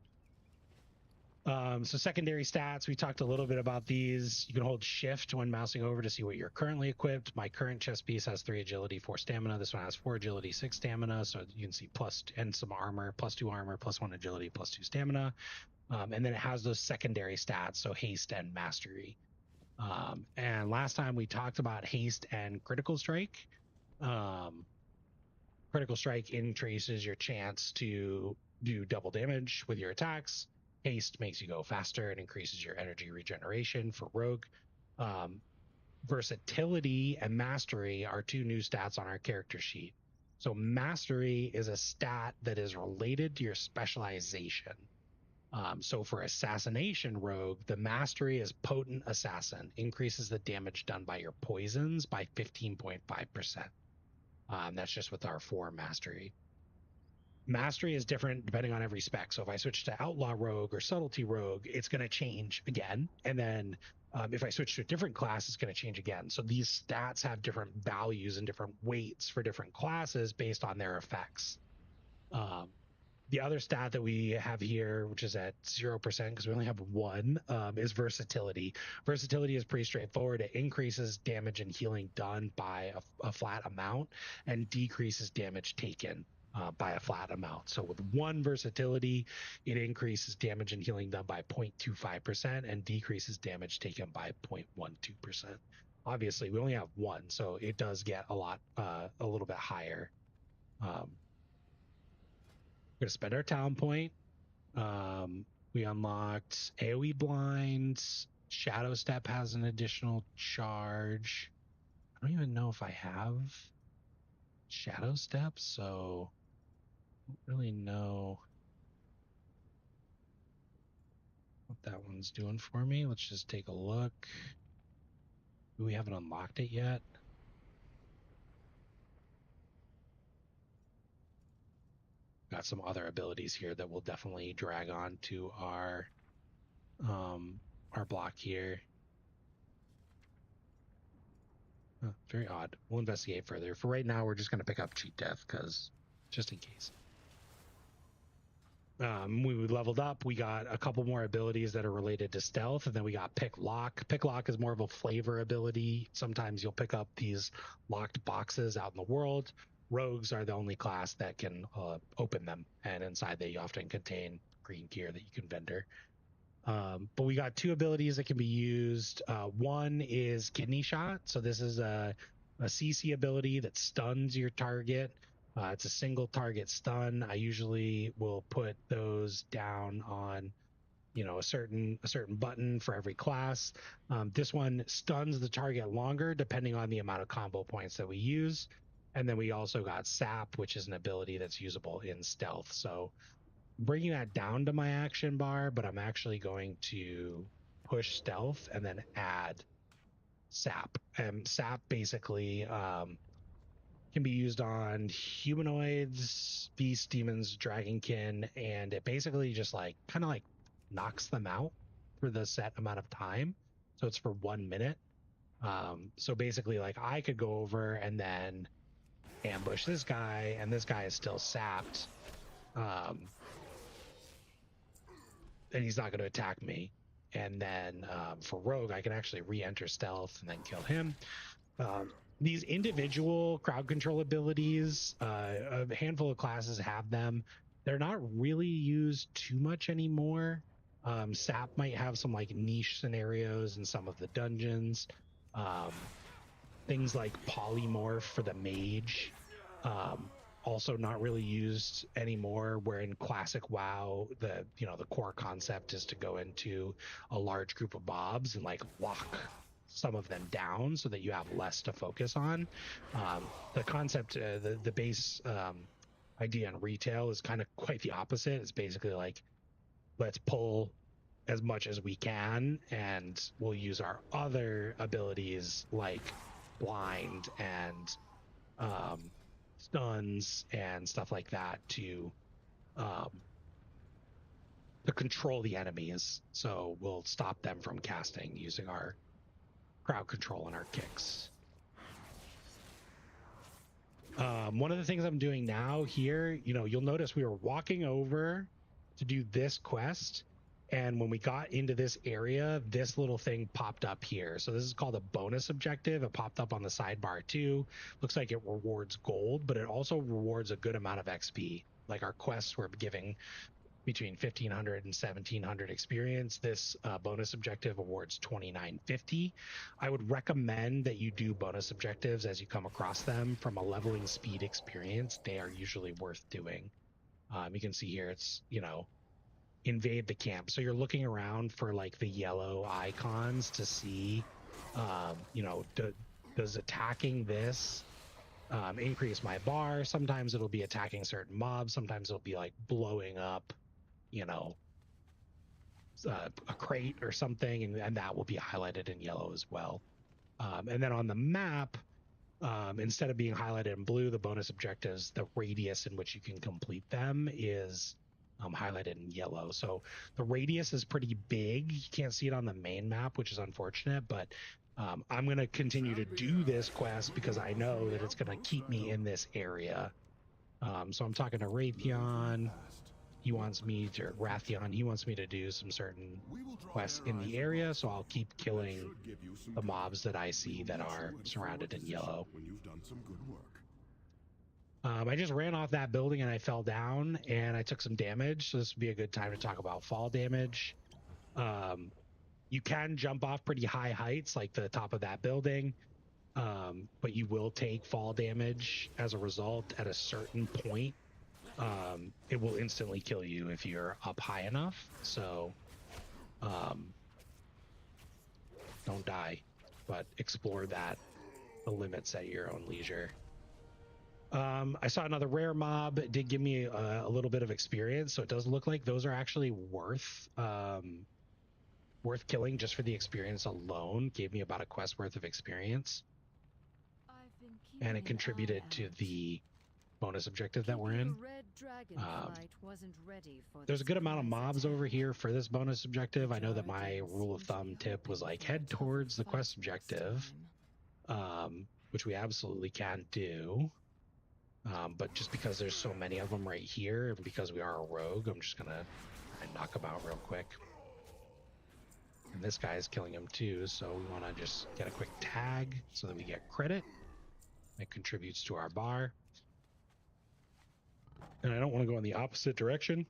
Speaker 1: So secondary stats, we talked a little bit about these. You can hold shift when mousing over to see what you're currently equipped. My current chest piece has 3 agility, 4 stamina. This one has 4 agility, 6 stamina. So you can see plus and some armor, +2 armor, +1 agility, +2 stamina. And then it has those secondary stats, so haste and mastery. And last time we talked about haste and critical strike. Critical strike increases your chance to do double damage with your attacks. Haste makes you go faster and increases your energy regeneration for rogue. Versatility and mastery are 2 new stats on our character sheet. So mastery is a stat that is related to your specialization. So for assassination rogue, the mastery is potent assassin, increases the damage done by your poisons by 15.5%. That's just with our 4 mastery. Mastery is different depending on every spec. So if I switch to Outlaw Rogue or Subtlety Rogue, it's going to change again. And then if I switch to a different class, it's going to change again. So these stats have different values and different weights for different classes based on their effects. The other stat that we have here, which is at 0% because we only have 1, is versatility. Versatility is pretty straightforward. It increases damage and healing done by a flat amount and decreases damage taken by a flat amount. So with 1 versatility, it increases damage and healing done by 0.25% and decreases damage taken by 0.12%. Obviously, we only have 1, so it does get a little bit higher. We're going to spend our talent point. We unlocked AoE blinds. Shadow Step has an additional charge. I don't even know if I have Shadow Step, so I don't really know what that one's doing for me. Let's just take a look. We haven't unlocked it yet. Got some other abilities here that will definitely drag on to our block here. Very odd. We'll investigate further. For right now, we're just going to pick up Cheat Death because just in case. We leveled up. We got a couple more abilities that are related to stealth, and then we got Pick Lock. Pick Lock is more of a flavor ability. Sometimes you'll pick up these locked boxes out in the world. Rogues are the only class that can open them, and inside they often contain green gear that you can vendor. But we got 2 abilities that can be used. One is Kidney Shot. So this is a CC ability that stuns your target. It's a single target stun. I usually will put those down on, a certain button for every class. This one stuns the target longer depending on the amount of combo points that we use. And then we also got Sap, which is an ability that's usable in stealth. So bringing that down to my action bar, but I'm actually going to push stealth and then add Sap. And Sap basically can be used on humanoids, beasts, demons, dragonkin, and it basically just kind of knocks them out for the set amount of time. So it's for 1 minute. So basically I could go over and then ambush this guy, and this guy is still sapped. And he's not going to attack me. And then for Rogue, I can actually re-enter stealth and then kill him. These individual crowd control abilities, a handful of classes have them. They're not really used too much anymore. Sap might have some like niche scenarios in some of the dungeons. Things like polymorph for the mage, also not really used anymore, where in classic WoW, the core concept is to go into a large group of mobs and like lock some of them down so that you have less to focus on. The concept, the base idea in retail is kind of quite the opposite. It's basically like, let's pull as much as we can, and we'll use our other abilities like blind and stuns and stuff like that to control the enemies. So we'll stop them from casting using our crowd control and our kicks. One of the things I'm doing now here, you'll notice we were walking over to do this quest, and when we got into this area, this little thing popped up here. So this is called a bonus objective. It popped up on the sidebar too. Looks like it rewards gold, but it also rewards a good amount of XP. Like our quests were giving between 1,500 and 1,700 experience. This bonus objective awards 2,950. I would recommend that you do bonus objectives as you come across them. From a leveling speed experience, they are usually worth doing. You can see here, it's, invade the camp. So you're looking around for like the yellow icons to see, does attacking this increase my bar? Sometimes it'll be attacking certain mobs. Sometimes it'll be like blowing up, a crate or something, and that will be highlighted in yellow as well. And then on the map, instead of being highlighted in blue, the bonus objectives, the radius in which you can complete them is highlighted in yellow. So the radius is pretty big. You can't see it on the main map, which is unfortunate, but I'm going to continue to do this quest because I know that it's going to keep me in this area. So I'm talking to Raytheon. He wants me to do some certain quests in the area, so I'll keep killing the mobs that I see that are surrounded in yellow.
Speaker 2: When you've done some good work.
Speaker 1: I just ran off that building and I fell down and I took some damage. So this would be a good time to talk about fall damage. You can jump off pretty high heights, like the top of that building, but you will take fall damage as a result at a certain point. It will instantly kill you if you're up high enough. So don't die, but explore the limits at your own leisure. I saw another rare mob. It did give me a little bit of experience, so it does look like those are actually worth killing just for the experience alone. Gave me about a quest worth of experience, and it contributed to the bonus objective that we're in. There's a good amount of mobs over here for this bonus objective. I know that my rule of thumb tip was like head towards the quest objective, which we absolutely can do. But just because there's so many of them right here, and because we are a rogue, I'm just gonna knock them out real quick. And this guy is killing him too, so we want to just get a quick tag so that we get credit. It contributes to our bar. And I don't want to go in the opposite direction,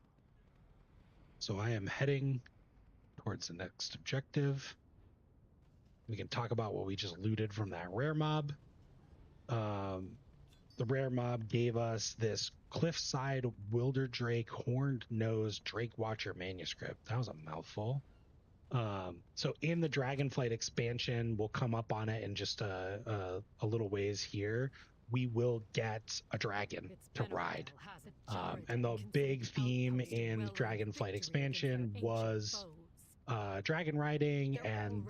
Speaker 1: so I am heading towards the next objective. We can talk about what we just looted from that rare mob. The rare mob gave us this Cliffside Wilderdrake Horned Nose Drake Watcher manuscript. That was a mouthful. So in the Dragonflight expansion, we'll come up on it in just a little ways here. We will get a dragon to ride. And the big theme in Dragonflight expansion was Dragonriding, and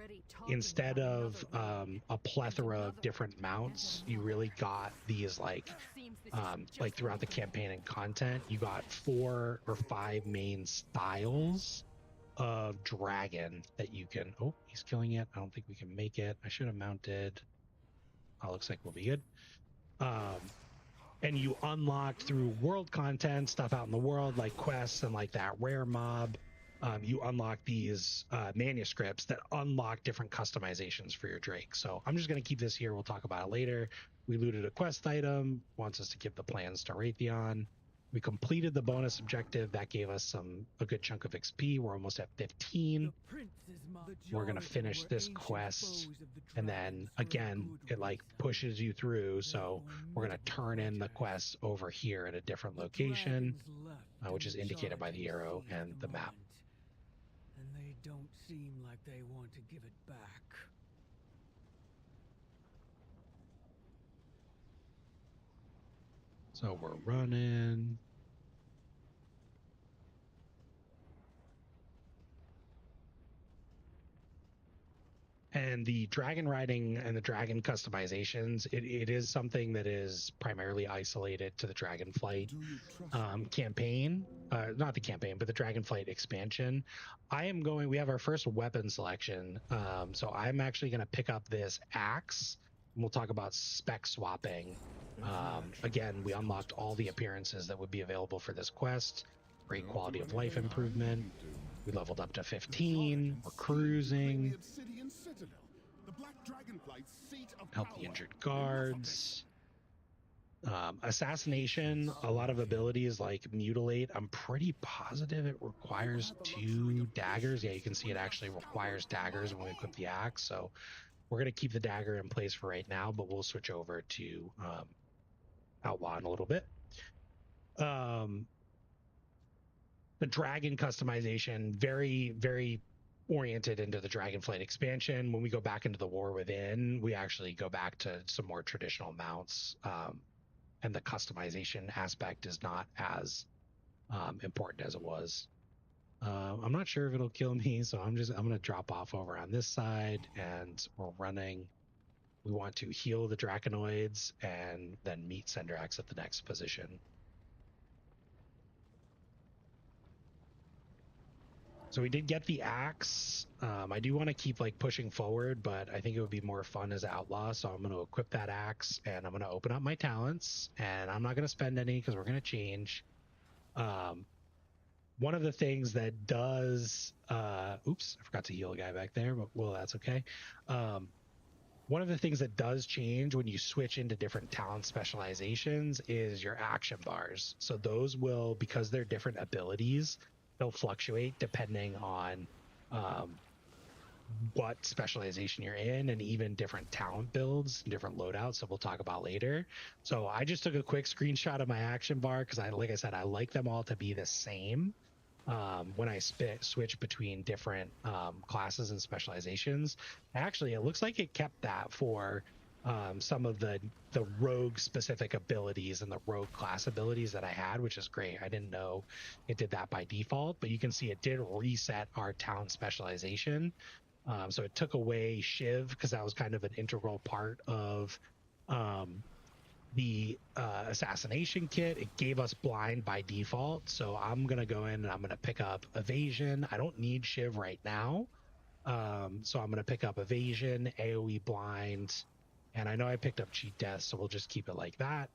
Speaker 1: instead of a plethora of different mounts, you really got these like throughout the campaign and content, you got 4 or 5 main styles of dragon that you can. Oh, he's killing it. I don't think we can make it. I should have mounted. Oh, looks like we'll be good. and you unlocked through world content, stuff out in the world, like quests and like that rare mob. You unlock these manuscripts that unlock different customizations for your Drake. So I'm just going to keep this here. We'll talk about it later. We looted a quest item, wants us to give the plans to Raytheon. We completed the bonus objective. That gave us a good chunk of XP. We're almost at 15. We're going to finish this quest. And then again, it like pushes you through. So we're going to turn in the quest over here at a different location, which is indicated by the arrow and the map.
Speaker 3: And they don't seem like they want to give it back.
Speaker 1: So we're running. And the Dragonriding and the dragon customizations, it is something that is primarily isolated to the Dragonflight campaign. Not the campaign, but the Dragonflight expansion. We have our first weapon selection. So I'm actually going to pick up this axe. And we'll talk about spec swapping. Again, we unlocked all the appearances that would be available for this quest. Great quality of life improvement. We leveled up to 15. We're cruising. Help the injured guards. Assassination, a lot of abilities like mutilate. I'm pretty positive it requires 2 daggers. Yeah, you can see it actually requires daggers when we equip the axe. So we're going to keep the dagger in place for right now, but we'll switch over to outlaw in a little bit. The dragon customization, very, very oriented into the Dragonflight expansion. When we go back into the War Within, we actually go back to some more traditional mounts, and the customization aspect is not as important as it was. I'm not sure if it'll kill me, so I'm going to drop off over on this side, and we're running. We want to heal the Draconoids and then meet Sendrax at the next position. So we did get the axe. I do want to keep like pushing forward, but I think it would be more fun as outlaw. So I'm going to equip that axe and I'm going to open up my talents, and I'm not going to spend any because we're going to change. One of the things that does, oops, I forgot to heal a guy back there, but well, that's okay. One of the things that does change when you switch into different talent specializations is your action bars. So those will, because they're different abilities, they'll fluctuate depending on what specialization you're in, and even different talent builds, different loadouts that we'll talk about later. So I just took a quick screenshot of my action bar because like I said, I like them all to be the same when I switch between different classes and specializations. Actually, it looks like it kept that for some of the rogue specific abilities and the rogue class abilities that I had, which is great. I didn't know it did that by default, but you can see it did reset our talent specialization. So it took away Shiv because that was kind of an integral part of the assassination kit. It gave us blind by default. So I'm going to go in and I'm going to pick up evasion. I don't need Shiv right now. So I'm going to pick up evasion, AoE blind, and I know I picked up cheat death, so we'll just keep it like that.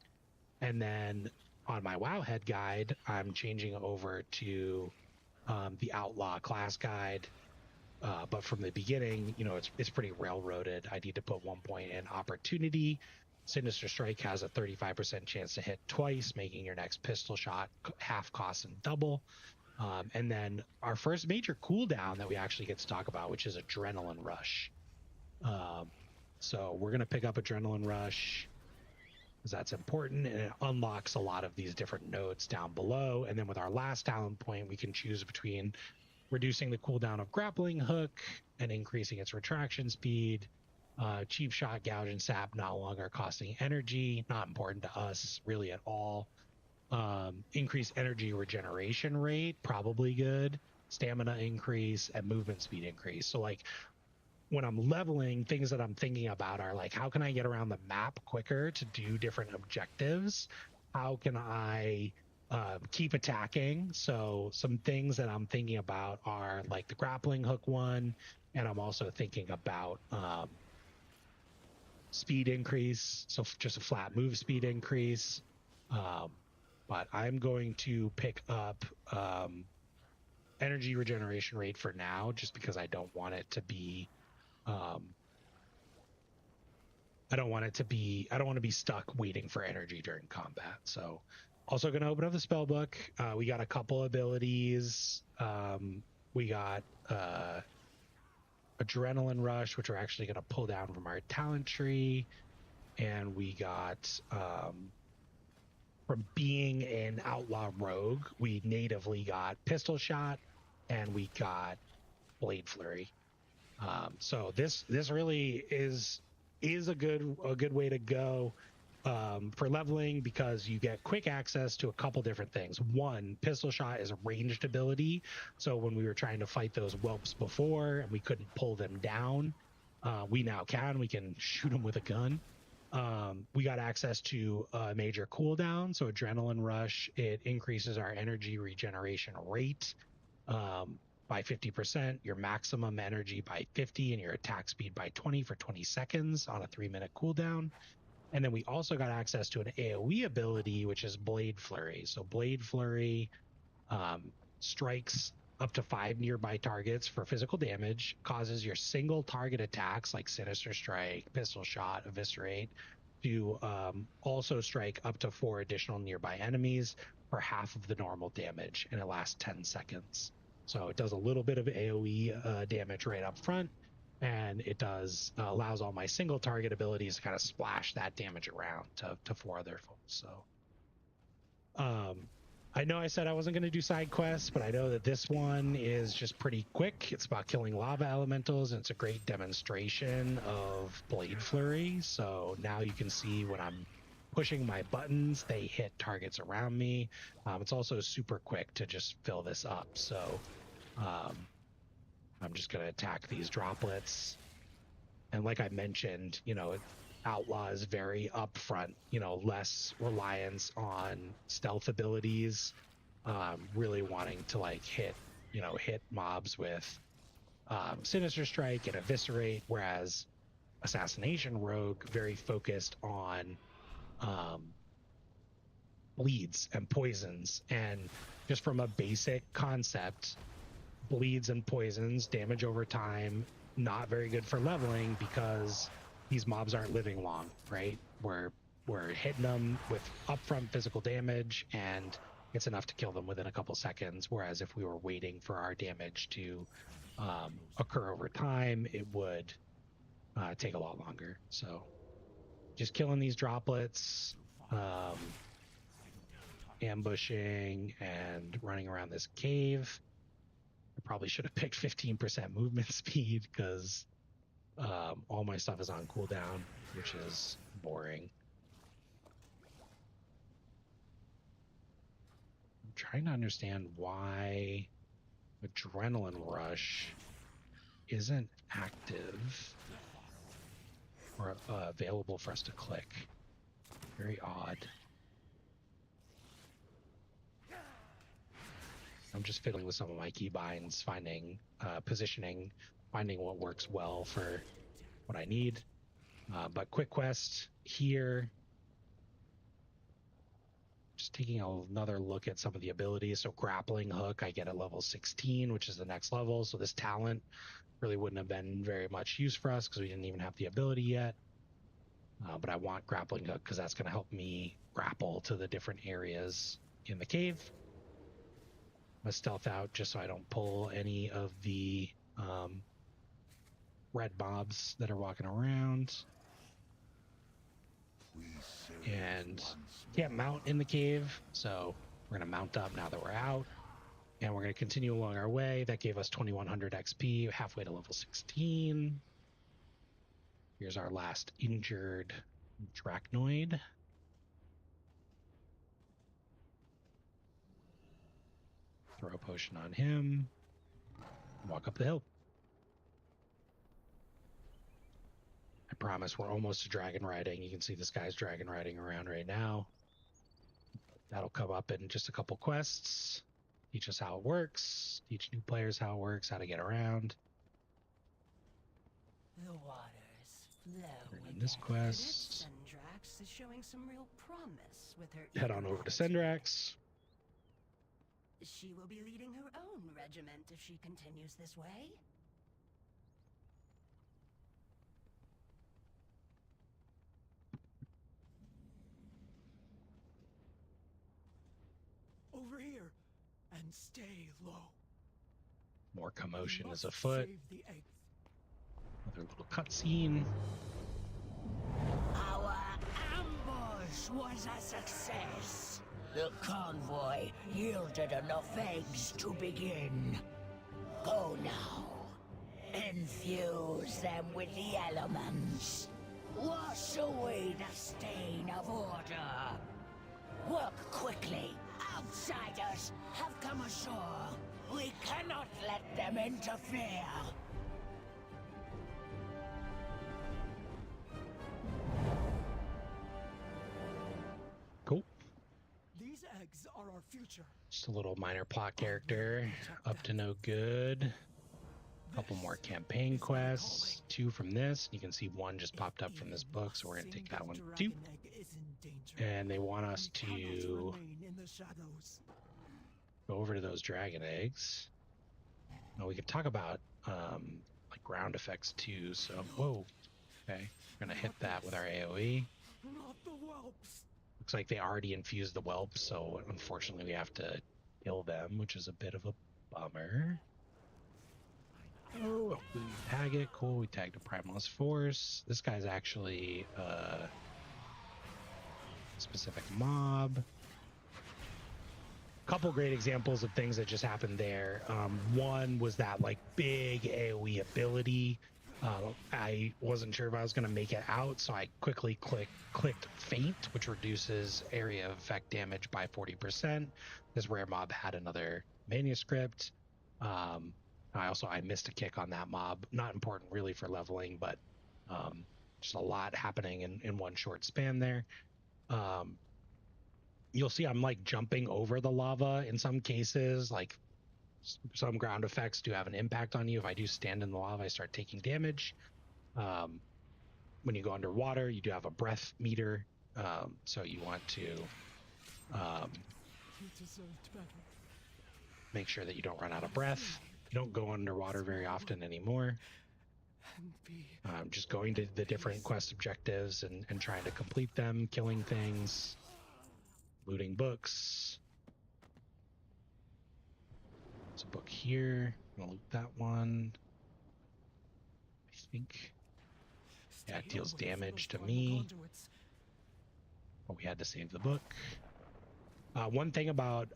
Speaker 1: And then on my WoWHead guide, I'm changing over to the outlaw class guide. But from the beginning, you know, it's pretty railroaded. I need to put 1 point in opportunity. Sinister Strike has a 35% chance to hit twice, making your next pistol shot half cost and double. And then our first major cooldown that we actually get to talk about, which is Adrenaline Rush. So we're going to pick up Adrenaline Rush because that's important, and it unlocks a lot of these different nodes down below. And then with our last talent point, we can choose between reducing the cooldown of Grappling Hook and increasing its retraction speed. Cheap Shot, Gouge, and Sap no longer costing energy. Not important to us really at all. Increased energy regeneration rate, probably good. Stamina increase and movement speed increase. So like when I'm leveling, things that I'm thinking about are like, how can I get around the map quicker to do different objectives? How can I keep attacking? So some things that I'm thinking about are like the Grappling Hook one, and I'm also thinking about speed increase, so just a flat move speed increase. But I'm going to pick up energy regeneration rate for now, just because I don't want it to be I don't want to be stuck waiting for energy during combat. So also going to open up the spell book. We got a couple abilities. We got Adrenaline Rush, which we're actually going to pull down from our talent tree. And we got, from being an outlaw rogue, we natively got Pistol Shot, and we got Blade Flurry. So this really is a good way to go for leveling, because you get quick access to a couple different things. One, Pistol Shot is a ranged ability, so when we were trying to fight those whelps before and we couldn't pull them down, we now can. We can shoot them with a gun. We got access to a major cooldown, so Adrenaline Rush. It increases our energy regeneration rate by 50%, your maximum energy by 50, and your attack speed by 20 for 20 seconds on a 3-minute cooldown. And then we also got access to an AoE ability, which is Blade Flurry. So Blade Flurry strikes up to 5 nearby targets for physical damage, causes your single target attacks like Sinister Strike, Pistol Shot, Eviscerate to also strike up to 4 additional nearby enemies for half of the normal damage, and it lasts 10 seconds. So it does a little bit of AoE damage right up front, and it does allows all my single target abilities to kind of splash that damage around to 4 other folks. So I know I said I wasn't going to do side quests, but I know that this one is just pretty quick. It's about killing lava elementals, and it's a great demonstration of Blade Flurry. So now you can see when I'm pushing my buttons, they hit targets around me. It's also super quick to just fill this up. So I'm just going to attack these droplets. And like I mentioned, Outlaw is very upfront, less reliance on stealth abilities, really wanting to hit mobs with Sinister Strike and Eviscerate, whereas Assassination Rogue very focused on bleeds and poisons. And just from a basic concept, bleeds and poisons, damage over time, not very good for leveling because these mobs aren't living long, right? We're hitting them with upfront physical damage, and it's enough to kill them within a couple seconds. Whereas if we were waiting for our damage to occur over time, it would take a lot longer. So just killing these droplets, ambushing, and running around this cave. I probably should have picked 15% movement speed because all my stuff is on cooldown, which is boring. I'm trying to understand why Adrenaline Rush isn't active or available for us to click. Very odd. I'm just fiddling with some of my keybinds, finding positioning, finding what works well for what I need. But quick quest here. Just taking another look at some of the abilities. So grappling hook, I get at level 16, which is the next level. So this talent really wouldn't have been very much use for us because we didn't even have the ability yet. But I want grappling hook because that's going to help me grapple to the different areas in the cave. I'm gonna stealth out just so I don't pull any of the red mobs that are walking around. And can't mount in the cave, so we're gonna mount up now that we're out. And we're gonna continue along our way. That gave us 2100 XP, halfway to level 16. Here's our last injured Draconoid. Throw a potion on him. Walk up the hill. I promise we're almost to Dragonriding. You can see this guy's Dragonriding around right now. That'll come up in just a couple quests. Teach us how it works. Teach new players how it works, how to get around.
Speaker 12: The waters flow
Speaker 1: In this quest.
Speaker 12: is showing some real promise with her.
Speaker 1: Head on over to Sendrax.
Speaker 12: She will be leading her own regiment if she continues this way.
Speaker 3: Over here, and stay low.
Speaker 1: More commotion is afoot.
Speaker 3: Save the eggs.
Speaker 1: Another little cutscene.
Speaker 16: Our ambush was a success. The convoy yielded enough eggs to begin. Go now. Infuse them with the elements. Wash away the stain of order. Work quickly. Outsiders have come ashore. We cannot let them interfere.
Speaker 1: Cool.
Speaker 3: These eggs are our future.
Speaker 1: Just a little minor plot character, up to no good. Couple more campaign quests, 2 from this. You can see 1 just popped up from this book, so we're gonna take that one too. And they want us to go over to those dragon eggs. Now we could talk about like ground effects too. So whoa, okay, we're gonna hit that with our AOE.
Speaker 3: Not the whelps.
Speaker 1: Looks like they already infused the whelps, so unfortunately we have to kill them, which is a bit of a bummer. Oh, we tag it. Cool. We tagged a Primalist Force. This guy's actually a specific mob. Couple great examples of things that just happened there. One was that like big AoE ability. I wasn't sure if I was going to make it out, so I quickly clicked Faint, which reduces area of effect damage by 40%. This rare mob had another manuscript. I missed a kick on that mob. Not important really for leveling, but just a lot happening in one short span there. You'll see I'm like jumping over the lava in some cases. Like some ground effects do have an impact on you. If I do stand in the lava, I start taking damage. When you go underwater, you do have a breath meter, so you want to make sure that you don't run out of breath. You don't go underwater very often anymore. Just going to the different quest objectives and trying to complete them, killing things, looting books. There's a book here. I'm gonna loot that one. I think. Yeah, it deals damage to me. But we had to save the book. One thing about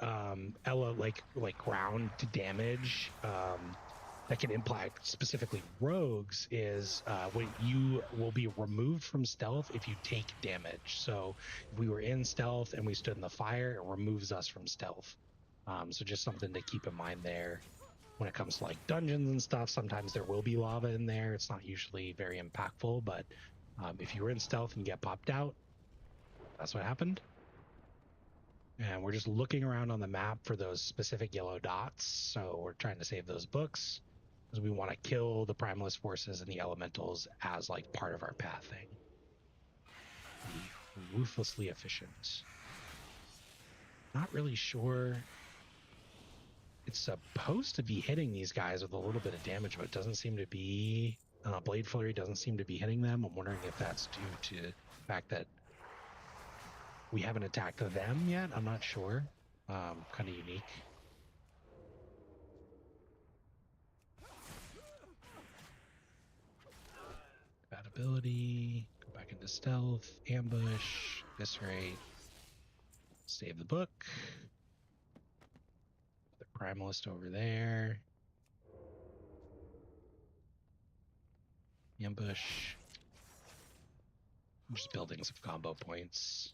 Speaker 1: Ella, like ground to damage that can impact specifically rogues is when you will be removed from stealth if you take damage. So if we were in stealth and we stood in the fire, it removes us from stealth. So just something to keep in mind there. When it comes to like dungeons and stuff, sometimes there will be lava in there. It's not usually very impactful, but if you were in stealth and get popped out, that's what happened. And we're just looking around on the map for those specific yellow dots. So we're trying to save those books because we want to kill the Primalist Forces and the Elementals as like part of our pathing. Be ruthlessly efficient. Not really sure. It's supposed to be hitting these guys with a little bit of damage, but it doesn't seem to be. Blade Flurry doesn't seem to be hitting them. I'm wondering if that's due to the fact that we haven't attacked them yet. I'm not sure. Kind of unique. Bad ability. Go back into stealth. Ambush. Eviscerate. Save the book. The Primalist over there. Ambush. Just building some combo points.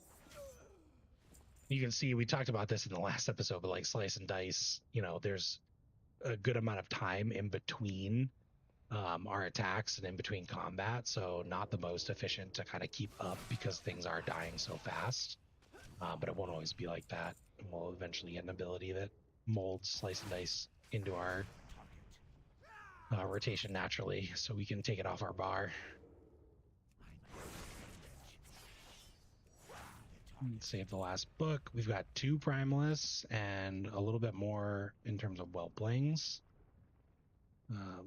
Speaker 1: You can see we talked about this in the last episode, but like slice and dice, you know, there's a good amount of time in between our attacks and in between combat, so not the most efficient to kind of keep up because things are dying so fast. But it won't always be like that. And we'll eventually get an ability that molds slice and dice into our rotation naturally, so we can take it off our bar. Save the last book. We've got 2 primalists and a little bit more in terms of whelplings.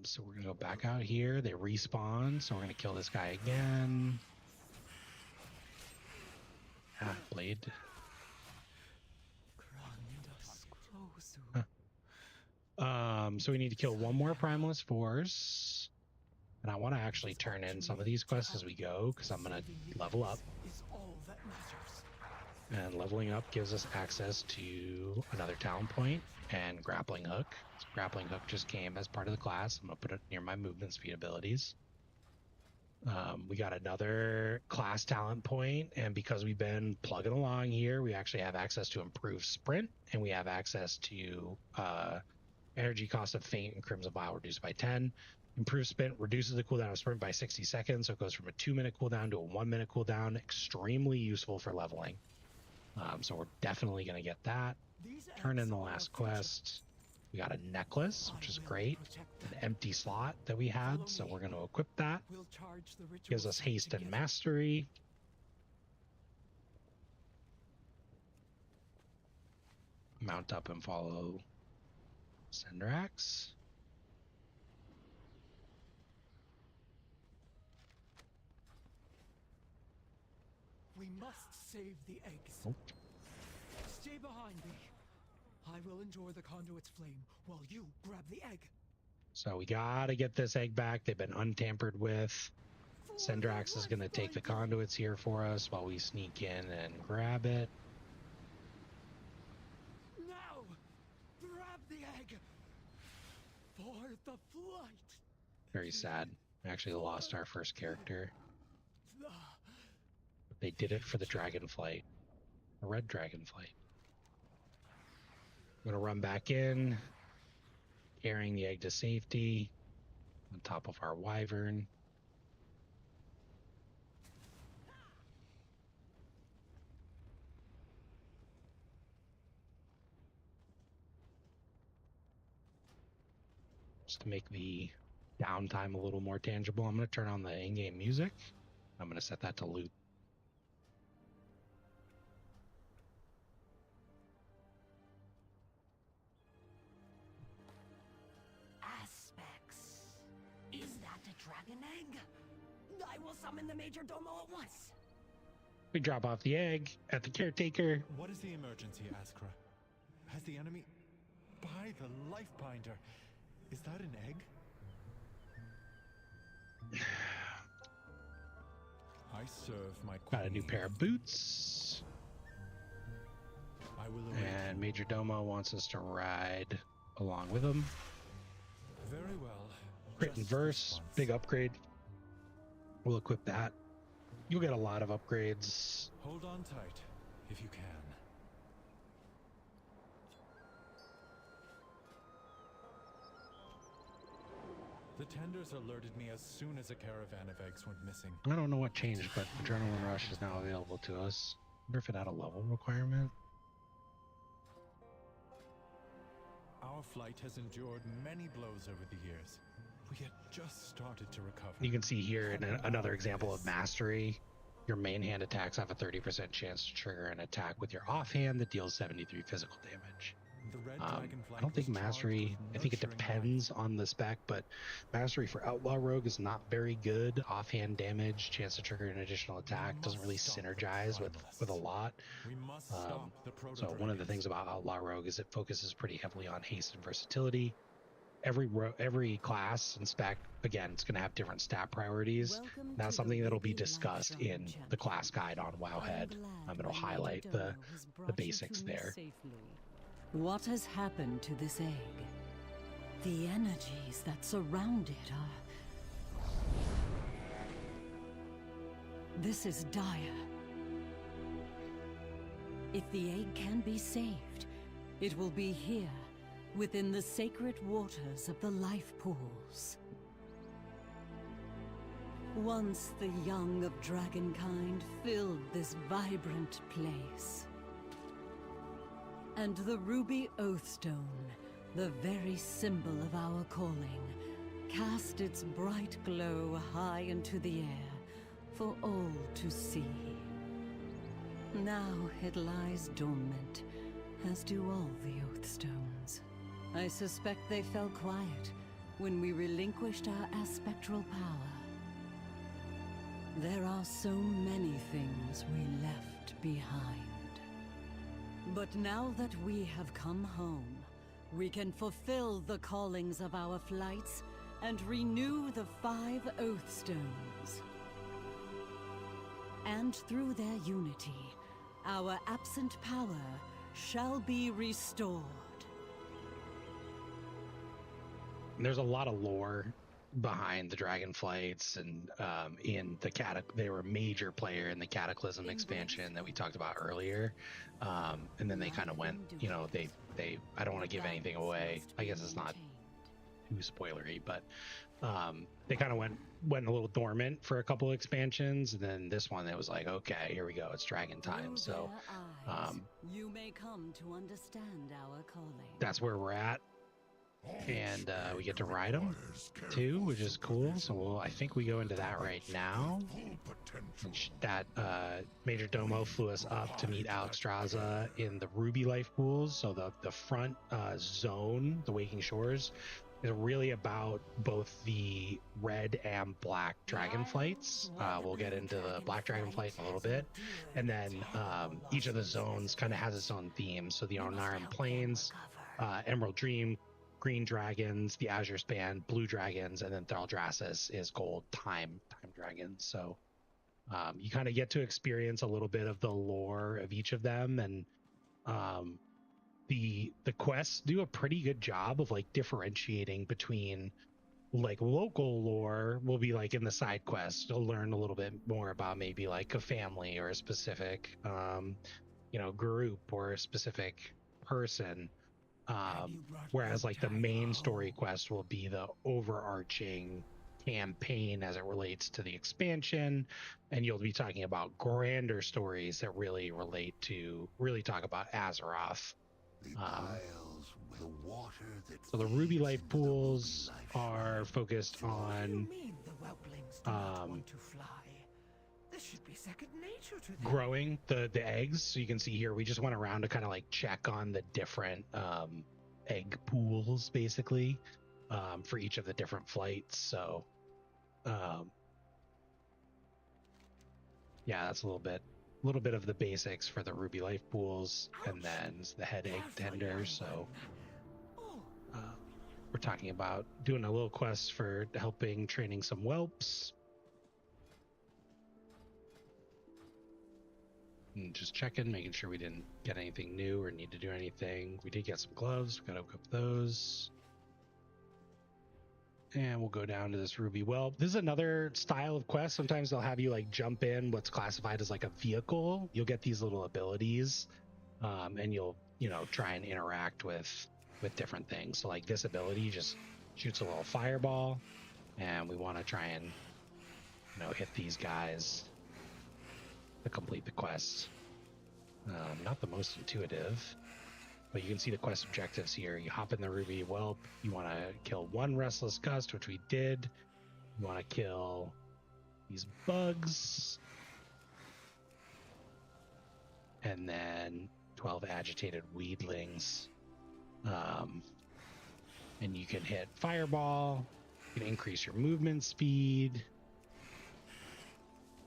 Speaker 1: So we're gonna go back out here. They respawn, so we're gonna kill this guy again. Blade. So we need to kill 1 more primalist force. And I want to actually turn in some of these quests as we go, because I'm going to level up. And leveling up gives us access to another talent point and grappling hook. So grappling hook just came as part of the class. I'm going to put it near my movement speed abilities. We got another class talent point, and because we've been plugging along here, we actually have access to improved sprint, and we have access to energy cost of Faint and Crimson Vial reduced by 10. Improved sprint reduces the cooldown of sprint by 60 seconds, so it goes from a 2-minute cooldown to a 1-minute cooldown. Extremely useful for leveling. So we're definitely going to get that. Turn in the last quest. We got a necklace, which is great. An empty slot that we had, so we're going to equip that. Gives us haste and mastery. Mount up and follow Sendrax.
Speaker 12: We must save the eggs.
Speaker 1: Oh.
Speaker 12: Stay behind me. I will endure the conduit's flame while you grab the egg.
Speaker 1: So we gotta get this egg back. They've been untampered with. Sendrax is gonna take the conduits here for us while we sneak in and grab it.
Speaker 12: Now, grab the egg for the flight.
Speaker 1: Very sad. We actually lost our first character. They did it for the dragonflight. A red dragonflight. I'm gonna run back in, carrying the egg to safety on top of our wyvern. Just to make the downtime a little more tangible, I'm gonna turn on the in-game music. I'm gonna set that to loop.
Speaker 16: Is that a dragon egg? I will summon the Major Domo at once.
Speaker 1: We drop off the egg at the caretaker.
Speaker 17: What is the emergency, Askra? Has the enemy... By the life binder, is that an egg? I serve my queen.
Speaker 1: Got a new pair of boots.
Speaker 17: I will
Speaker 1: and Major Domo wants us to ride along with him.
Speaker 17: Very well.
Speaker 1: Crit and verse, big upgrade. We'll equip that. You'll get a lot of upgrades.
Speaker 17: Hold on tight, if you can. The tenders alerted me as soon as a caravan of eggs went missing.
Speaker 1: I don't know what changed, but Adrenaline Rush is now available to us. I wonder if it had a level requirement.
Speaker 17: Our flight has endured many blows over the years. We had just started to recover.
Speaker 1: You can see here another example of mastery. Your main hand attacks have a 30% chance to trigger an attack with your offhand that deals 73 physical damage. I don't think mastery, I think it depends on the spec, but mastery for Outlaw Rogue is not very good. Offhand damage, chance to trigger an additional attack, doesn't really synergize with a lot. So one of the things about Outlaw Rogue is it focuses pretty heavily on haste and versatility. Every class and spec, again, it's going to have different stat priorities. That's something that'll be discussed in the class guide on WoWHead. It'll highlight the basics there.
Speaker 9: What has happened to this egg? The energies that surround it are... This is dire. If the egg can be saved, it will be here, within the sacred waters of the life pools. Once the young of dragonkind filled this vibrant place. And the ruby oathstone, the very symbol of our calling, cast its bright glow high into the air for all to see. now it lies dormant, as do all the Oathstones. I suspect they fell quiet when we relinquished our aspectral power. There are so many things we left behind. But now that we have come home, we can fulfill the callings of our flights and renew the 5 Oathstones. And through their unity, our absent power shall be restored.
Speaker 1: There's a lot of lore behind the Dragonflights, and in the they were a major player in the Cataclysm expansion that we talked about earlier, and then they kind of went, you know, they I don't want to give anything away. I guess it's not too spoilery, but they kind of went a little dormant for a couple of expansions, and then this one it was like, okay, here we go, it's dragon time. So
Speaker 9: you may come to understand our calling.
Speaker 1: that's where we're at. And we get to ride them too, which is cool. So I think we go into that right now. That Major Domo flew us up to meet Alexstrasza in the Ruby Life Pools. So the front zone, the Waking Shores, is really about both the red and black dragonflights. We'll get into the black dragonflight in a little bit. And then each of the zones kind of has its own theme. So the Onaran Plains, Emerald Dream, green dragons, the Azure Span, blue dragons, and then Thaldraszus is gold time dragons. So you kind of get to experience a little bit of the lore of each of them, and the quests do a pretty good job of like differentiating between like local lore will be like in the side quests to learn a little bit more about maybe like a family or a specific group or a specific person. Whereas like the main story quest will be the overarching campaign as it relates to the expansion, and you'll be talking about grander stories that really talk about Azeroth. So the Ruby Life Pools are focused on
Speaker 12: This should be second nature to them.
Speaker 1: growing the eggs. So you can see here we just went around to kind of like check on the different egg pools basically for each of the different flights. So yeah, that's a little bit of the basics for the Ruby Life Pools. And then the head egg tenders. So we're talking about doing a little quest for helping training some whelps. And just checking, making sure we didn't get anything new or need to do anything. We did get some gloves. We got to hook up those. And we'll go down to this Ruby Whelp. This is another style of quest. Sometimes they'll have you like jump in what's classified as like a vehicle. You'll get these little abilities, and you'll try and interact with different things. So like this ability just shoots a little fireball, and we want to try and hit these guys to complete the quest. Not the most intuitive, but you can see the quest objectives here. You hop in the Ruby Whelp. You want to kill 1 Restless Gust, which we did. You want to kill these bugs, and then 12 agitated weedlings. And you can hit fireball. You can increase your movement speed.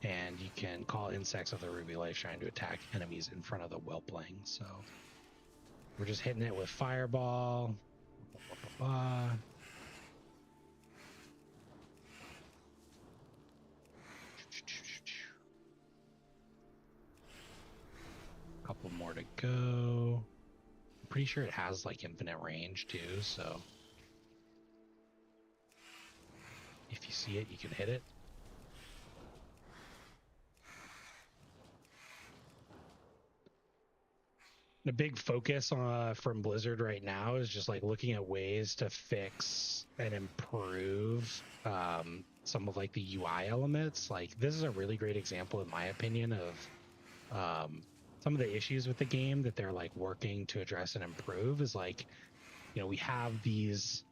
Speaker 1: And you can call insects of the Ruby Life trying to attack enemies in front of the whelpling. So we're just hitting it with fireball. Couple more to go. I'm pretty sure it has like infinite range too, so if you see it, you can hit it. The big focus from Blizzard right now is just like looking at ways to fix and improve some of like the UI elements. Like this is a really great example, in my opinion, of some of the issues with the game that they're like working to address and improve. Is like, we have these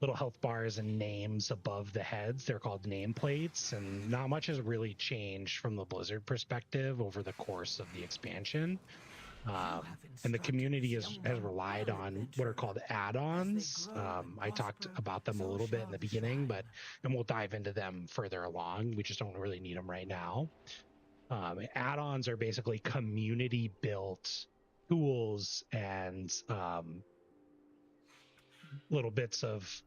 Speaker 1: little health bars and names above the heads. They're called nameplates, and not much has really changed from the Blizzard perspective over the course of the expansion. And the community has relied on what are called add-ons. I talked about them a little bit in the beginning, and we'll dive into them further along. We just don't really need them right now. Add-ons are basically community-built tools and little bits of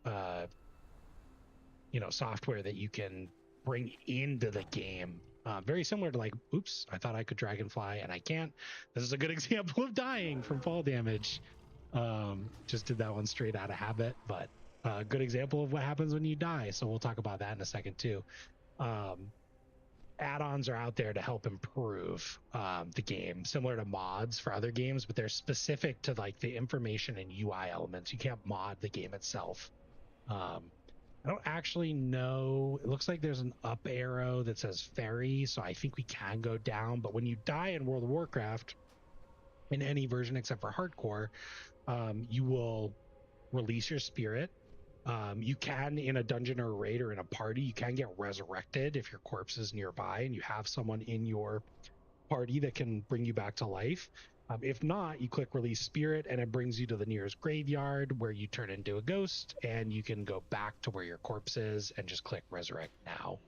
Speaker 1: software that you can bring into the game. Very similar to, like, oops, I thought I could dragonfly and I can't. This is a good example of dying from fall damage. Just did that one straight out of habit, but a good example of what happens when you die. So we'll talk about that in a second too. Add-ons are out there to help improve the game, similar to mods for other games, but they're specific to like the information and UI elements. You can't mod the game itself. I don't actually know. It looks like there's an up arrow that says ferry, so I think we can go down. But when you die in World of Warcraft, in any version except for hardcore, you will release your spirit. You can, in a dungeon or a raid or in a party, you can get resurrected if your corpse is nearby and you have someone in your party that can bring you back to life. If not, you click release spirit and it brings you to the nearest graveyard where you turn into a ghost and you can go back to where your corpse is and just click resurrect now.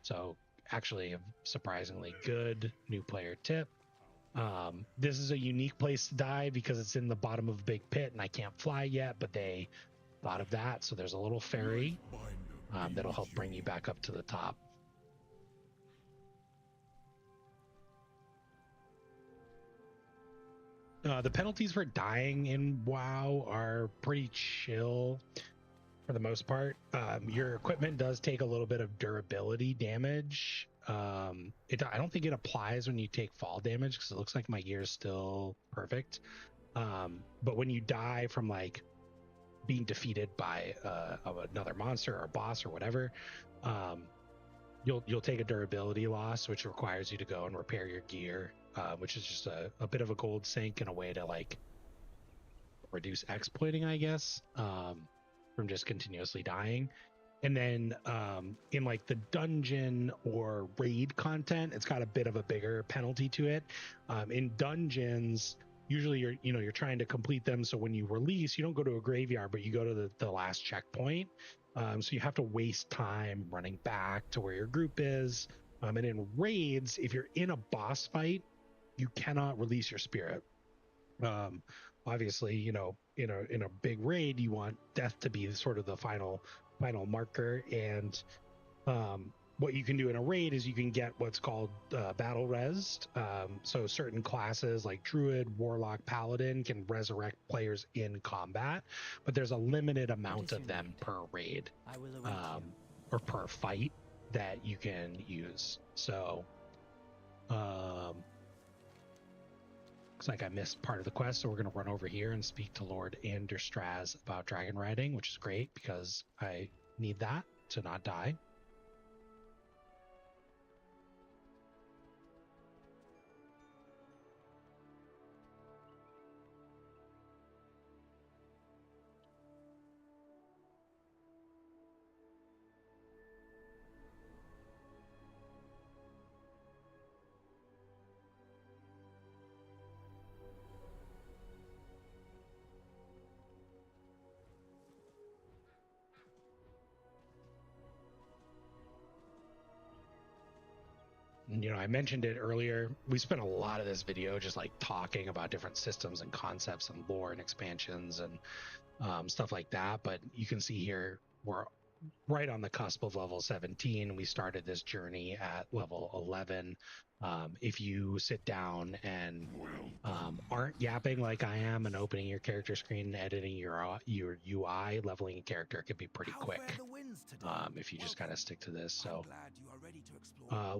Speaker 1: So actually a surprisingly good new player tip. This is a unique place to die because it's in the bottom of a big pit and I can't fly yet, but they thought of that. So there's a little ferry that'll help bring you back up to the top. The penalties for dying in WoW are pretty chill for the most part. Your equipment does take a little bit of durability damage. I don't think it applies when you take fall damage because it looks like my gear is still perfect. But when you die from like being defeated by another monster or a boss or whatever, you'll take a durability loss, which requires you to go and repair your gear, which is just a bit of a gold sink and a way to like reduce exploiting, I guess, from just continuously dying. And then in like the dungeon or raid content, it's got a bit of a bigger penalty to it. In dungeons, usually you're trying to complete them, so when you release, you don't go to a graveyard, but you go to the last checkpoint. So you have to waste time running back to where your group is. And in raids, if you're in a boss fight, you cannot release your spirit. Obviously, in a big raid, you want death to be sort of the final marker. And what you can do in a raid is you can get what's called battle res. So certain classes like Druid, Warlock, Paladin can resurrect players in combat, but there's a limited amount of them per raid or per fight that you can use. So looks like I missed part of the quest, so we're going to run over here and speak to Lord Anderstraz about Dragonriding, which is great because I need that to not die. I mentioned it earlier. We spent a lot of this video just like talking about different systems and concepts and lore and expansions and stuff like that. But you can see here we're right on the cusp of level 17. We started this journey at level 11. If you sit down and aren't yapping like I am and opening your character screen and editing your UI, leveling a character can be pretty quick if you just kind of stick to this. So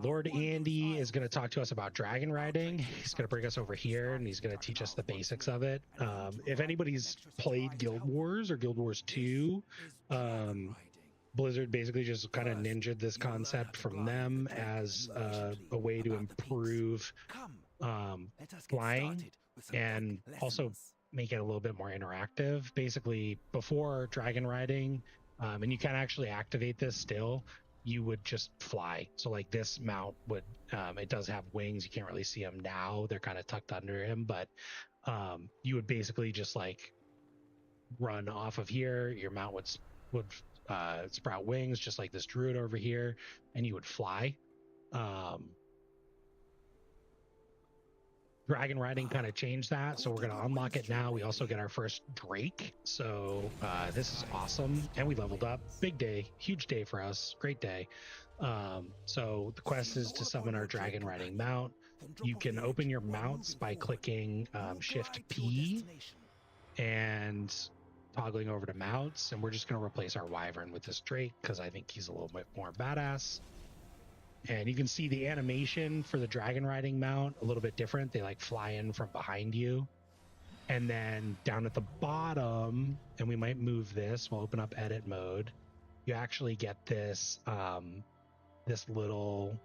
Speaker 1: Lord Andy is going to talk to us about Dragonriding. He's going to bring us over here and he's going to teach us the basics of it. If anybody's played Guild Wars or Guild Wars 2, Blizzard basically just kind of ninja'd this concept from them as a way to improve flying and also make it a little bit more interactive. Basically, before dragon riding, and you can actually activate this still, you would just fly. So like this mount would, it does have wings. You can't really see them now. They're kind of tucked under him, but you would basically just like run off of here. Your mount would sprout wings, just like this druid over here, and you would fly. Dragon riding kind of changed that, so we're going to unlock it now. We also get our first Drake, so this is awesome, and we leveled up. Big day, huge day for us, great day. So the quest is to summon our dragon riding mount. You can open your mounts by clicking Shift P and toggling over to mounts, and we're just going to replace our wyvern with this Drake because I think he's a little bit more badass. And you can see the animation for the dragon riding mount a little bit different. They like fly in from behind you. And then down at the bottom, and we might move this, we'll open up edit mode. You actually get this this little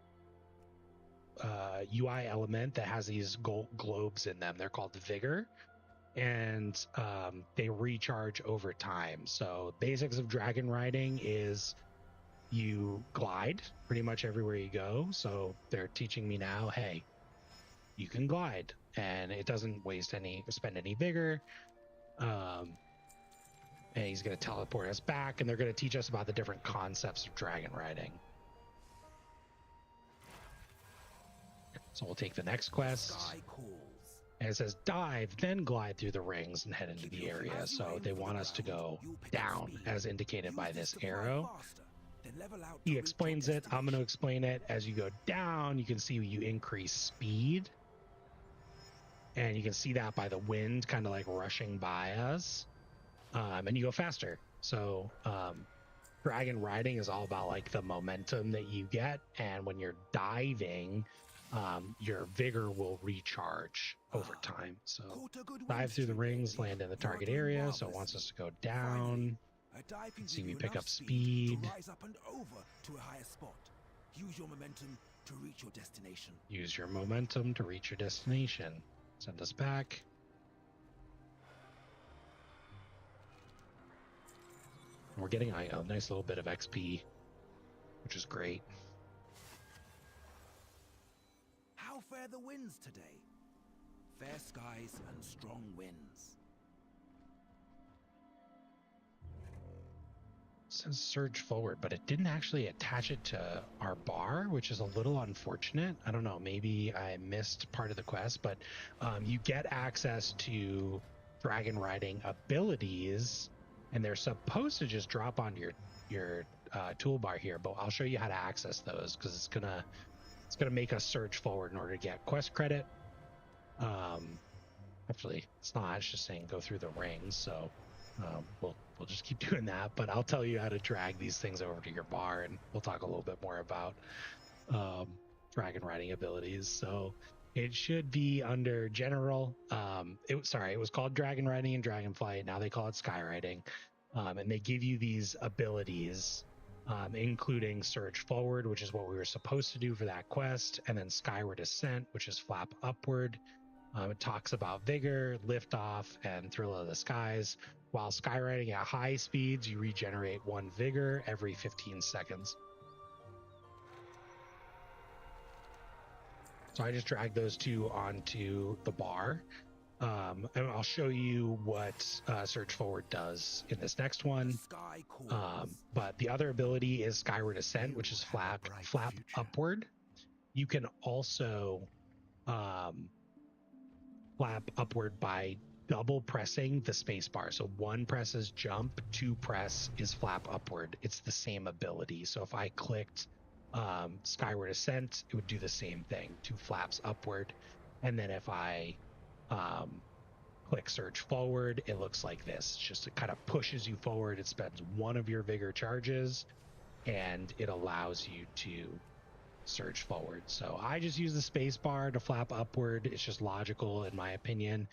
Speaker 1: UI element that has these gold globes in them. They're called Vigor, and they recharge over time. So basics of dragon riding is you glide pretty much everywhere you go. So they're teaching me now, hey, you can glide, and it doesn't spend any vigor. And he's going to teleport us back, and they're going to teach us about the different concepts of dragon riding. So we'll take the next quest. And it says dive, then glide through the rings and head into the area. So they want us to go down, as indicated by this arrow. He explains it. I'm going to explain it. As you go down, you can see you increase speed. And you can see that by the wind kind of like rushing by us. And you go faster. So dragon riding is all about like the momentum that you get. And when you're diving, your vigor will recharge over time. So dive through the rings, land in the target area. So it wants us to go down. See, we pick up speed.
Speaker 18: Rise up and over to a higher spot. Use your momentum to reach your destination.
Speaker 1: Use your momentum to reach your destination. Send us back. We're getting a nice little bit of XP, which is great.
Speaker 18: How fare the winds today? Fair skies and strong winds.
Speaker 1: Says surge forward, but it didn't actually attach it to our bar, which is a little unfortunate. I don't know, maybe I missed part of the quest, but you get access to dragon riding abilities, and they're supposed to just drop onto your toolbar here, but I'll show you how to access those because it's gonna make us surge forward in order to get quest credit. Actually, it's not. It's just saying go through the rings, so we'll just keep doing that, but I'll tell you how to drag these things over to your bar, and we'll talk a little bit more about dragon riding abilities. So it should be under general. It was called dragon riding and dragonflight. Now they call it Skyriding, and they give you these abilities, including surge forward, which is what we were supposed to do for that quest, and then skyward ascent, which is flap upward. It talks about vigor, liftoff, and thrill of the skies. While skywriting at high speeds, you regenerate 1 vigor every 15 seconds. So I just dragged those two onto the bar. And I'll show you what Surge Forward does in this next one. But the other ability is Skyward Ascent, which is flap upward. You can also flap upward by double pressing the space bar. So 1 press is jump, 2 press is flap upward. It's the same ability. So if I clicked Skyward Ascent, it would do the same thing, 2 flaps upward. And then if I click Surge Forward, it looks like this. Just it kind of pushes you forward. It spends 1 of your vigor charges, and it allows you to surge forward. So I just use the space bar to flap upward. It's just logical in my opinion.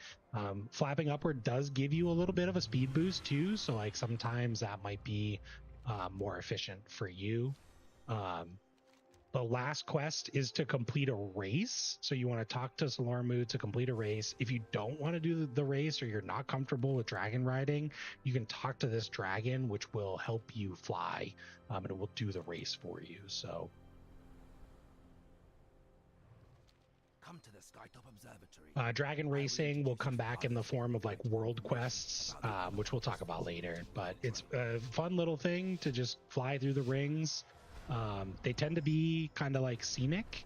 Speaker 1: Flapping upward does give you a little bit of a speed boost too, so like sometimes that might be more efficient for you. The last quest is to complete a race. So you want to talk to Solarmu to complete a race. If you don't want to do the race or you're not comfortable with dragon riding, you can talk to this dragon, which will help you fly, and it will do the race for you. So
Speaker 18: Come to the Skytop Observatory.
Speaker 1: dragon racing will come back in the form of like world quests, which we'll talk about later. But it's a fun little thing to just fly through the rings. They tend to be kind of like scenic.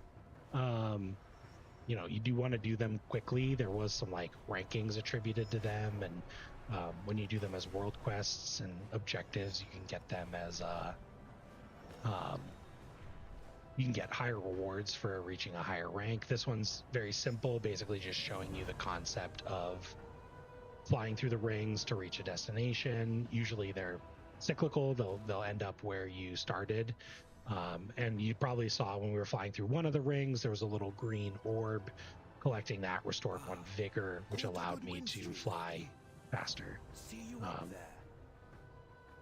Speaker 1: You know, you do want to do them quickly. There was some like rankings attributed to them, and when you do them as world quests and objectives, you can get them as you can get higher rewards for reaching a higher rank. This one's very simple, basically just showing you the concept of flying through the rings to reach a destination. Usually they're cyclical. They'll end up where you started. And you probably saw when we were flying through one of the rings, there was a little green orb. Collecting that restored 1 vigor, which allowed me to fly faster.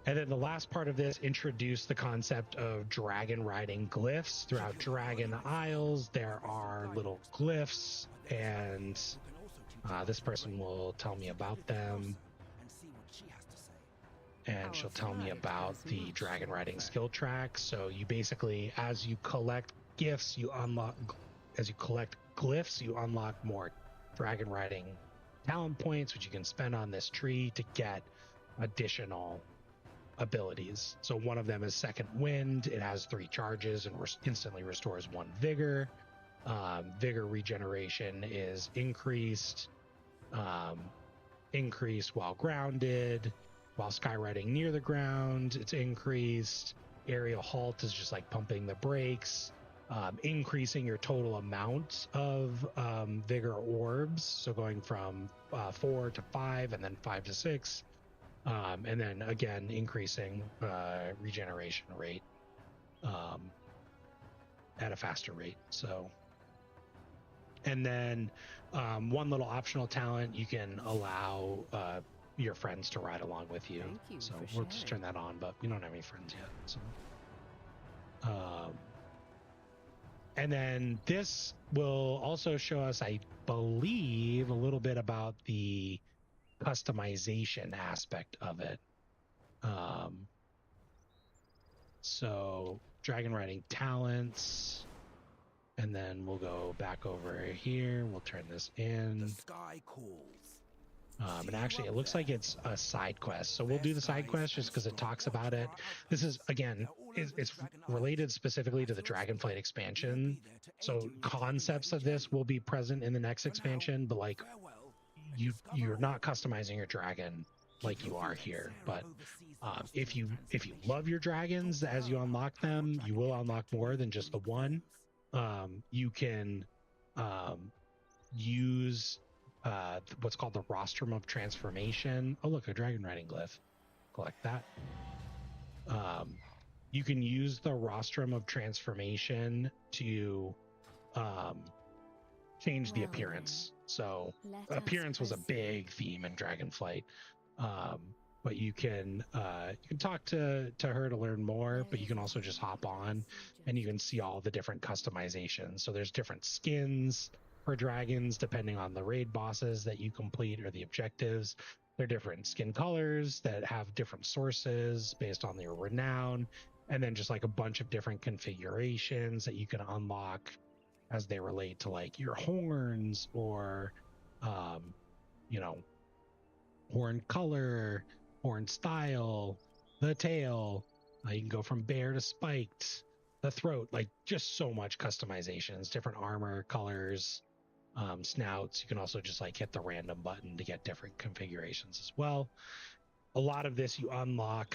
Speaker 1: And then the last part of this introduced the concept of dragon riding glyphs. Throughout Dragon Isles, there are little glyphs, and this person will tell me about them. And she'll tell me about the dragon riding skill track. So you basically, as you collect glyphs, you unlock more dragon riding talent points, which you can spend on this tree to get additional abilities. So one of them is Second Wind. It has 3 charges and instantly restores 1 vigor. Vigor regeneration is increased while grounded. While Skyriding near the ground, it's increased. Aerial halt is just like pumping the brakes, increasing your total amount of vigor orbs. So going from 4 to 5 and then 5 to 6. And then again, increasing regeneration rate at a faster rate. So, and then one little optional talent, you can allow your friends to ride along with you. So we'll just turn that on, but we don't have any friends yet. So, and then this will also show us, I believe, a little bit about the customization aspect of it. So dragon riding talents, and then we'll go back over here. We'll turn this in.
Speaker 18: The sky calls.
Speaker 1: And actually, it looks like it's a side quest. So we'll do the side quest just because it talks about it. This is, again, it's related specifically to the Dragonflight expansion. So concepts of this will be present in the next expansion, but like you're not customizing your dragon like you are here. But if you love your dragons as you unlock them, you will unlock more than just the one. You can use what's called the Rostrum of Transformation. Oh, look, a dragon riding glyph. Collect that. You can use the Rostrum of Transformation to change the appearance. So appearance was a big theme in Dragonflight. But you can talk to her to learn more, but you can also just hop on and you can see all the different customizations. So there's different skins for dragons depending on the raid bosses that you complete or the objectives. There are different skin colors that have different sources based on your renown, and then just like a bunch of different configurations that you can unlock as they relate to like your horns or horn color, horn style, the tail. You can go from bare to spiked, the throat, like just so much customizations, different armor colors, snouts. You can also just like hit the random button to get different configurations as well. A lot of this you unlock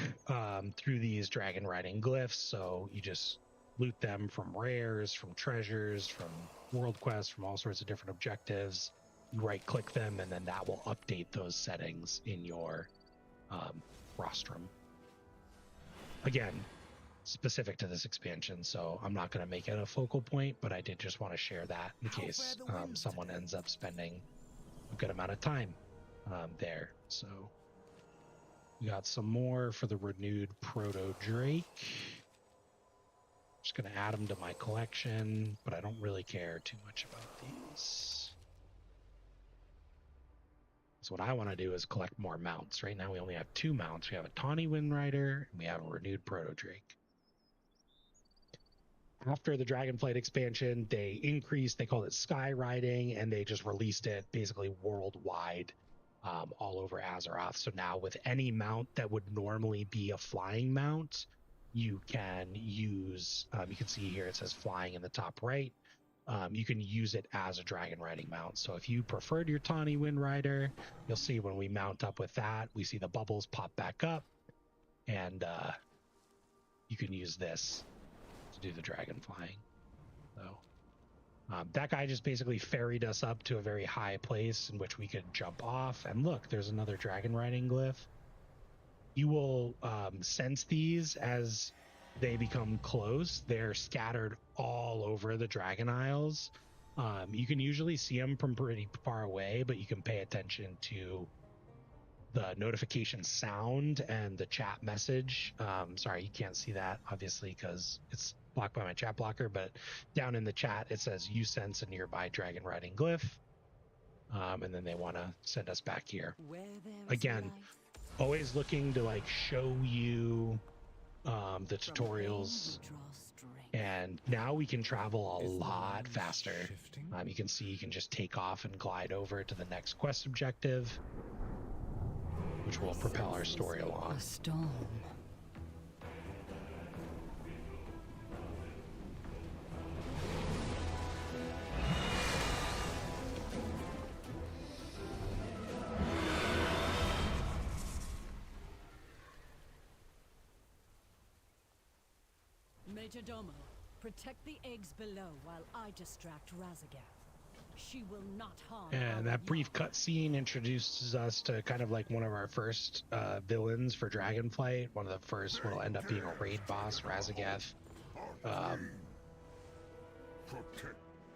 Speaker 1: through these dragon riding glyphs. So you just loot them from rares, from treasures, from world quests, from all sorts of different objectives. You right click them and then that will update those settings in your rostrum. Again, specific to this expansion, so I'm not going to make it a focal point, but I did just want to share that in case someone ends up spending a good amount of time there. So we got some more for the renewed Proto Drake. Just going to add them to my collection, but I don't really care too much about these. So what I want to do is collect more mounts. Right now we only have 2 mounts. We have a Tawny Wind Rider and we have a renewed Proto Drake. After the Dragonflight expansion, they increased, they called it Skyriding, and they just released it basically worldwide, all over Azeroth. So now with any mount that would normally be a flying mount, you can use, you can see here it says flying in the top right. You can use it as a dragon riding mount. So if you preferred your Tawny Wind Rider, you'll see when we mount up with that, we see the bubbles pop back up, and you can use this to do the dragon flying. So that guy just basically ferried us up to a very high place in which we could jump off. And look, there's another dragon riding glyph. You will sense these as they become close. They're scattered all over the Dragon Isles. You can usually see them from pretty far away, but you can pay attention to the notification sound and the chat message. Sorry, you can't see that obviously because it's blocked by my chat blocker, but down in the chat it says you sense a nearby dragon riding glyph, and then they want to send us back here. Again, always looking to like show you the tutorials, and now we can travel a lot faster. You can see you can just take off and glide over to the next quest objective, which will propel our story along.
Speaker 9: A storm.
Speaker 5: Major Domo, protect the eggs below while I distract Razagath. She will not harm.
Speaker 1: And that brief cutscene introduces us to kind of like one of our first villains for Dragonflight. One of the first will end up being a raid boss, Razagath.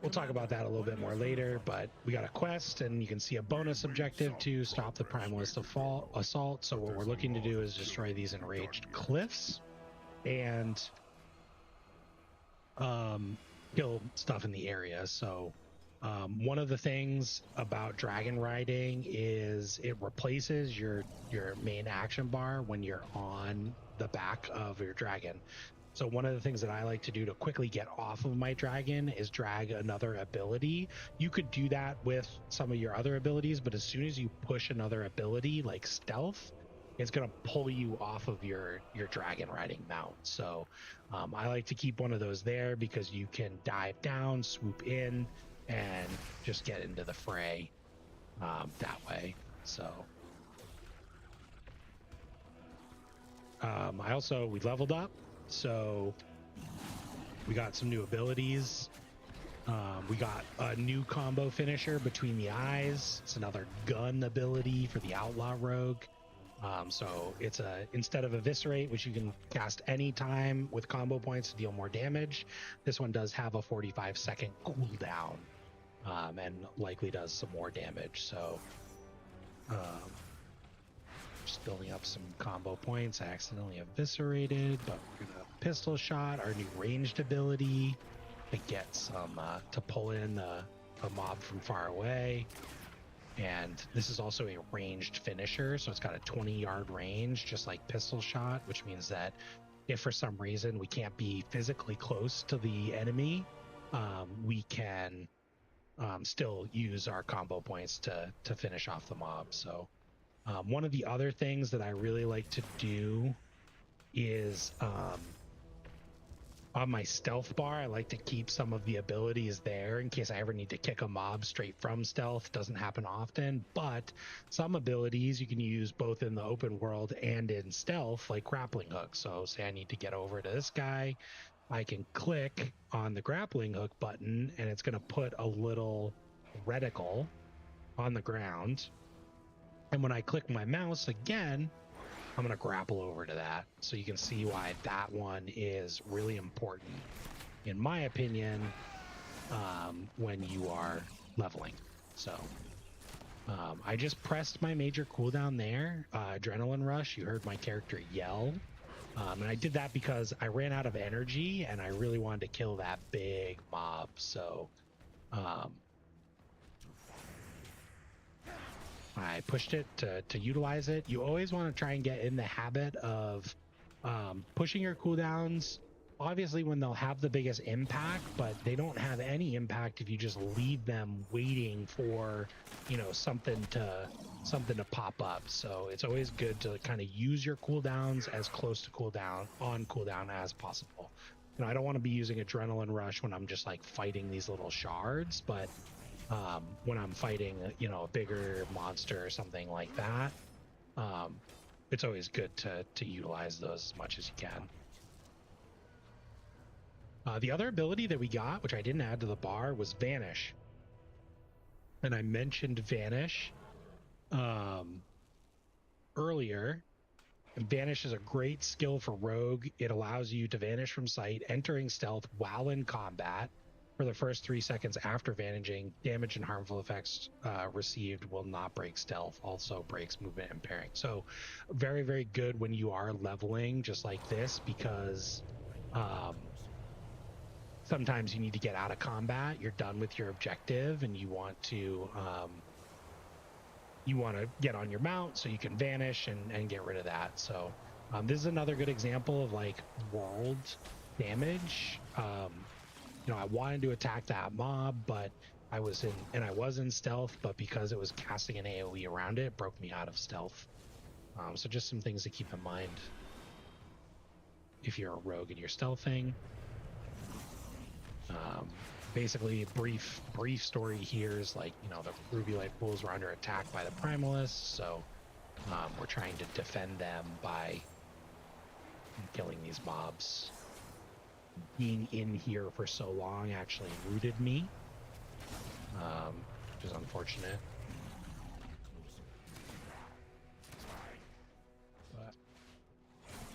Speaker 1: We'll talk about that a little bit more later, but we got a quest, and you can see a bonus objective to stop the Primalist assault. So what we're looking to do is destroy these enraged cliffs and kill stuff in the area. So one of the things about dragon riding is it replaces your main action bar when you're on the back of your dragon. So one of the things that I like to do to quickly get off of my dragon is drag another ability. You could do that with some of your other abilities, but as soon as you push another ability like stealth, it's going to pull you off of your dragon riding mount. So I like to keep one of those there because you can dive down, swoop in, and just get into the fray that way. So we leveled up, so we got some new abilities. We got a new combo finisher, Between the Eyes. It's another gun ability for the Outlaw Rogue. So it's instead of Eviscerate, which you can cast any time with combo points to deal more damage, this one does have a 45-second cooldown, and likely does some more damage. So just building up some combo points. I accidentally eviscerated, but we're gonna pistol shot, our new ranged ability to get some to pull in a mob from far away. And this is also a ranged finisher, so it's got a 20-yard range, just like pistol shot, which means that if for some reason we can't be physically close to the enemy, we can still use our combo points to finish off the mob. So one of the other things that I really like to do is on my stealth bar, I like to keep some of the abilities there in case I ever need to kick a mob straight from stealth. Doesn't happen often, but some abilities you can use both in the open world and in stealth, like grappling hook. So say I need to get over to this guy, I can click on the grappling hook button and it's going to put a little reticle on the ground. And when I click my mouse again, I'm going to grapple over to that. So you can see why that one is really important, in my opinion, when you are leveling. So I just pressed my major cooldown there. Adrenaline Rush, you heard my character yell. And I did that because I ran out of energy and I really wanted to kill that big mob. So I pushed it to utilize it. You always want to try and get in the habit of pushing your cooldowns, obviously when they'll have the biggest impact, but they don't have any impact if you just leave them waiting for, you know, something to pop up. So it's always good to kind of use your cooldowns as close to cooldown as possible. You know, I don't want to be using adrenaline rush when I'm just like fighting these little shards, but when I'm fighting, you know, a bigger monster or something like that, it's always good to utilize those as much as you can. The other ability that we got, which I didn't add to the bar, was Vanish. And I mentioned Vanish earlier. And Vanish is a great skill for Rogue. It allows you to vanish from sight, entering stealth while in combat. For the first 3 seconds after vanishing, damage and harmful effects received will not break stealth, also breaks movement and pairing. So very, very good when you are leveling just like this, because sometimes you need to get out of combat, you're done with your objective, and you want to get on your mount so you can vanish and get rid of that. So this is another good example of like world damage. You know, I wanted to attack that mob, but I was in stealth, but because it was casting an AoE around it, it broke me out of stealth. So just some things to keep in mind if you're a rogue and you're stealthing. Basically, brief story here is like, you know, the Ruby Light Pools were under attack by the Primalists, so we're trying to defend them by killing these mobs. Being in here for so long actually rooted me, which is unfortunate. But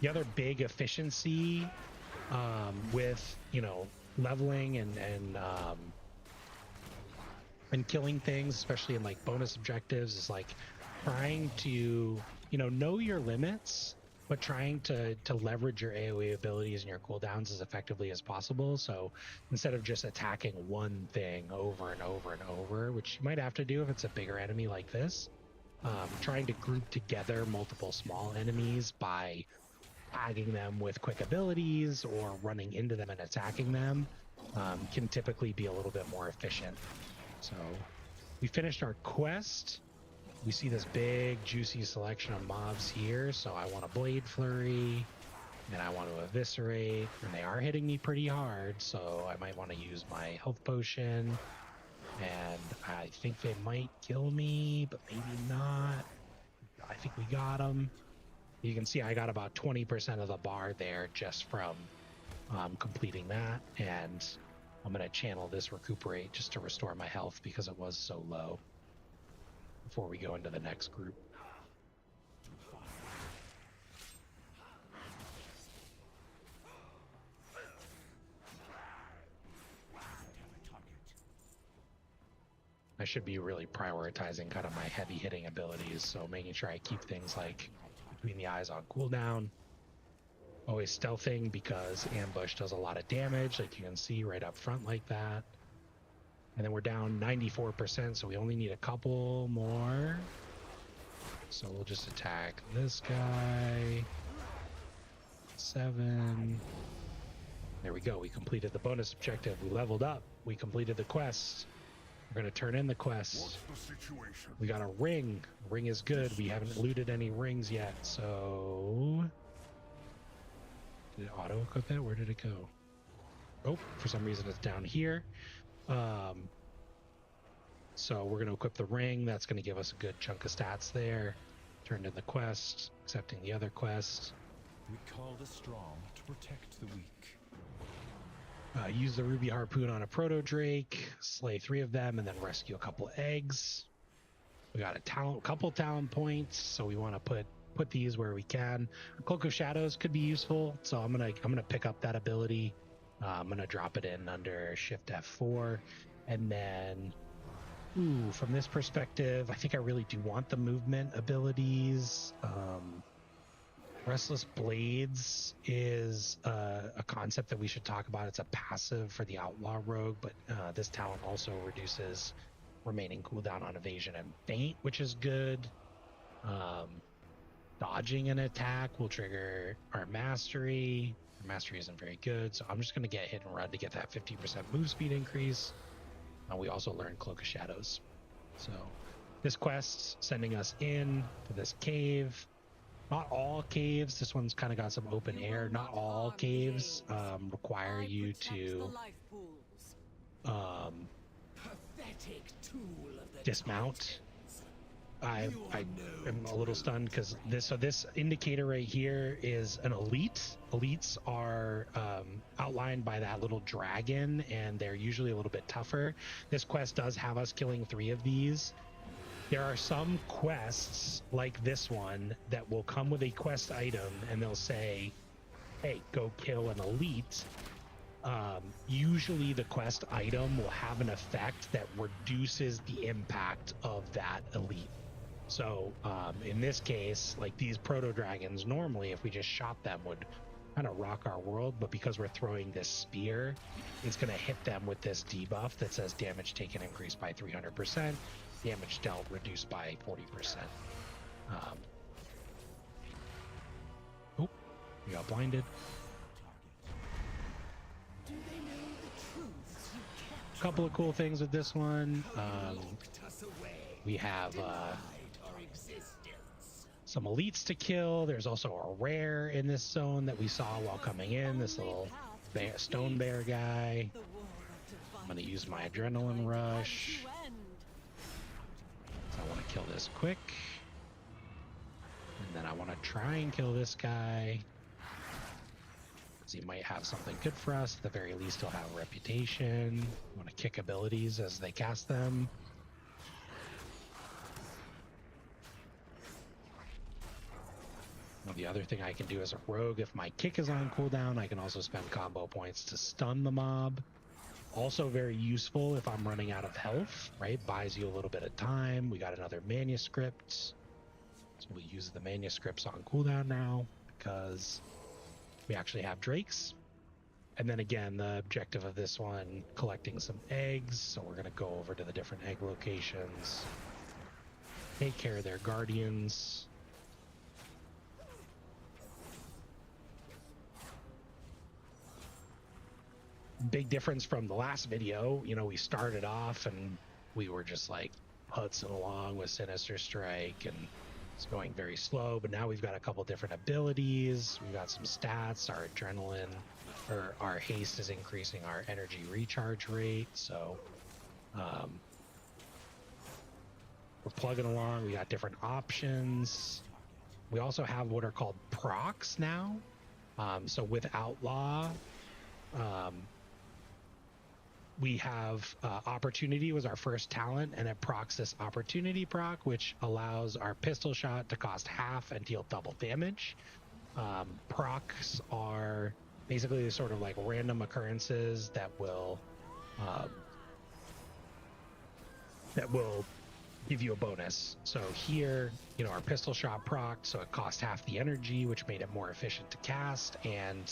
Speaker 1: the other big efficiency with, you know, leveling and killing things, especially in like bonus objectives, is like trying to, you know your limits, but trying to leverage your AoE abilities and your cooldowns as effectively as possible. So instead of just attacking one thing over and over and over, which you might have to do if it's a bigger enemy like this, trying to group together multiple small enemies by tagging them with quick abilities or running into them and attacking them can typically be a little bit more efficient. So we finished our quest. We see this big juicy selection of mobs here, so I want a Blade Flurry and I want to eviscerate, and they are hitting me pretty hard, so I might want to use my health potion, and I think they might kill me, but maybe not. I think we got them. You can see I got about 20% of the bar there just from completing that, and I'm going to channel this recuperate just to restore my health because it was so low before we go into the next group. I should be really prioritizing kind of my heavy hitting abilities, so making sure I keep things like Between the Eyes on cooldown. Always stealthing because ambush does a lot of damage, like you can see right up front like that. And then we're down 94%, so we only need a couple more. So we'll just attack this guy. 7. There we go. We completed the bonus objective. We leveled up. We completed the quest. We're going to turn in the quest. We got a ring. Ring is good. We haven't looted any rings yet, so... Did it auto-equip it? Where did it go? Oh, for some reason it's down here. So we're going to equip the ring. That's going to give us a good chunk of stats there. Turned in the quest, accepting the other quest.
Speaker 17: We call the strong to protect the weak.
Speaker 1: Use the ruby harpoon on a proto drake, slay 3 of them, and then rescue a couple eggs. We got a couple talent points, so we want to put these where we can. Cloak of Shadows could be useful, so I'm gonna pick up that ability. I'm gonna drop it in under Shift F4, and then from this perspective, I think I really do want the movement abilities. Restless Blades is a concept that we should talk about. It's a passive for the Outlaw Rogue, but this talent also reduces remaining cooldown on evasion and feint, which is good. Dodging an attack will trigger our mastery. Our mastery isn't very good, so I'm just going to get hit and run to get that 50% move speed increase. We also learn Cloak of Shadows. So this quest sending us in to this cave. Not all caves. This one's kind of got some open air. Not all caves require you to dismount. I am a little stunned because this indicator right here is an elite. Elites are outlined by that little dragon, and they're usually a little bit tougher. This quest does have us killing 3 of these. There are some quests like this one that will come with a quest item and they'll say, hey, go kill an elite. Usually the quest item will have an effect that reduces the impact of that elite. So in this case, like these proto dragons, normally if we just shot them would kind of rock our world, but because we're throwing this spear, it's going to hit them with this debuff that says damage taken increased by 300%. Damage dealt reduced by 40%. Oh, we got blinded. A couple of cool things with this one. We have some elites to kill. There's also a rare in this zone that we saw while coming in. This little stone bear guy. I'm going to use my adrenaline rush. I want to kill this quick, and then I want to try and kill this guy because he might have something good for us. At the very least, he'll have a reputation. I want to kick abilities as they cast them. Well, the other thing I can do as a rogue, if my kick is on cooldown, I can also spend combo points to stun the mob. Also very useful if I'm running out of health, right? Buys you a little bit of time. We got another manuscript. So we use the manuscripts on cooldown now because we actually have drakes. And then again, the objective of this one, collecting some eggs. So we're going to go over to the different egg locations, take care of their guardians. Big difference from the last video, you know, we started off and we were just like putzing along with Sinister Strike and it's going very slow, but now we've got a couple different abilities. We've got some stats. Our adrenaline, or our haste, is increasing our energy recharge rate. So we're plugging along. We got different options. We also have what are called procs now. So with Outlaw, we have Opportunity was our first talent, and it procs this Opportunity proc, which allows our pistol shot to cost half and deal double damage. Procs are basically sort of like random occurrences that will give you a bonus. So here, you know, our pistol shot proc, so it cost half the energy, which made it more efficient to cast, and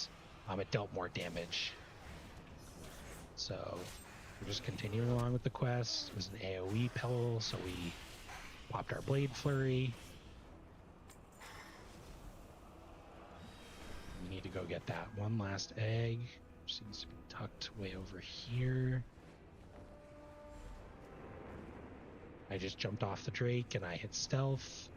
Speaker 1: it dealt more damage. So we're just continuing along with the quest. It was an AoE pill, so we popped our Blade Flurry. We need to go get that one last egg, which seems to be tucked way over here. I just jumped off the Drake and I hit stealth.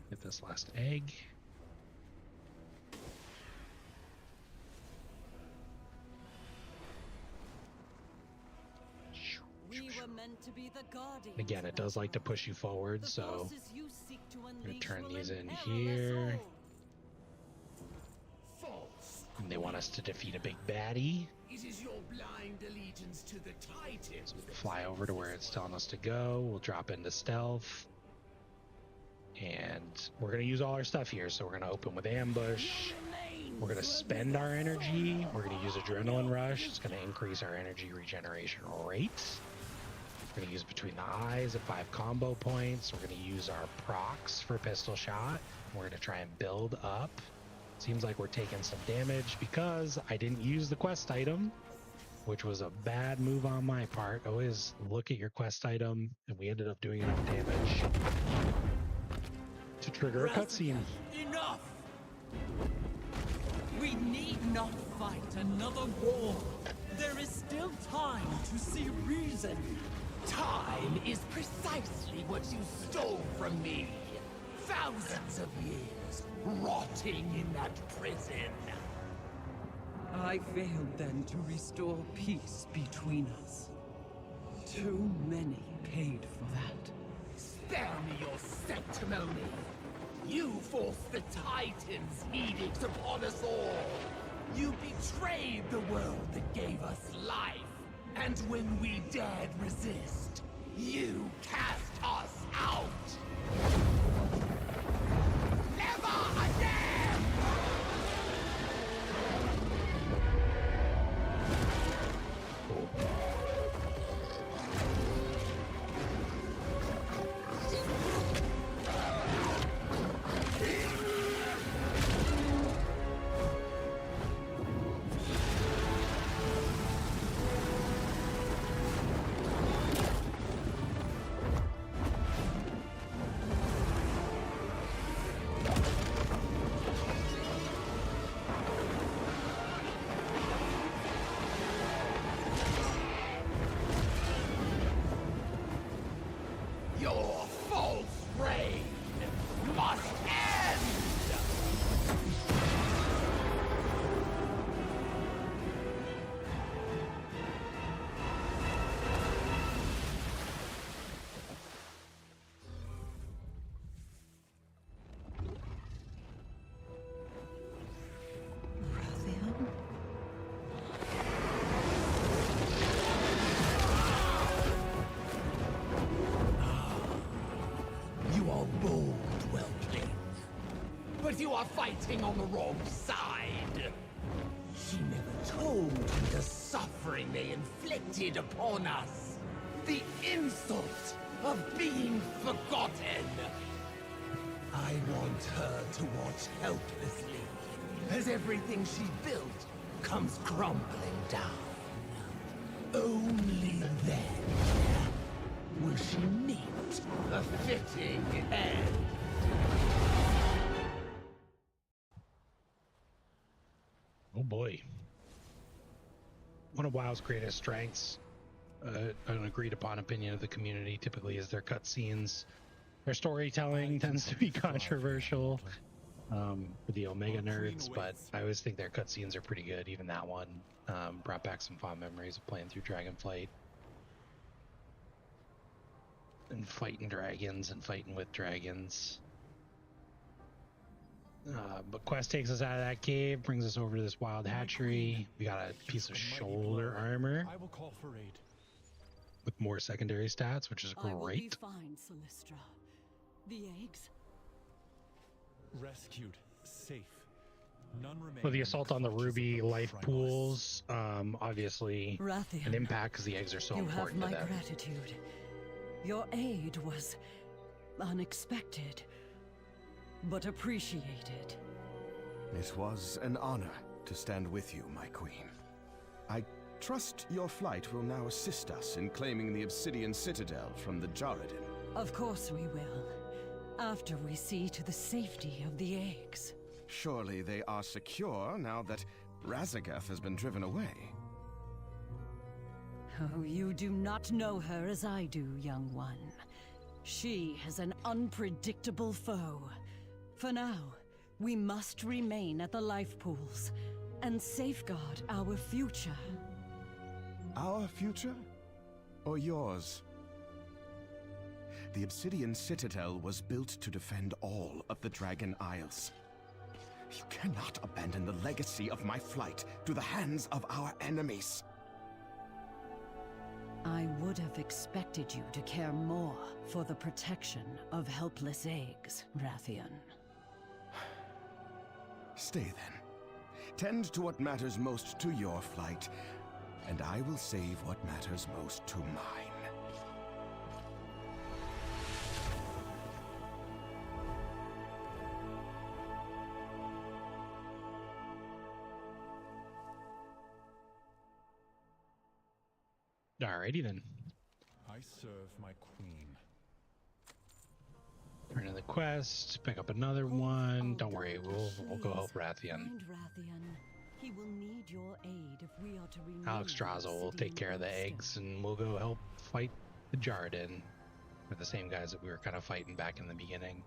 Speaker 1: Get this last egg.
Speaker 9: We were meant to be the guardians.
Speaker 1: Again, it does like to push you forward, so I'm going to turn these in here. And they want us to defeat a big baddie.
Speaker 11: It is your blind allegiance to the Titans.
Speaker 1: So we fly over to where it's telling us to go. We'll drop into stealth. And we're going to use all our stuff here, so we're going to open with ambush. We're going to spend our energy. We're going to use Adrenaline Rush. It's going to increase our energy regeneration rate. We're going to use Between the Eyes at 5 combo points. We're going to use our procs for Pistol Shot. We're going to try and build up. Seems like we're taking some damage because I didn't use the quest item, which was a bad move on my part. Always look at your quest item, and we ended up doing enough damage to trigger a cutscene.
Speaker 5: Enough! We need not fight another war. There is still time to see reason.
Speaker 19: Time is precisely what you stole from me. Thousands of years rotting in that prison.
Speaker 9: I failed then to restore peace between us. Too many paid for that.
Speaker 19: Spare me your sanctimony. You forced the Titan's edict upon us all. You betrayed the world that gave us life. And when we dared resist, you cast us out. Never again! Your false reign must end! You are bold, Whelpling. But you are fighting on the wrong side. She never told you the suffering they inflicted upon us. The insult of being forgotten. I want her to watch helplessly as everything she built comes crumbling down. Only then will she meet a fitting end.
Speaker 1: Oh boy. One of WoW's greatest strengths, an agreed upon opinion of the community, typically is their cutscenes. Their storytelling tends to be controversial for the Omega nerds, but I always think their cutscenes are pretty good. Even that one brought back some fond memories of playing through Dragonflight. And fighting dragons and fighting with dragons. But Quest takes us out of that cave, brings us over to this wild hatchery. We got a piece of shoulder armor
Speaker 17: I will call for aid.
Speaker 1: with more secondary stats, which is
Speaker 9: I will be
Speaker 1: great.
Speaker 9: fine, Solistra. The eggs?
Speaker 17: Rescued. Safe. None remain.
Speaker 1: So the assault on the ruby life pools, obviously
Speaker 9: Rathian,
Speaker 1: an impact because the eggs are so
Speaker 9: you
Speaker 1: important
Speaker 9: have
Speaker 1: to
Speaker 9: my
Speaker 1: them.
Speaker 9: gratitude. Your aid was unexpected, but appreciated.
Speaker 8: It was an honor to stand with you, my queen. I trust your flight will now assist us in claiming the Obsidian Citadel from the Jaredin.
Speaker 9: Of course we will, after we see to the safety of the eggs.
Speaker 8: Surely they are secure now that Razagath has been driven away.
Speaker 9: Oh, you do not know her as I do, young one. She is an unpredictable foe. For now, we must remain at the life pools and safeguard our future.
Speaker 8: Our future? Or yours? The Obsidian Citadel was built to defend all of the Dragon Isles. You cannot abandon the legacy of my flight to the hands of our enemies.
Speaker 9: I would have expected you to care more for the protection of helpless eggs, Rathian.
Speaker 8: Stay then, Tend to what matters most to your flight, and I will save what matters most to mine.
Speaker 1: Alrighty then.
Speaker 17: I serve my queen.
Speaker 1: Turn in the quest, pick up another one. Don't worry, we'll go help Rathian.
Speaker 9: Find Rathian. He will need your aid if we are to remain.
Speaker 1: Alex Drazel will take care of the eggs, and we'll go help fight the Jarden. We're the same guys that we were kind of fighting back in the beginning.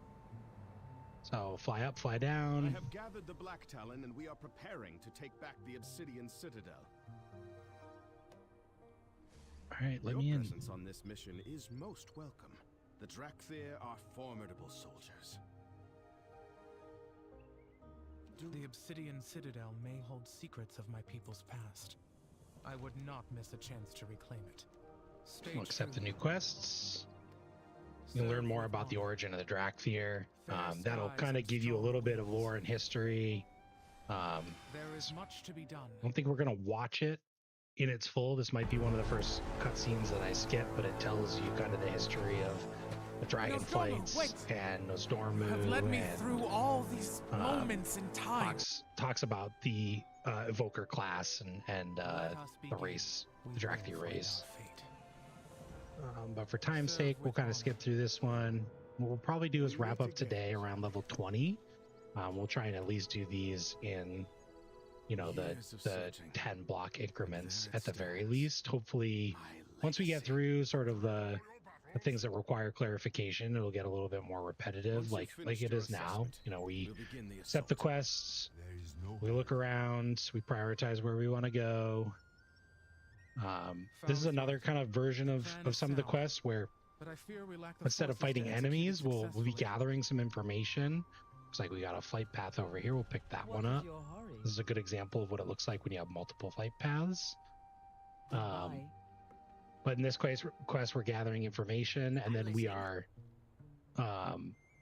Speaker 1: So fly up, fly down.
Speaker 15: I have gathered the Black Talon, and we are preparing to take back the Obsidian Citadel.
Speaker 1: All right, let me in.
Speaker 15: Your presence on this mission is most welcome. The Drakthir are formidable soldiers.
Speaker 3: The Obsidian Citadel may hold secrets of my people's past. I would not miss a chance to reclaim it.
Speaker 1: We'll accept the new quests. You'll learn more about the origin of the Drakthir. That'll kind of give you a little bit of lore and history.
Speaker 3: There is much to be done.
Speaker 1: I don't think we're going to watch it in its full. This might be one of the first cutscenes that I skip, but it tells you kind of the history of the dragon flights and Nostormu.
Speaker 3: Have led me through all these moments in time.
Speaker 1: Talks about the evoker class and the race, the Drakthir race. But for time's sake, we'll kind of skip through this one. What we'll probably do is wrap up today around level 20. We'll try and at least do these in, you know, the 10 block increments at the very least. Hopefully, once we get through sort of the things that require clarification, it'll get a little bit more repetitive, like it is now. You know, we accept the quests, we look around, we prioritize where we want to go. This is another kind of version of some of the quests where instead of fighting enemies, we'll be gathering some information. Looks like we got a flight path over here. We'll pick that one up. This is a good example of what it looks like when you have multiple flight paths. But in this quest, we're gathering information, and then we are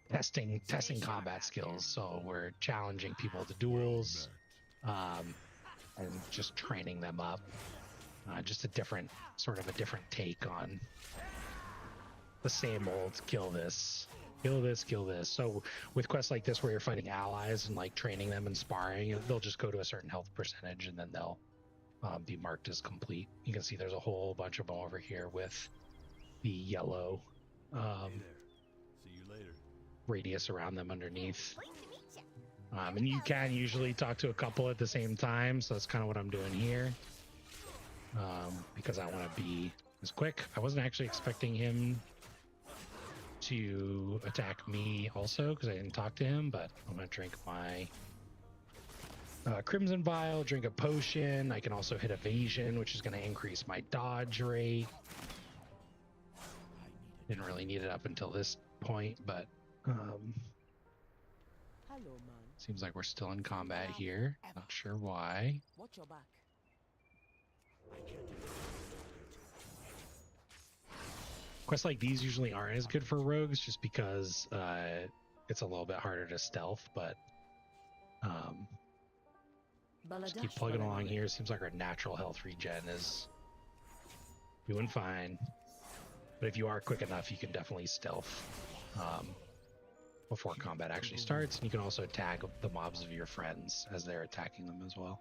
Speaker 1: testing combat skills. So we're challenging people to duels, and just training them up. Just a different take on the same old kill this. So with quests like this where you're fighting allies and like training them and sparring, they'll just go to a certain health percentage and then they'll be marked as complete. You can see there's a whole bunch of them over here with the yellow
Speaker 17: See you later.
Speaker 1: radius around them underneath. And you can usually talk to a couple at the same time, so that's kind of what I'm doing here. Because I want to be as quick. I wasn't actually expecting him to attack me also because I didn't talk to him, but I'm going to drink my Crimson Vial, drink a potion. I can also hit evasion, which is going to increase my dodge rate. Didn't really need it up until this point, but seems like we're still in combat here. Not sure why.
Speaker 16: Watch your back.
Speaker 1: Quests like these usually aren't as good for rogues just because it's a little bit harder to stealth, but just keep plugging along here. Seems like our natural health regen is doing fine, but if you are quick enough, you can definitely stealth before combat actually starts, and you can also tag the mobs of your friends as they're attacking them as well.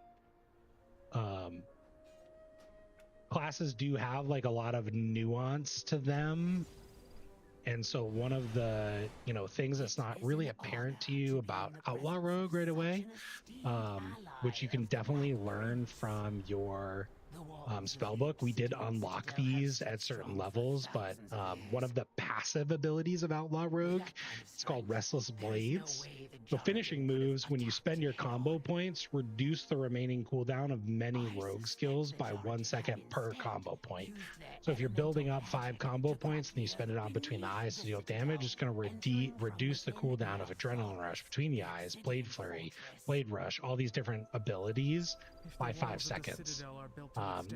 Speaker 1: Classes do have like a lot of nuance to them, and so one of the things that's not really apparent to you about Outlaw Rogue right away, which you can definitely learn from your spellbook. We did unlock these at certain levels, but one of the passive abilities of Outlaw Rogue, it's called Restless Blades. So finishing moves, when you spend your combo points, reduce the remaining cooldown of many rogue skills by 1 second per combo point. So if you're building up 5 combo points and you spend it on Between the Eyes to deal damage, it's going to reduce the cooldown of Adrenaline Rush, Between the Eyes, Blade Flurry, Blade Rush, all these different abilities by 5 seconds.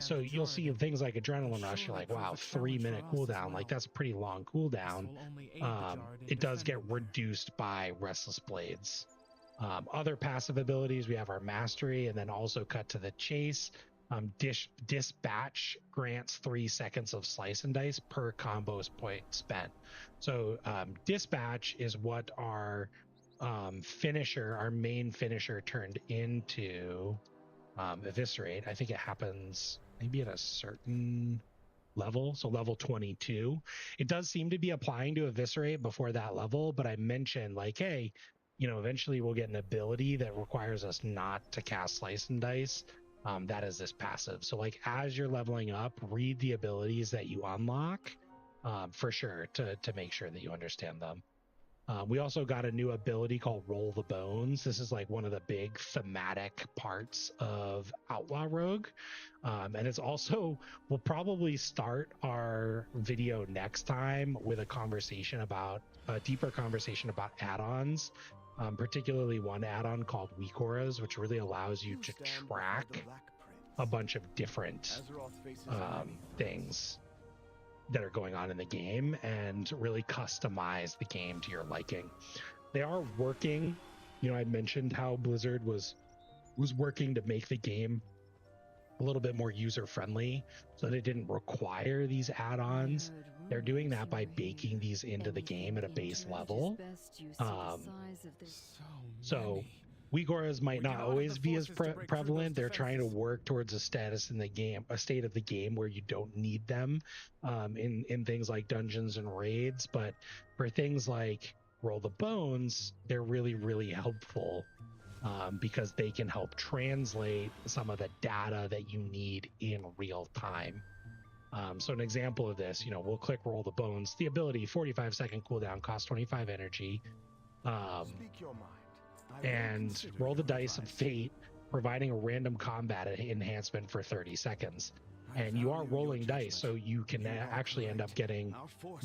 Speaker 1: So you'll see things like Adrenaline Rush, you're like, wow, 3-minute cooldown, like that's a pretty long cooldown. It does get reduced by Restless Blades. Other passive abilities, we have our mastery, and then also cut to the chase. Dispatch grants 3 seconds of slice and dice per combo point spent. So dispatch is what our finisher, our main finisher, turned into eviscerate. I think it happens maybe at a certain level, so level 22. It does seem to be applying to eviscerate before that level, but I mentioned like, hey, you know, eventually we'll get an ability that requires us not to cast slice and dice. That is this passive. So like as you're leveling up, read the abilities that you unlock for sure to make sure that you understand them. We also got a new ability called Roll the Bones. This is like one of the big thematic parts of Outlaw Rogue. And it's also, we'll probably start our video next time with a conversation about, a deeper conversation about add-ons, particularly one add-on called Weak Auras, which really allows you to track a bunch of different things that are going on in the game and really customize the game to your liking. They are working, you know, I mentioned how Blizzard was working to make the game a little bit more user-friendly so that it didn't require these add-ons. They're doing that by baking these into the game at a base level. So Weak Auras might not always be as prevalent. They're trying to work towards a status in the game, a state of the game where you don't need them in things like dungeons and raids. But for things like Roll the Bones, they're really, really helpful because they can help translate some of the data that you need in real time. So an example of this, you know, we'll click Roll the Bones. The ability, 45-second cooldown, costs 25 energy.
Speaker 15: Speak your mind.
Speaker 1: And roll the dice of fate, providing a random combat enhancement for 30 seconds. And you are rolling dice, so you can actually end up getting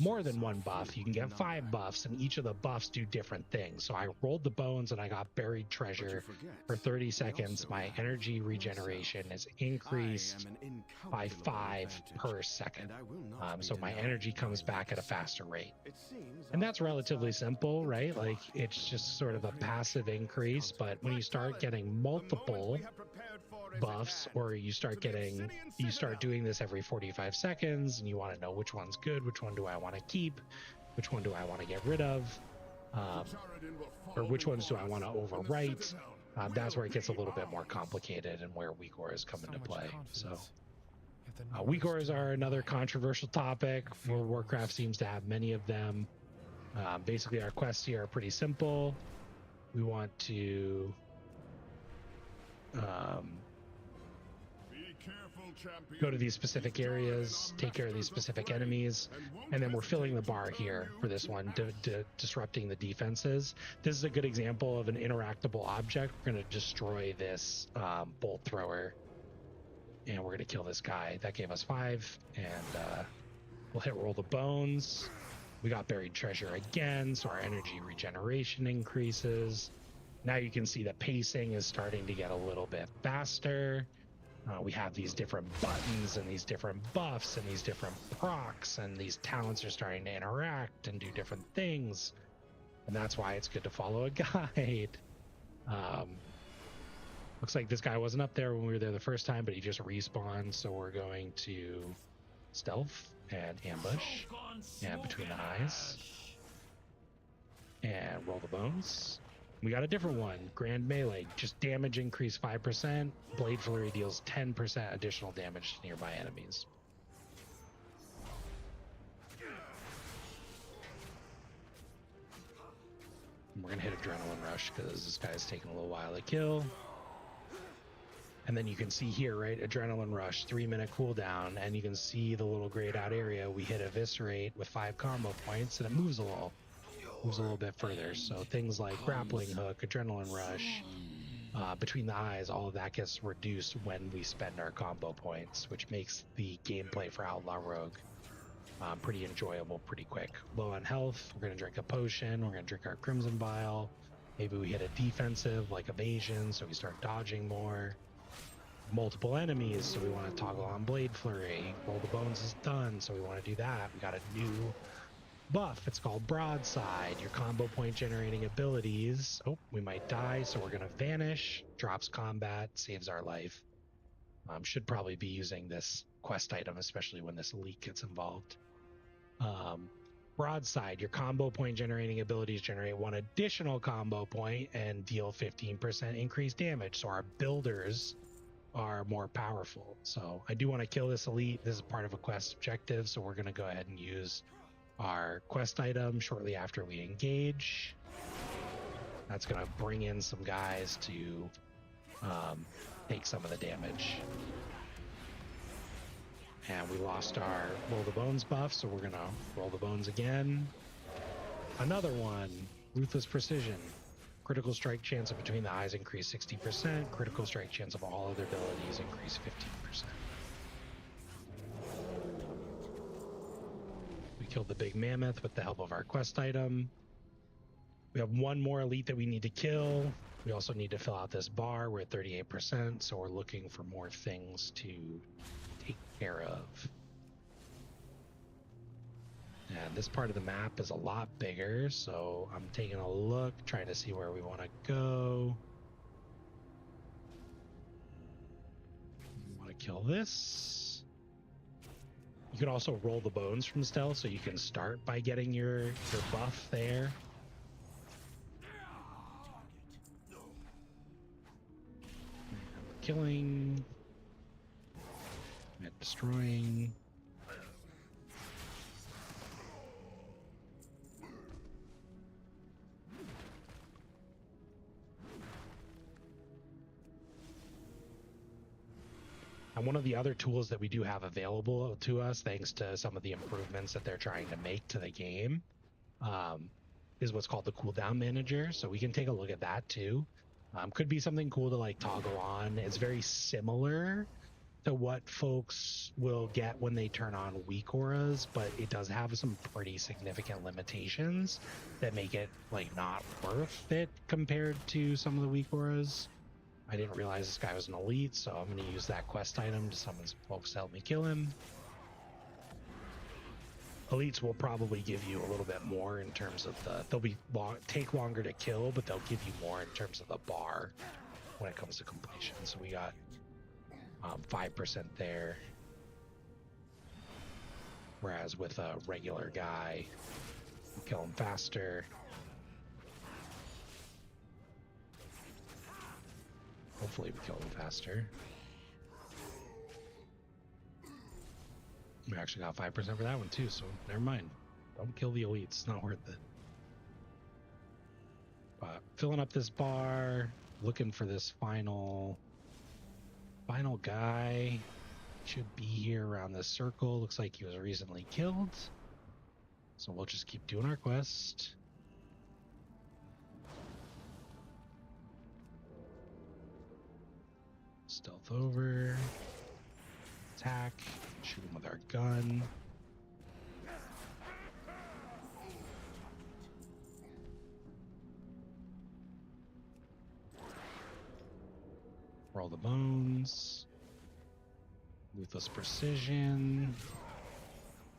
Speaker 1: more than one buff. You can get 5 buffs, and each of the buffs do different things. So I rolled the bones, and I got buried treasure for 30 seconds. My energy regeneration is increased by 5 per second. So my energy comes back at a faster rate. And that's relatively simple, right? Like, it's just sort of a passive increase, but when you start getting multiple buffs, or you start doing this every 45 seconds and you want to know which one's good, which one do I want to keep, which one do I want to get rid of, or which ones do I want to overwrite, that's where it gets a little bit more complicated and where Weak Auras come into play. So Weak Auras are another controversial topic. World of Warcraft seems to have many of them. Basically our quests here are pretty simple. We want to go to these specific areas, take care of these specific enemies, and then we're filling the bar here for this one, disrupting the defenses. This is a good example of an interactable object. We're going to destroy this bolt thrower, and we're going to kill this guy. That gave us 5, and we'll hit Roll the Bones. We got buried treasure again, so our energy regeneration increases. Now you can see the pacing is starting to get a little bit faster. We have these different buttons and these different buffs and these different procs, and these talents are starting to interact and do different things. And that's why it's good to follow a guide. Looks like this guy wasn't up there when we were there the first time, but he just respawned. So we're going to stealth and ambush and between the eyes and roll the bones. We got a different one, Grand Melee, just damage increase 5%, Blade Flurry deals 10% additional damage to nearby enemies. And we're gonna hit Adrenaline Rush because this guy's taking a little while to kill. And then you can see here, right, Adrenaline Rush, 3-minute cooldown, and you can see the little grayed out area. We hit Eviscerate with 5 combo points, and it moves a little bit further. So things like Grappling Hook, Adrenaline Rush, Between the Eyes, all of that gets reduced when we spend our combo points, which makes the gameplay for Outlaw Rogue pretty enjoyable pretty quick. Low on health, we're going to drink a potion, we're going to drink our Crimson Vial. Maybe we hit a defensive like Evasion, so we start dodging more. Multiple enemies, so we want to toggle on Blade Flurry. Roll the Bones is done, so we want to do that. We got a new buff. It's called Broadside. Your combo point generating abilities. Oh, we might die, so we're going to vanish. Drops combat, saves our life. Should probably be using this quest item, especially when this elite gets involved. Broadside. Your combo point generating abilities generate 1 additional combo point and deal 15% increased damage. So our builders are more powerful. So I do want to kill this elite. This is part of a quest objective, so we're going to go ahead and use our quest item shortly after we engage. That's going to bring in some guys to take some of the damage. And we lost our roll the bones buff, so we're going to roll the bones again. Another one, Ruthless Precision. Critical strike chance of between the eyes increase 60%. Critical strike chance of all other abilities increase 15%. We killed the big mammoth with the help of our quest item. We have one more elite that we need to kill. We also need to fill out this bar. We're at 38%, so we're looking for more things to take care of. And this part of the map is a lot bigger, so I'm taking a look, trying to see where we want to go. Want to kill this. You can also roll the bones from stealth, so you can start by getting your buff there. Killing and destroying. And one of the other tools that we do have available to us, thanks to some of the improvements that they're trying to make to the game, is what's called the cooldown manager. So we can take a look at that too. Could be something cool to like toggle on. It's very similar to what folks will get when they turn on weak auras, but it does have some pretty significant limitations that make it like not worth it compared to some of the weak auras. I didn't realize this guy was an elite, so I'm going to use that quest item to summon some folks to help me kill him. Elites will probably give you a little bit more in terms of take longer to kill, but they'll give you more in terms of the bar when it comes to completion. So we got 5% there, whereas with a regular guy, you kill him faster. Hopefully we kill him faster. We actually got 5% for that one too, so never mind. Don't kill the elites, it's not worth it. But filling up this bar, looking for this final guy. Should be here around this circle. Looks like he was recently killed. So we'll just keep doing our quest. Stealth over. Attack. Shoot him with our gun. Roll the bones. Ruthless Precision.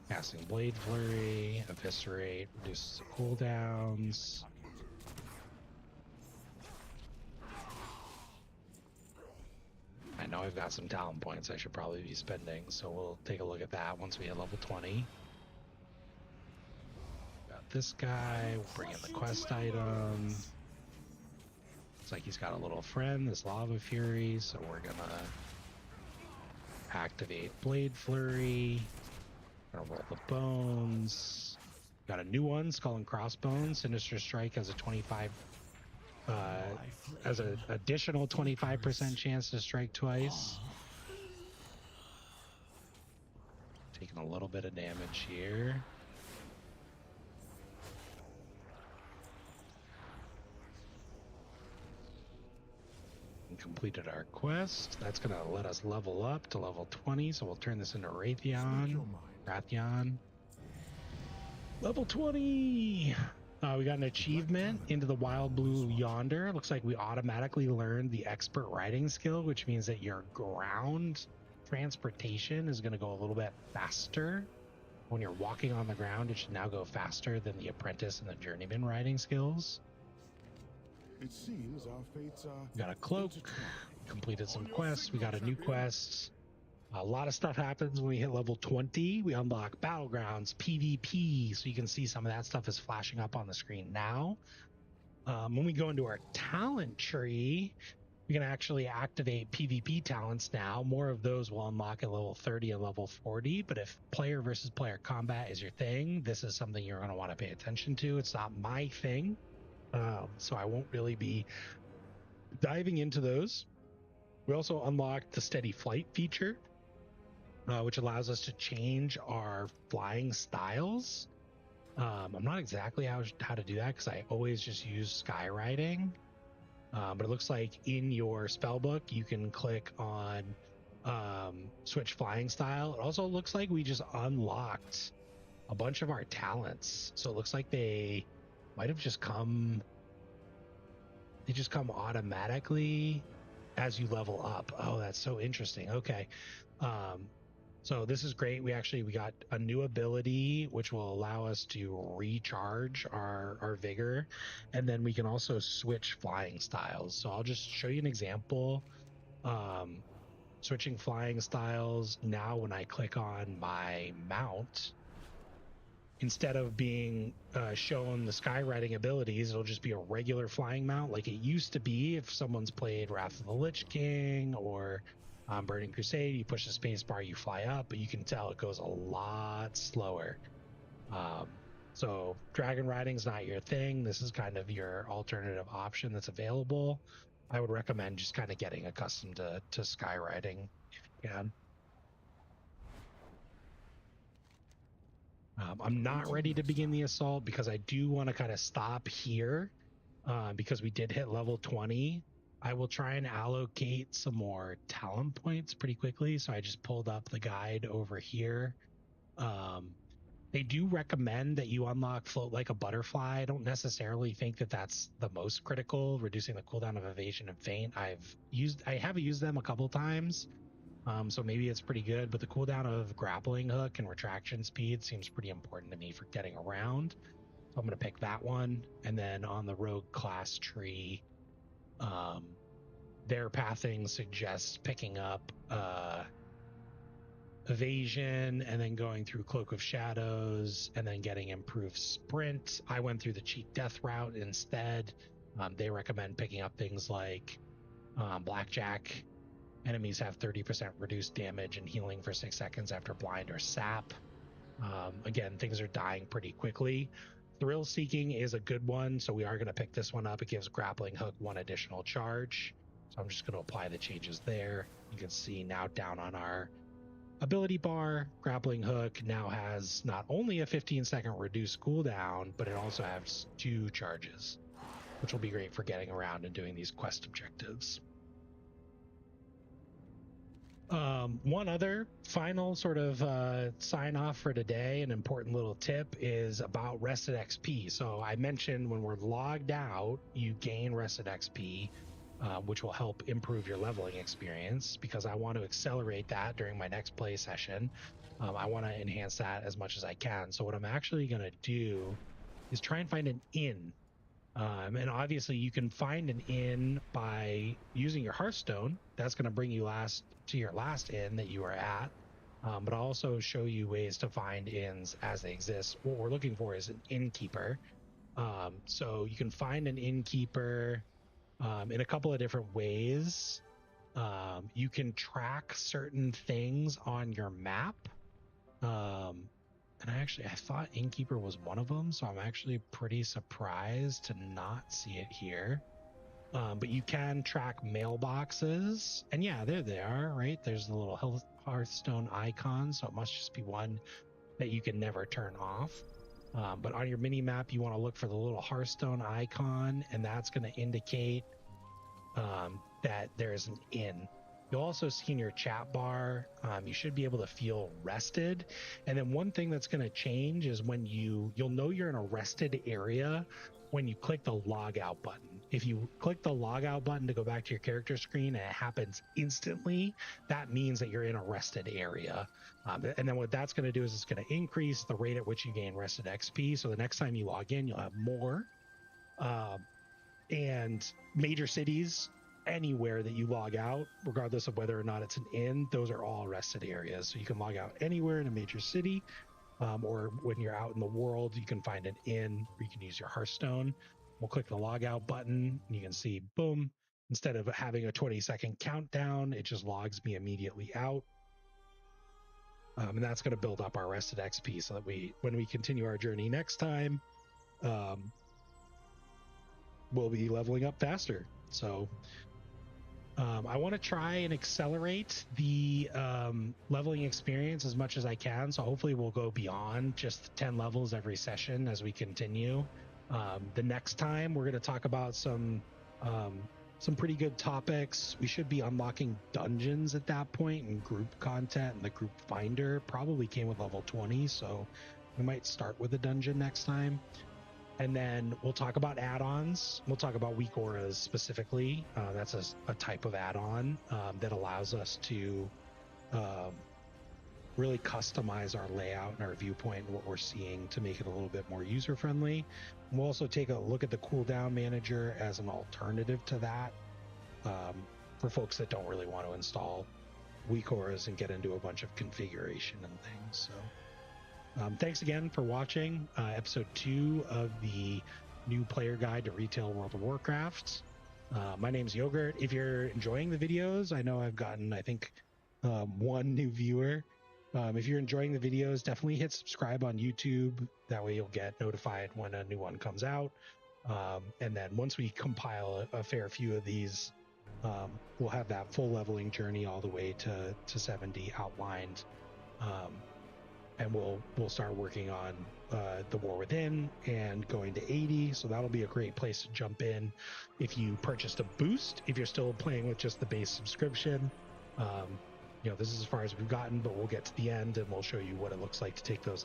Speaker 1: Casting Blade Flurry. Eviscerate. Reduces the cooldowns. I know I've got some talent points I should probably be spending, so we'll take a look at that once we hit level 20. Got this guy. We'll bring in the quest item. Looks like he's got a little friend, this Lava Fury, so we're gonna activate Blade Flurry. Gonna roll the bones. Got a new one, Skull and Crossbones. Sinister Strike has a 25 as an additional 25% chance to strike twice. Taking a little bit of damage here. And completed our quest. That's going to let us level up to level 20, so we'll turn this into Raytheon. Level 20! We got an achievement into the Wild Blue Yonder. Looks like we automatically learned the Expert Riding skill, which means that your ground transportation is going to go a little bit faster When you're walking on the ground, it should now go faster than the apprentice and the journeyman riding skills.
Speaker 15: It seems our fates are...
Speaker 1: We got a cloak, completed some quests, we got a new quest. A lot of stuff happens when we hit level 20. We unlock battlegrounds, PvP, so you can see some of that stuff is flashing up on the screen now. When we go into our talent tree, we can actually activate PvP talents now. More of those will unlock at level 30 and level 40, but if player versus player combat is your thing, this is something you're going to want to pay attention to. It's not my thing, so I won't really be diving into those. We also unlocked the steady flight feature, which allows us to change our flying styles. I'm not exactly how to do that because I always just use Skyriding. But it looks like in your spell book, you can click on switch flying style. It also looks like we just unlocked a bunch of our talents. So it looks like they might have just come. They just come automatically as you level up. Oh, that's so interesting. Okay. So this is great. We got a new ability which will allow us to recharge our vigor, and then we can also switch flying styles. So I'll just show you an example. Switching flying styles now, when I click on my mount, instead of being shown the Skyriding abilities, it'll just be a regular flying mount like it used to be if someone's played Wrath of the Lich King or Burning Crusade. You push the space bar, you fly up, but you can tell it goes a lot slower. So Dragonriding is not your thing. This is kind of your alternative option that's available. I would recommend just kind of getting accustomed to Skyriding if you can. I'm not ready to begin the assault because I do want to kind of stop here because we did hit level 20. I will try and allocate some more talent points pretty quickly. So I just pulled up the guide over here. They do recommend that you unlock Float Like a Butterfly. I don't necessarily think that that's the most critical, reducing the cooldown of evasion and feint. I have used them a couple times. So maybe it's pretty good, but the cooldown of grappling hook and retraction speed seems pretty important to me for getting around. So I'm going to pick that one. And then on the rogue class tree, their pathing suggests picking up evasion and then going through Cloak of Shadows and then getting improved sprint. I went through the cheat death route instead. They recommend picking up things like Blackjack. Enemies have 30% reduced damage and healing for 6 seconds after blind or sap. Again, things are dying pretty quickly. Thrill Seeking is a good one, so we are going to pick this one up. It gives Grappling Hook 1 additional charge. So I'm just going to apply the changes there. You can see now down on our ability bar, Grappling Hook now has not only a 15-second reduced cooldown, but it also has 2 charges, which will be great for getting around and doing these quest objectives. One other final sort of sign off for today, an important little tip is about rested XP. So I mentioned when we're logged out, you gain rested XP, which will help improve your leveling experience, because I want to accelerate that during my next play session. I want to enhance that as much as I can. So what I'm actually going to do is try and find an inn. And obviously you can find an inn by using your Hearthstone. That's going to bring you to your last inn that you are at. But I'll also show you ways to find inns as they exist. What we're looking for is an innkeeper. So you can find an innkeeper in a couple of different ways. You can track certain things on your map. And I thought innkeeper was one of them, so I'm actually pretty surprised to not see it here. But you can track mailboxes, and yeah, there they are, right? There's the little Hearthstone icon, so it must just be one that you can never turn off. But on your mini map, you want to look for the little Hearthstone icon, and that's going to indicate that there's an inn. You'll also see in your chat bar, you should be able to feel rested. And then one thing that's going to change is when you'll know you're in a rested area when you click the log out button. If you click the logout button to go back to your character screen and it happens instantly, that means that you're in a rested area. And then what that's going to do is it's going to increase the rate at which you gain rested XP. So the next time you log in, you'll have more. And major cities, anywhere that you log out, regardless of whether or not it's an inn, those are all rested areas. So you can log out anywhere in a major city, or when you're out in the world, you can find an inn where you can use your Hearthstone. We'll click the logout button and you can see, boom, instead of having a 20-second countdown, it just logs me immediately out. And that's going to build up our rested XP so that when we continue our journey next time, we'll be leveling up faster. So I want to try and accelerate the leveling experience as much as I can. So hopefully we'll go beyond just 10 levels every session as we continue. The next time we're going to talk about some pretty good topics. We should be unlocking dungeons at that point and group content, and the group finder probably came with level 20. So we might start with a dungeon next time. And then we'll talk about add-ons. We'll talk about weak auras specifically. That's a type of add-on that allows us to really customize our layout and our viewpoint and what we're seeing to make it a little bit more user-friendly. And we'll also take a look at the cooldown manager as an alternative to that for folks that don't really want to install weak auras and get into a bunch of configuration and things. So thanks again for watching episode 2 of the new player guide to retail World of Warcraft. My name's Yogurt. If you're enjoying the videos, I know I've gotten, I think, one new viewer. If you're enjoying the videos, definitely hit subscribe on YouTube. That way you'll get notified when a new one comes out. And then once we compile a fair few of these, we'll have that full leveling journey all the way to 70 outlined. And we'll start working on the War Within and going to 80. So that'll be a great place to jump in if you purchased a boost. If you're still playing with just the base subscription, this is as far as we've gotten, but we'll get to the end and we'll show you what it looks like to take those